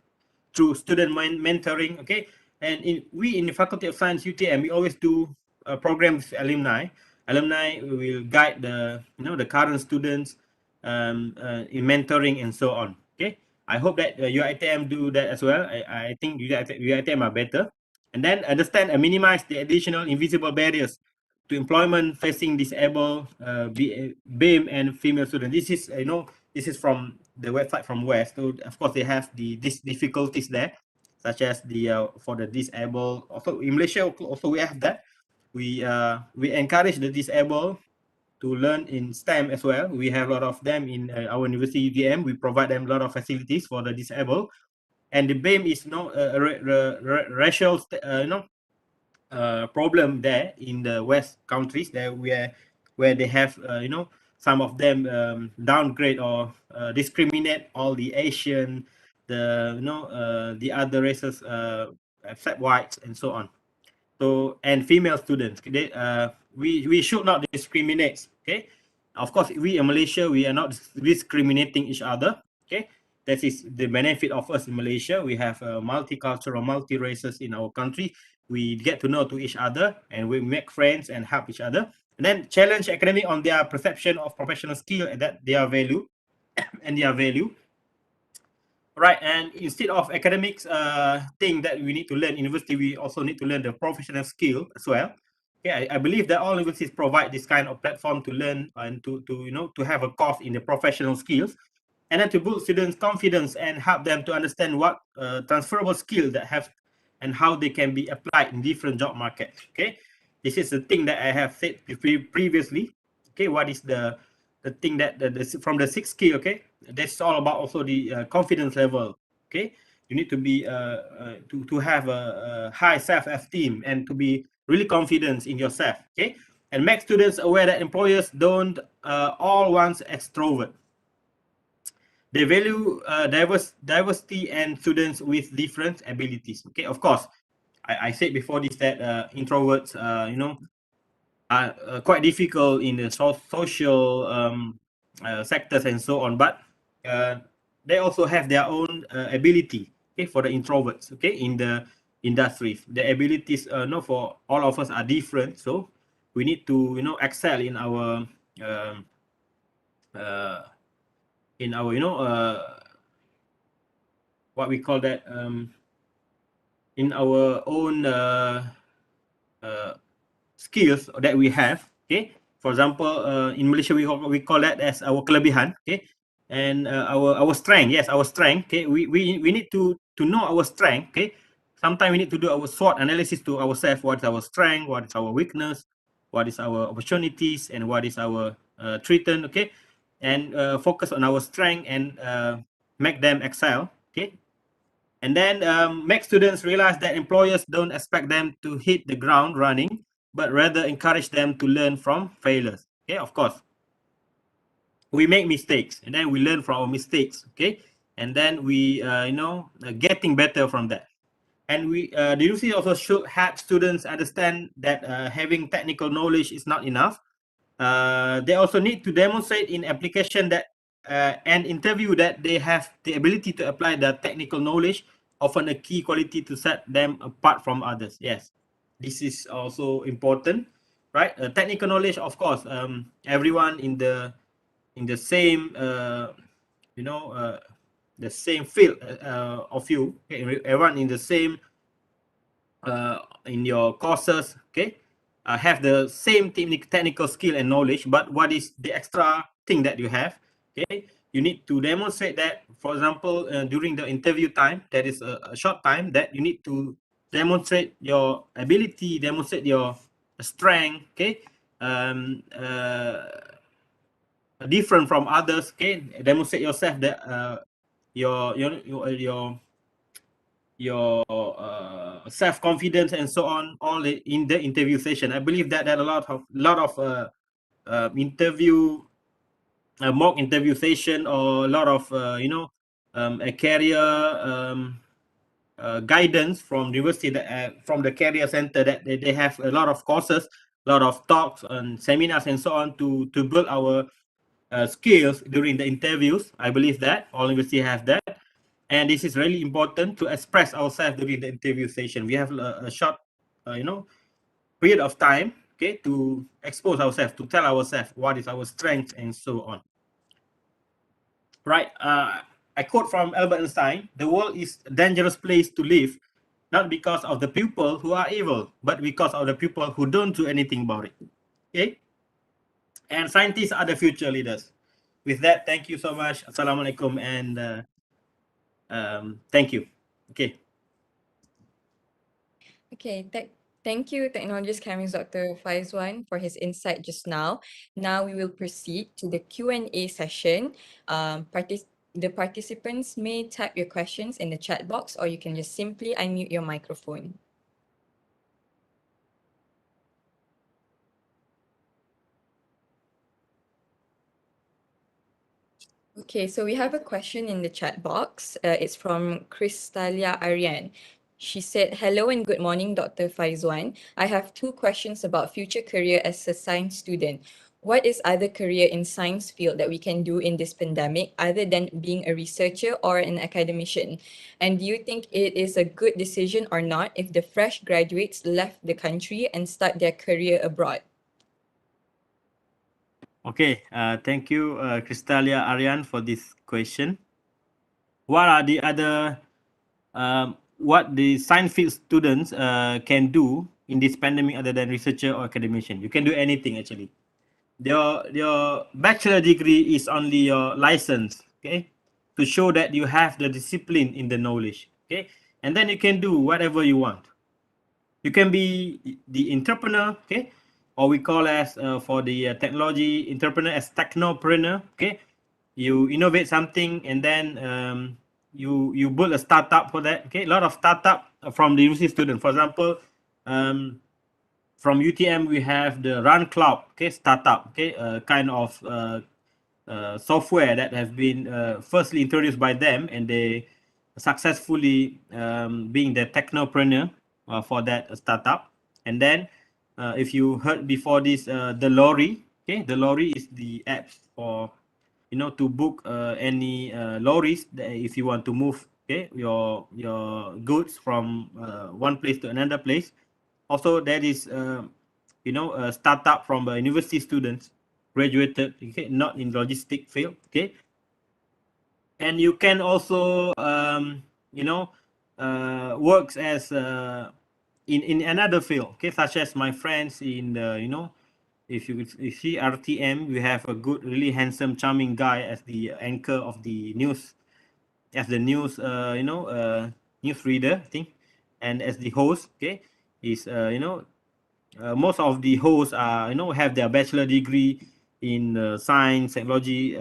through student mentoring. Okay, and we in the Faculty of Science UiTM, we always do programs with alumni. Alumni will guide the the current students in mentoring and so on. Okay, I hope that UiTM do that as well. I think UiTM are better. And then understand and minimize the additional invisible barriers to employment facing disabled BAME and female students. This is this is from the website from West. So of course they have these difficulties there, such as the for the disabled. Also in Malaysia also we have that. We encourage the disabled to learn in STEM as well. We have a lot of them in our university UiTM. We provide them a lot of facilities for the disabled. And the BAME is racial problem there in the West countries there where they have some of them downgrade or discriminate all the Asian, the other races except whites and so on. So and female students, we should not discriminate. Okay, of course we in Malaysia we are not discriminating each other. Okay, that is the benefit of us in Malaysia. We have multicultural, multi races in our country. We get to know to each other and we make friends and help each other. And then challenge academic on their perception of professional skill and that their value and their value. Right, and instead of academics thing that we need to learn in university, we also need to learn the professional skill as well. Okay, I believe that all universities provide this kind of platform to learn and to have a course in the professional skills, and then to build students' confidence and help them to understand what transferable skills that have and how they can be applied in different job markets. Okay, this is the thing that I have said previously. Okay, what is the thing that from the 6 skill? Okay, that's all about also the confidence level. Okay, you need to be to have a high self-esteem and to be really confident in yourself. Okay, and make students aware that employers don't all want extrovert. They value diversity and students with different abilities. Okay, of course, I said before this that introverts, are quite difficult in the social sectors and so on, but they also have their own ability. Okay, for the introverts. Okay, in the industries, the abilities for all of us are different. So we need to excel in our what we call that in our own skills that we have. Okay, for example, in Malaysia we call that as our kelebihan. Okay, and our strength. Yes, our strength. Okay, we need to know our strength. Okay, sometimes we need to do our SWOT analysis to ourselves. What is our strength? What is our weakness? What is our opportunities? And what is our threaten? Okay, and focus on our strength and make them excel. Okay, and then make students realize that employers don't expect them to hit the ground running, but rather encourage them to learn from failures. Okay, of course, we make mistakes and then we learn from our mistakes. Okay, and then we getting better from that. And the university also should help students understand that having technical knowledge is not enough. They also need to demonstrate in application that and interview that they have the ability to apply the technical knowledge, often a key quality to set them apart from others. Yes, this is also important, right? Technical knowledge, of course, everyone in the same the same field of you. Okay? Everyone in the same in your courses. Okay, have the same technical skill and knowledge, but what is the extra thing that you have? Okay, you need to demonstrate that. For example, during the interview time, that is a short time that you need to demonstrate your ability, demonstrate your strength. Okay, different from others. Okay, demonstrate yourself that your self-confidence and so on, all in the interview session. I believe that a lot of interview mock interview session, or a lot of a career guidance from the university that from the career center, that they have a lot of courses, a lot of talks and seminars and so on to build our skills during the interviews. I believe that all universities have that. And this is really important to express ourselves during the interview session. We have a short, period of time, okay, to expose ourselves, to tell ourselves what is our strength and so on. Right. I quote from Albert Einstein: "The world is a dangerous place to live, not because of the people who are evil, but because of the people who don't do anything about it." Okay. And scientists are the future leaders. With that, thank you so much. Assalamualaikum and thank you. Okay. Okay, thank you, Technologist Chemist Dr. Faizwan, for his insight just now. Now we will proceed to the Q&A session. The participants may type your questions in the chat box, or you can just simply unmute your microphone. Okay, so we have a question in the chat box. It's from Kristalia Aryan. She said, "Hello and good morning, Dr. Faizwan. I have two questions about future career as a science student. What is other career in science field that we can do in this pandemic other than being a researcher or an academician? And do you think it is a good decision or not if the fresh graduates left the country and start their career abroad?" Okay, thank you, Kristalia Aryan, for this question. What are the other, what the science field students can do in this pandemic other than researcher or academician? You can do anything actually. Your bachelor degree is only your license, okay, to show that you have the discipline in the knowledge, okay, and then you can do whatever you want. You can be the entrepreneur, okay, or we call as for the technology entrepreneur as technopreneur, okay. You innovate something and then you build a startup for that, okay. A lot of startup from the university student. For example, from UiTM we have the Run Cloud, okay, startup, okay, kind of software that has been firstly introduced by them, and they successfully being the technopreneur for that startup. And then if you heard before this, the lorry, okay, the lorry is the apps for, you know, to book any lorries that if you want to move, okay, your goods from one place to another place. Also, there is you know, a startup from university students graduated, okay, not in logistic field, okay. And you can also you know, works as in another field, okay, such as my friends in the, you know, if you see RTM, we have a good, really handsome, charming guy as the anchor of the news, as the news you know, news reader, I think, and as the host, okay, is you know, most of the hosts are, you know, have their bachelor degree in science, technology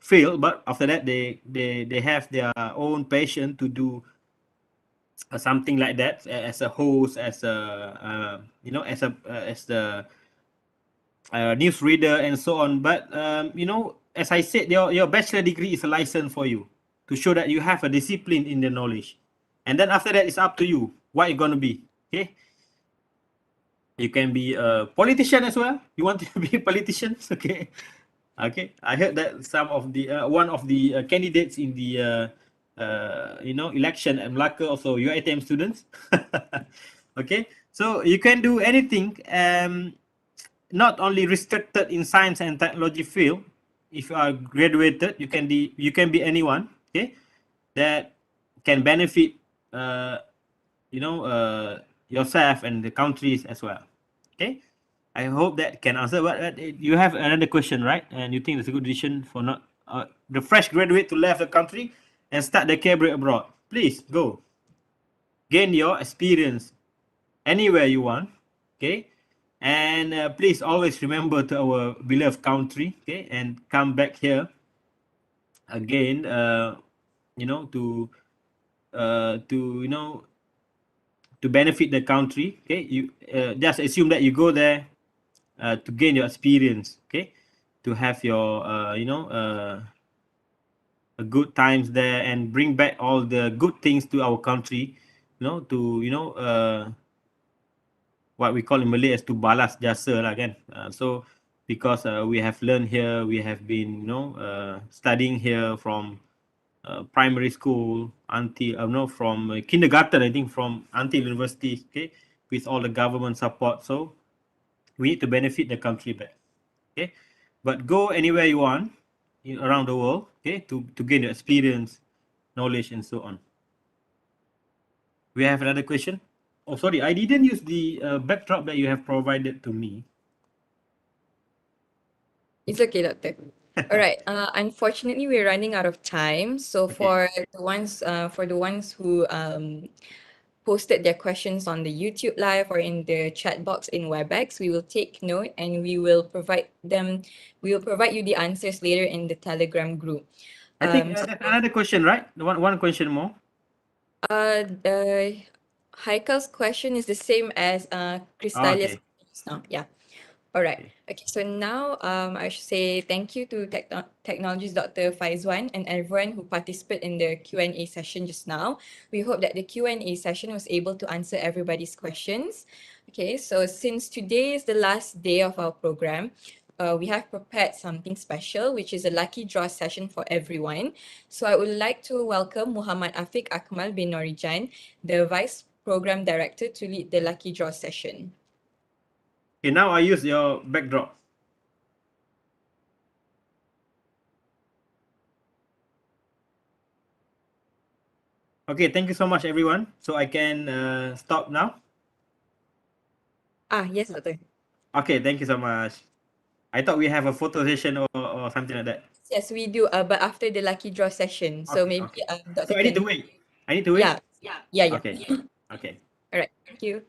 field, but after that they have their own passion to do something like that as a host, as a you know, as the news reader and so on. But you know, as I said, your bachelor degree is a license for you to show that you have a discipline in the knowledge, and then after that it's up to you what you're going to be, okay. You can be a politician as well. You want to be a politician? Okay. Okay. I heard that some of the one of the candidates in the you know, election at Malacca also UiTM students. Okay. So you can do anything. Not only restricted in science and technology field. If you are graduated, you can be anyone. Okay. That can benefit you know, yourself and the countries as well. Okay, I hope that can answer. But you have another question, right? And you think it's a good decision for not the fresh graduate to leave the country and start the career abroad? Please go, gain your experience anywhere you want. Okay, and please always remember to our beloved country. Okay, and come back here again. You know, to you know, to benefit the country. Okay, you just assume that you go there to gain your experience. Okay, to have your you know, good times there and bring back all the good things to our country. You know, to, you know, what we call in Malay as to balas jasa lah kan. So because we have learned here, we have been, studying here from primary school until, no, from kindergarten, I think, from until university, okay, with all the government support. So we need to benefit the country back, okay. But go anywhere you want around the world, okay, to gain the experience, knowledge, and so on. We have another question. Oh, sorry, I didn't use the backdrop that you have provided to me. It's okay, Doctor. All right. Unfortunately, we're running out of time. So Okay. for the ones who posted their questions on the YouTube live or in the chat box in Webex, we will take note and we will provide you the answers later in the Telegram group. I think another question, right? One question more. Heikel's question is the same as Crystalia's Okay. just now. Yeah. All right. Okay. So now I should say thank you to Technologies Dr. Faizwan and everyone who participated in the Q&A session just now. We hope that the Q&A session was able to answer everybody's questions. Okay. So since today is the last day of our program, we have prepared something special, which is a lucky draw session for everyone. So I would like to welcome Muhammad Afiq Akmal bin Norijan, the Vice Program Director, to lead the lucky draw session. Okay, now I use your backdrop. Okay, thank you so much, everyone. So I can stop now. Yes, Doctor. Okay, thank you so much. I thought we have a photo session or something like that. Yes, we do. But after the lucky draw session, so Okay, maybe okay. Doctor So I need to can. wait. I need to wait. Yeah. Okay. Okay. All right. Thank you.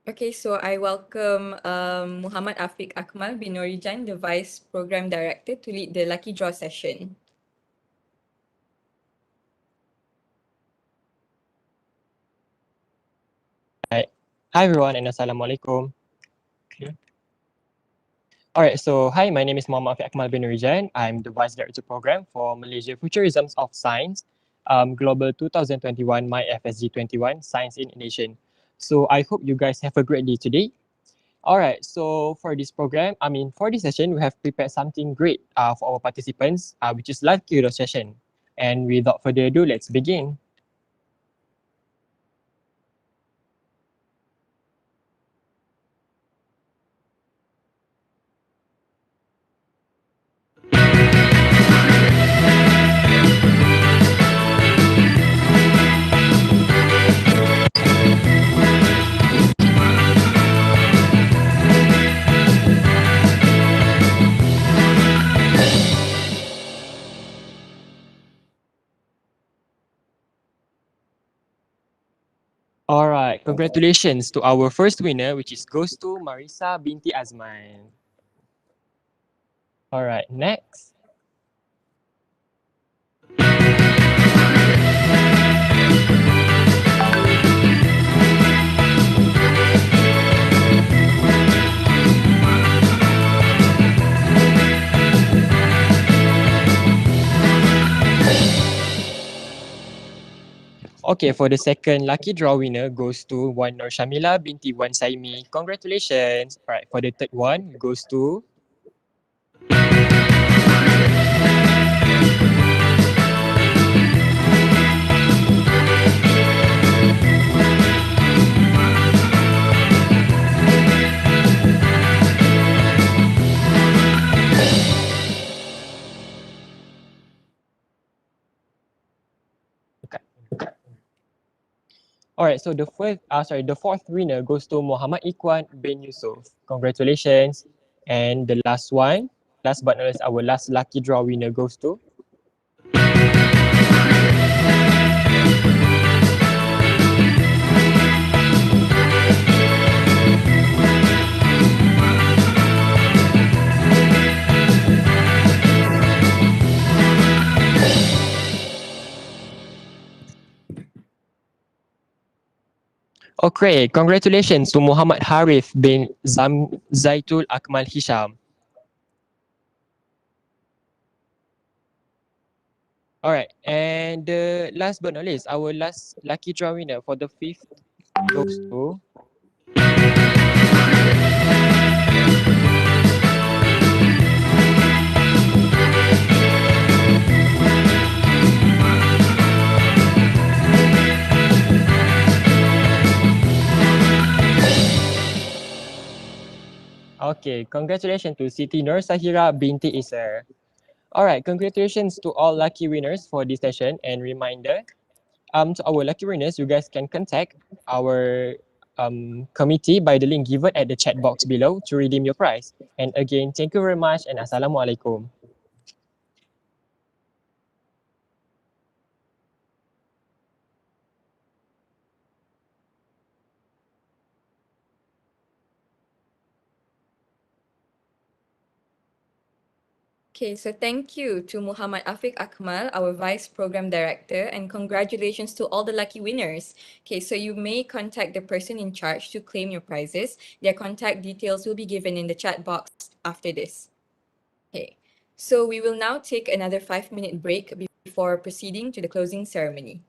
Okay, so I welcome Muhammad Afiq Akmal bin Norijan, the Vice Program Director, to lead the lucky draw session. Hi everyone and Assalamualaikum. Okay. Alright, so hi, my name is Muhammad Afiq Akmal bin Norijan. I'm the Vice Director Program for Malaysia Futurism of Science, Global 2021, My FSG 21, Science in Nation. So I hope you guys have a great day today. Alright, so for this program, for this session, we have prepared something great for our participants, which is live Q&A session. And without further ado, let's begin. All right, congratulations to our first winner, which goes to Marisa binti Azman. All right, next. Okay, for the second lucky draw winner goes to Wan Nur Shamila binti Wan Saimi. Congratulations. All right, for the third one goes to All right, so the fourth winner goes to Muhammad Ikhwan bin Yusuf. Congratulations. And the last one, last but not least, our last lucky draw winner goes to Okay, congratulations to Muhammad Harif bin Zaitul Akmal Hisham. Alright, and last but not least, our last lucky draw winner for the fifth goes to Okay, congratulations to Siti Nur Sahira binti Isar. Alright, congratulations to all lucky winners for this session, and reminder, to our lucky winners, you guys can contact our committee by the link given at the chat box below to redeem your prize. And again, thank you very much, and Assalamualaikum. Okay, so thank you to Muhammad Afiq Akmal, our Vice Program Director, and congratulations to all the lucky winners. Okay, so you may contact the person in charge to claim your prizes. Their contact details will be given in the chat box after this. Okay, so we will now take another 5-minute break before proceeding to the closing ceremony.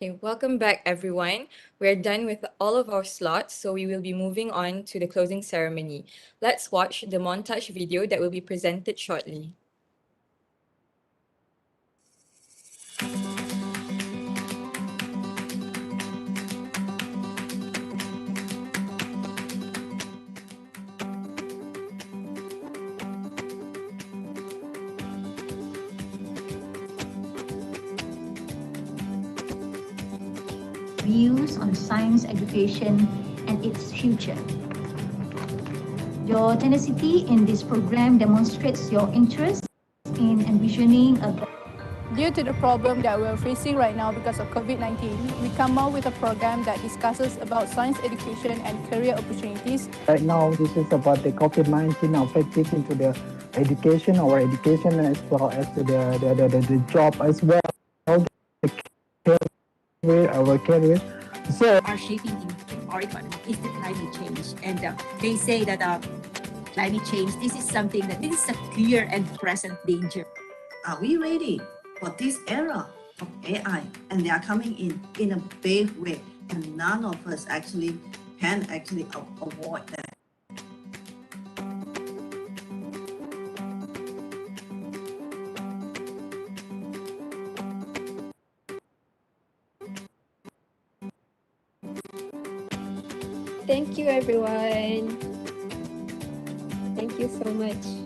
Okay, welcome back everyone. We're done with all of our slots, so we will be moving on to the closing ceremony. Let's watch the montage video that will be presented shortly. Views on science education and its future. Your tenacity in this program demonstrates your interest in envisioning a Due to the problem that we're facing right now because of COVID-19, we come out with a program that discusses about science education and career opportunities. Right now, this is about the COVID-19 affecting into the education, our education, as well as the job as well, the career, our career. So are shaping in our economy is the climate change. And they say that climate change, this is something that this is a clear and present danger. Are we ready for this era of AI? And they are coming in a big way, and none of us actually can avoid that. Thank you, everyone. Thank you so much.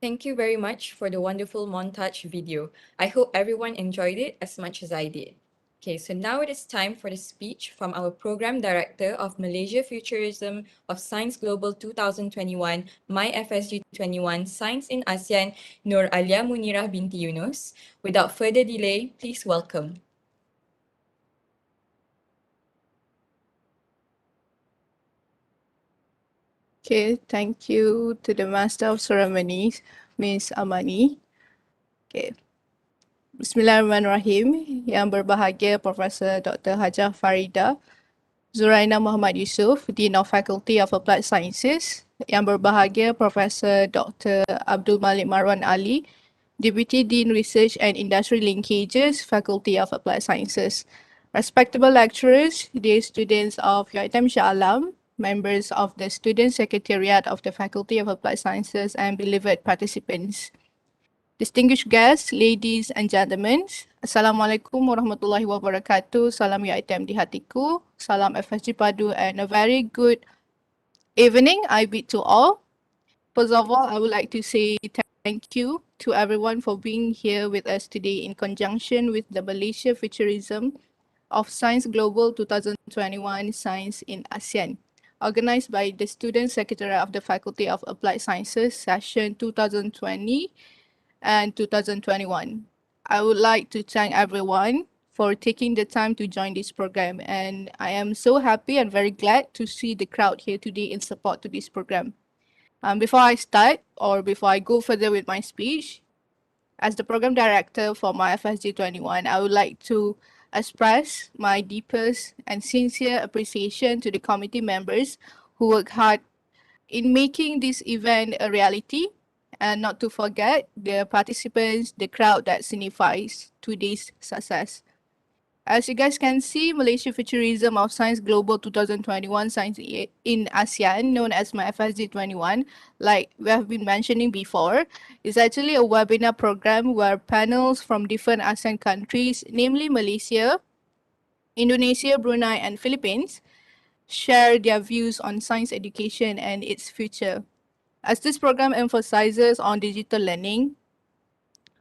Thank you very much for the wonderful montage video. I hope everyone enjoyed it as much as I did. Okay, so now it is time for the speech from our Program Director of Malaysia Futurism of Science Global 2021, My FSG 21, Science in ASEAN, Nur Alyamunirah binti Yunus. Without further delay, please welcome. Okay, thank you to the Master of Ceremonies, Ms. Amani. Okay. Bismillahirrahmanirrahim. Yang berbahagia Profesor Dr. Hajah Faridah, Zuraina Muhammad Yusof, Dean of Faculty of Applied Sciences. Yang berbahagia Profesor Dr. Abdul Malik Marwan Ali, Deputy Dean Research and Industry Linkages, Faculty of Applied Sciences. Respectable lecturers, dear students of UiTM Shah Alam, members of the Student Secretariat of the Faculty of Applied Sciences, and beloved participants. Distinguished guests, ladies and gentlemen, Assalamualaikum warahmatullahi wabarakatuh. Salam UiTM di Hatiku, Salam FSG Padu, and a very good evening I bid to all. First of all, I would like to say thank you to everyone for being here with us today in conjunction with the Malaysia Futurism of Science Global 2021 Science in ASEAN, organized by the Student Secretariat of the Faculty of Applied Sciences, session 2020 and 2021. I would like to thank everyone for taking the time to join this program, and I am so happy and very glad to see the crowd here today in support to this program. Before I start, or before I go further with my speech, as the program director for my FSG 21, I would like to express my deepest and sincere appreciation to the committee members who work hard in making this event a reality, and not to forget the participants, the crowd that signifies today's success. As you guys can see, Malaysia Futurism of Science Global 2021 Science in ASEAN, known as my FSG 21, like we have been mentioning before, is actually a webinar program where panels from different ASEAN countries, namely Malaysia, Indonesia, Brunei, and Philippines, share their views on science education and its future. As this program emphasizes on digital learning,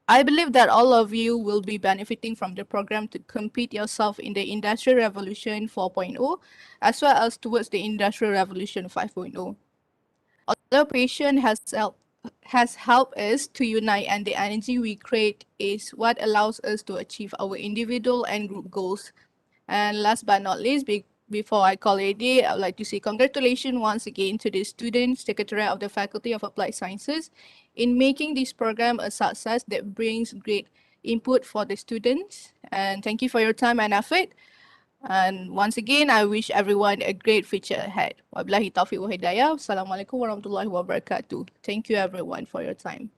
I believe that all of you will be benefiting from the program to compete yourself in the Industrial Revolution 4.0, as well as towards the Industrial Revolution 5.0. Although passion has helped us to unite, and the energy we create is what allows us to achieve our individual and group goals. And last but not least, before I call it a day, I would like to say congratulations once again to the Student Secretariat of the Faculty of Applied Sciences in making this program a success that brings great input for the students. And thank you for your time and effort. And once again, I wish everyone a great future ahead. Wabillahi taufiq wa hidayah. Assalamualaikum warahmatullahi wabarakatuh. Thank you everyone for your time.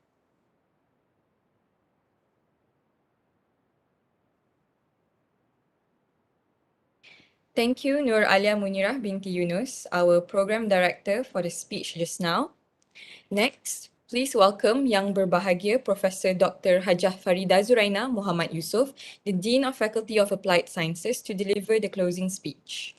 Thank you, Nur Alyamunirah binti Yunus, our program director, for the speech just now. Next, please welcome Yang Berbahagia Profesor Dr. Hajah Faridah Zuraina Muhammad Yusof, the Dean of Faculty of Applied Sciences, to deliver the closing speech.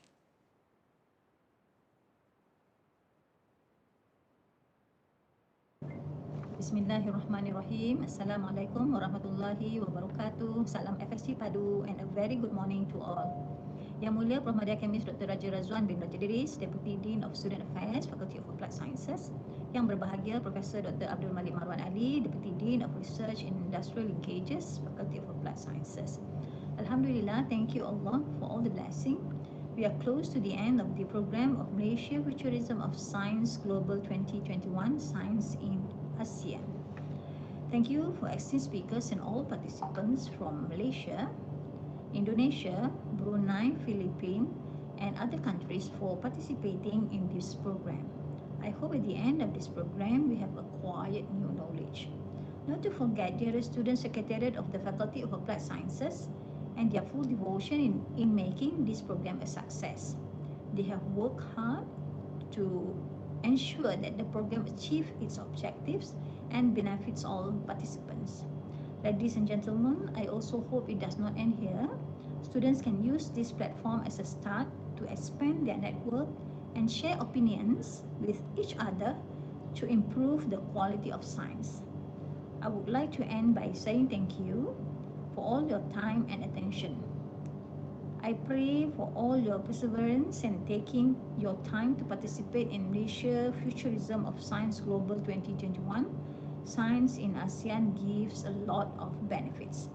Bismillahirrahmanirrahim. Assalamualaikum warahmatullahi wabarakatuh. Salam FSG Padu, and a very good morning to all. Yang Mulia Prof. Madya Kemis Dr. Raja Razwan bin Dr. Idris, Deputy Dean of Student Affairs, Faculty of Applied Sciences. Yang berbahagia Profesor Dr. Abdul Malik Marwan Ali, Deputy Dean of Research in Industrial Linkages, Faculty of Applied Sciences. Alhamdulillah, thank you Allah for all the blessing. We are close to the end of the program of Malaysia Futurism of Science Global 2021 Science in ASEAN. Thank you for esteemed speakers and all participants from Malaysia, Indonesia, Brunei, Philippines, and other countries for participating in this program. I hope at the end of this program we have acquired new knowledge. Not to forget dear Student Secretariat of the Faculty of Applied Sciences and their full devotion in making this program a success. They have worked hard to ensure that the program achieves its objectives and benefits all participants. Ladies and gentlemen, I also hope it does not end here. Students can use this platform as a start to expand their network and share opinions with each other to improve the quality of science. I would like to end by saying thank you for all your time and attention. I pray for all your perseverance and taking your time to participate in Malaysia Futurism of Science Global 2021. Science in ASEAN gives a lot of benefits.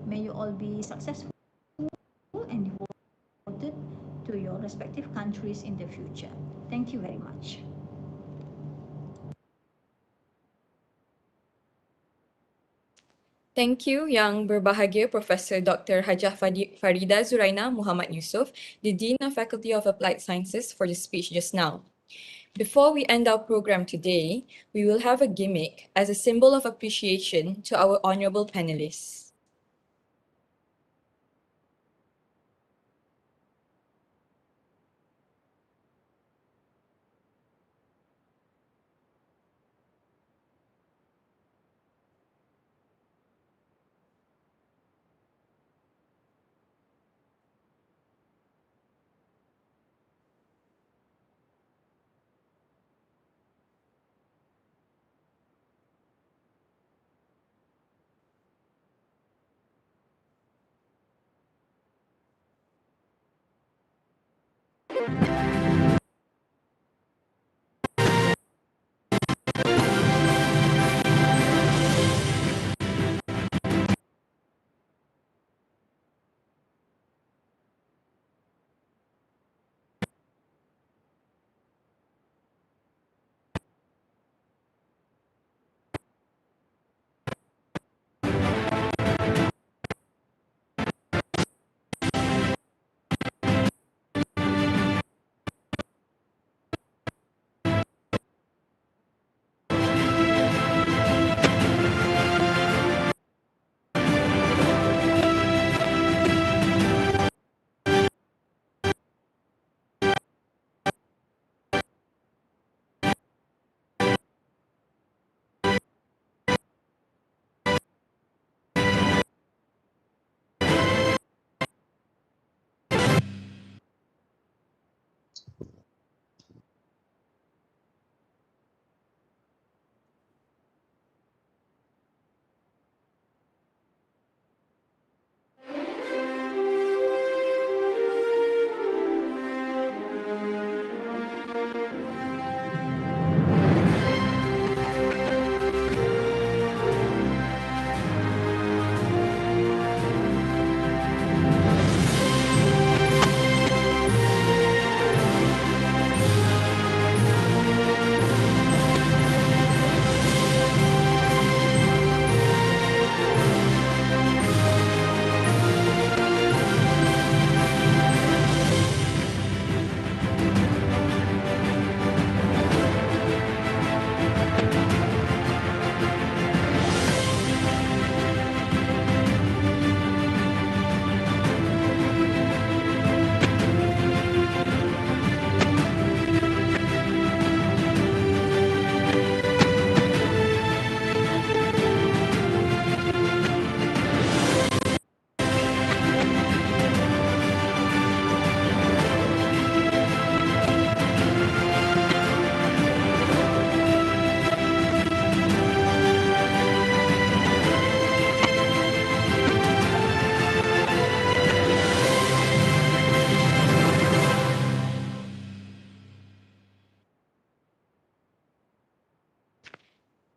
May you all be successful and devoted to your respective countries in the future. Thank you very much. Thank you Yang Berbahagia Profesor Dr. Hajah Farida Zuraina Muhammad Yusof, the Dean of Faculty of Applied Sciences, for the speech just now. Before we end our program today, we will have a gimmick as a symbol of appreciation to our honorable panelists.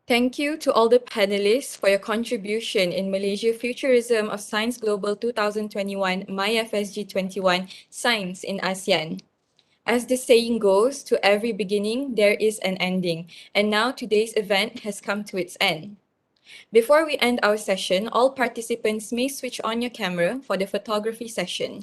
Thank you to all the panelists for your contribution in Malaysia Futurism of Science Global 2021 MyFSG 21 Science in ASEAN. As the saying goes, to every beginning there is an ending, and now today's event has come to its end. Before we end our session, all participants may switch on your camera for the photography session.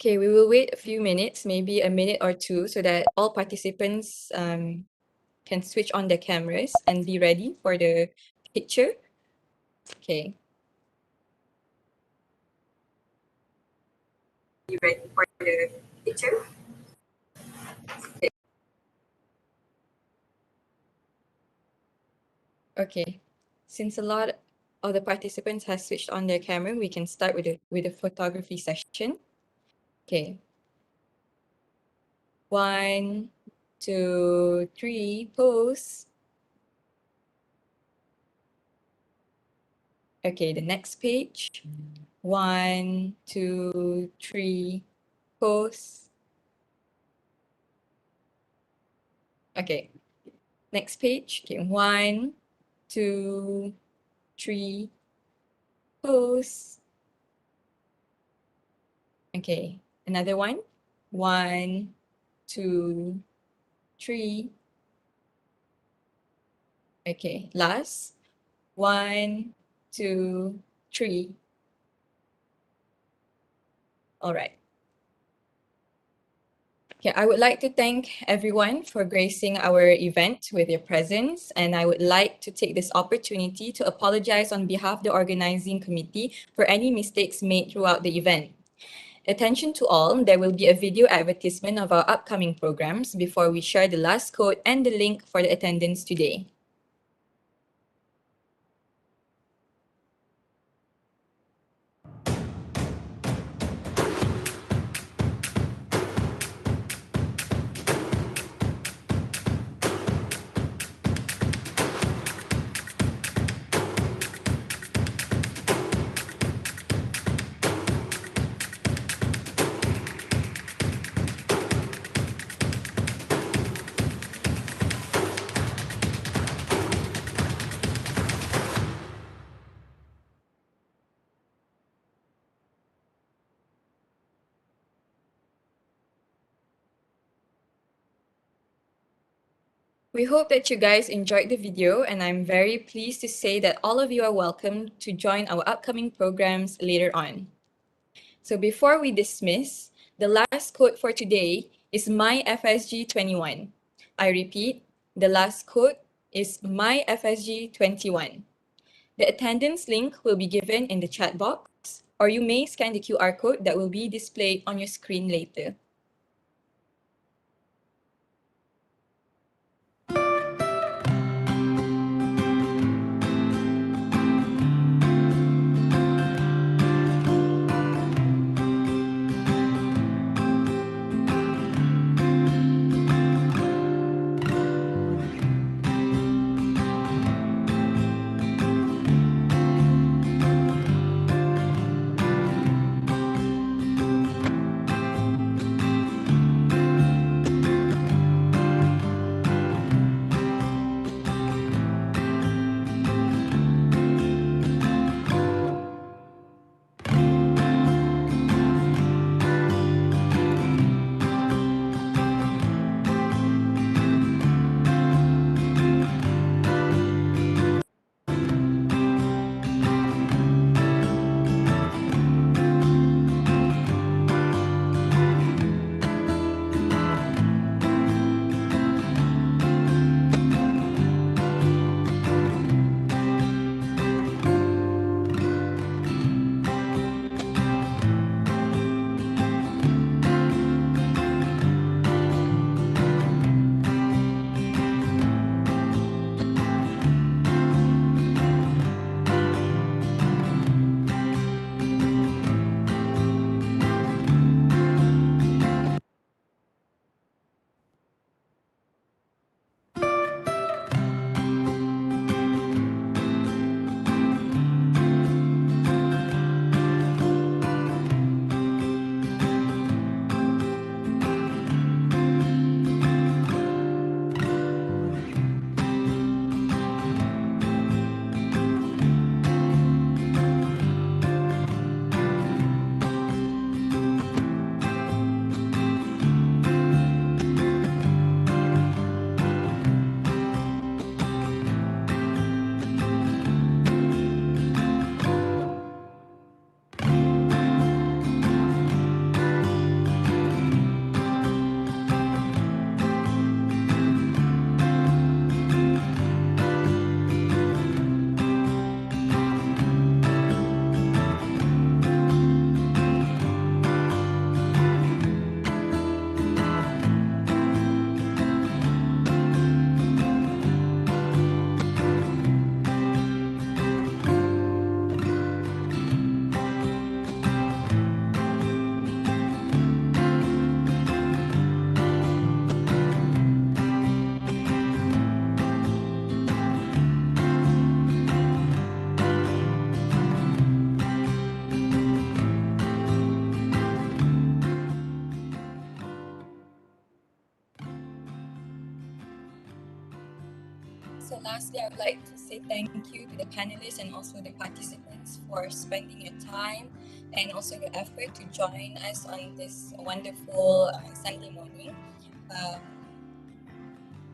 Okay, we will wait a few minutes, maybe a minute or two, so that all participants can switch on their cameras and be ready for the picture. Okay. Be ready for the picture. Okay. Okay. Since a lot of the participants have switched on their camera, we can start with the photography session. Okay. 1, 2, 3, pose. Okay, the next page. 1, 2, 3, pose. Okay, next page. Okay, 1, 2, 3, pose. Okay, Another one. 1, 2, 3. Okay, last. 1, 2, 3. All right. Okay, I would like to thank everyone for gracing our event with your presence, and I would like to take this opportunity to apologize on behalf of the organizing committee for any mistakes made throughout the event. Attention to all, there will be a video advertisement of our upcoming programs before we share the last code and the link for the attendance today. We hope that you guys enjoyed the video, and I'm very pleased to say that all of you are welcome to join our upcoming programs later on. So before we dismiss, the last code for today is MyFSG21. I repeat, the last code is MyFSG21. The attendance link will be given in the chat box, or you may scan the QR code that will be displayed on your screen later. So lastly, I would like to say say thank you to the panelists and also the participants for spending your time and also your effort to join us on this wonderful Sunday morning.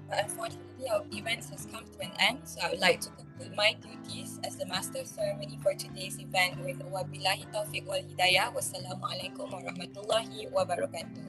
But unfortunately, our event has come to an end, so I would like to conclude my duties as the master of ceremony for today's event with Wabillahi Taufiq wal Hidayah. Wassalamualaikum warahmatullahi wabarakatuh.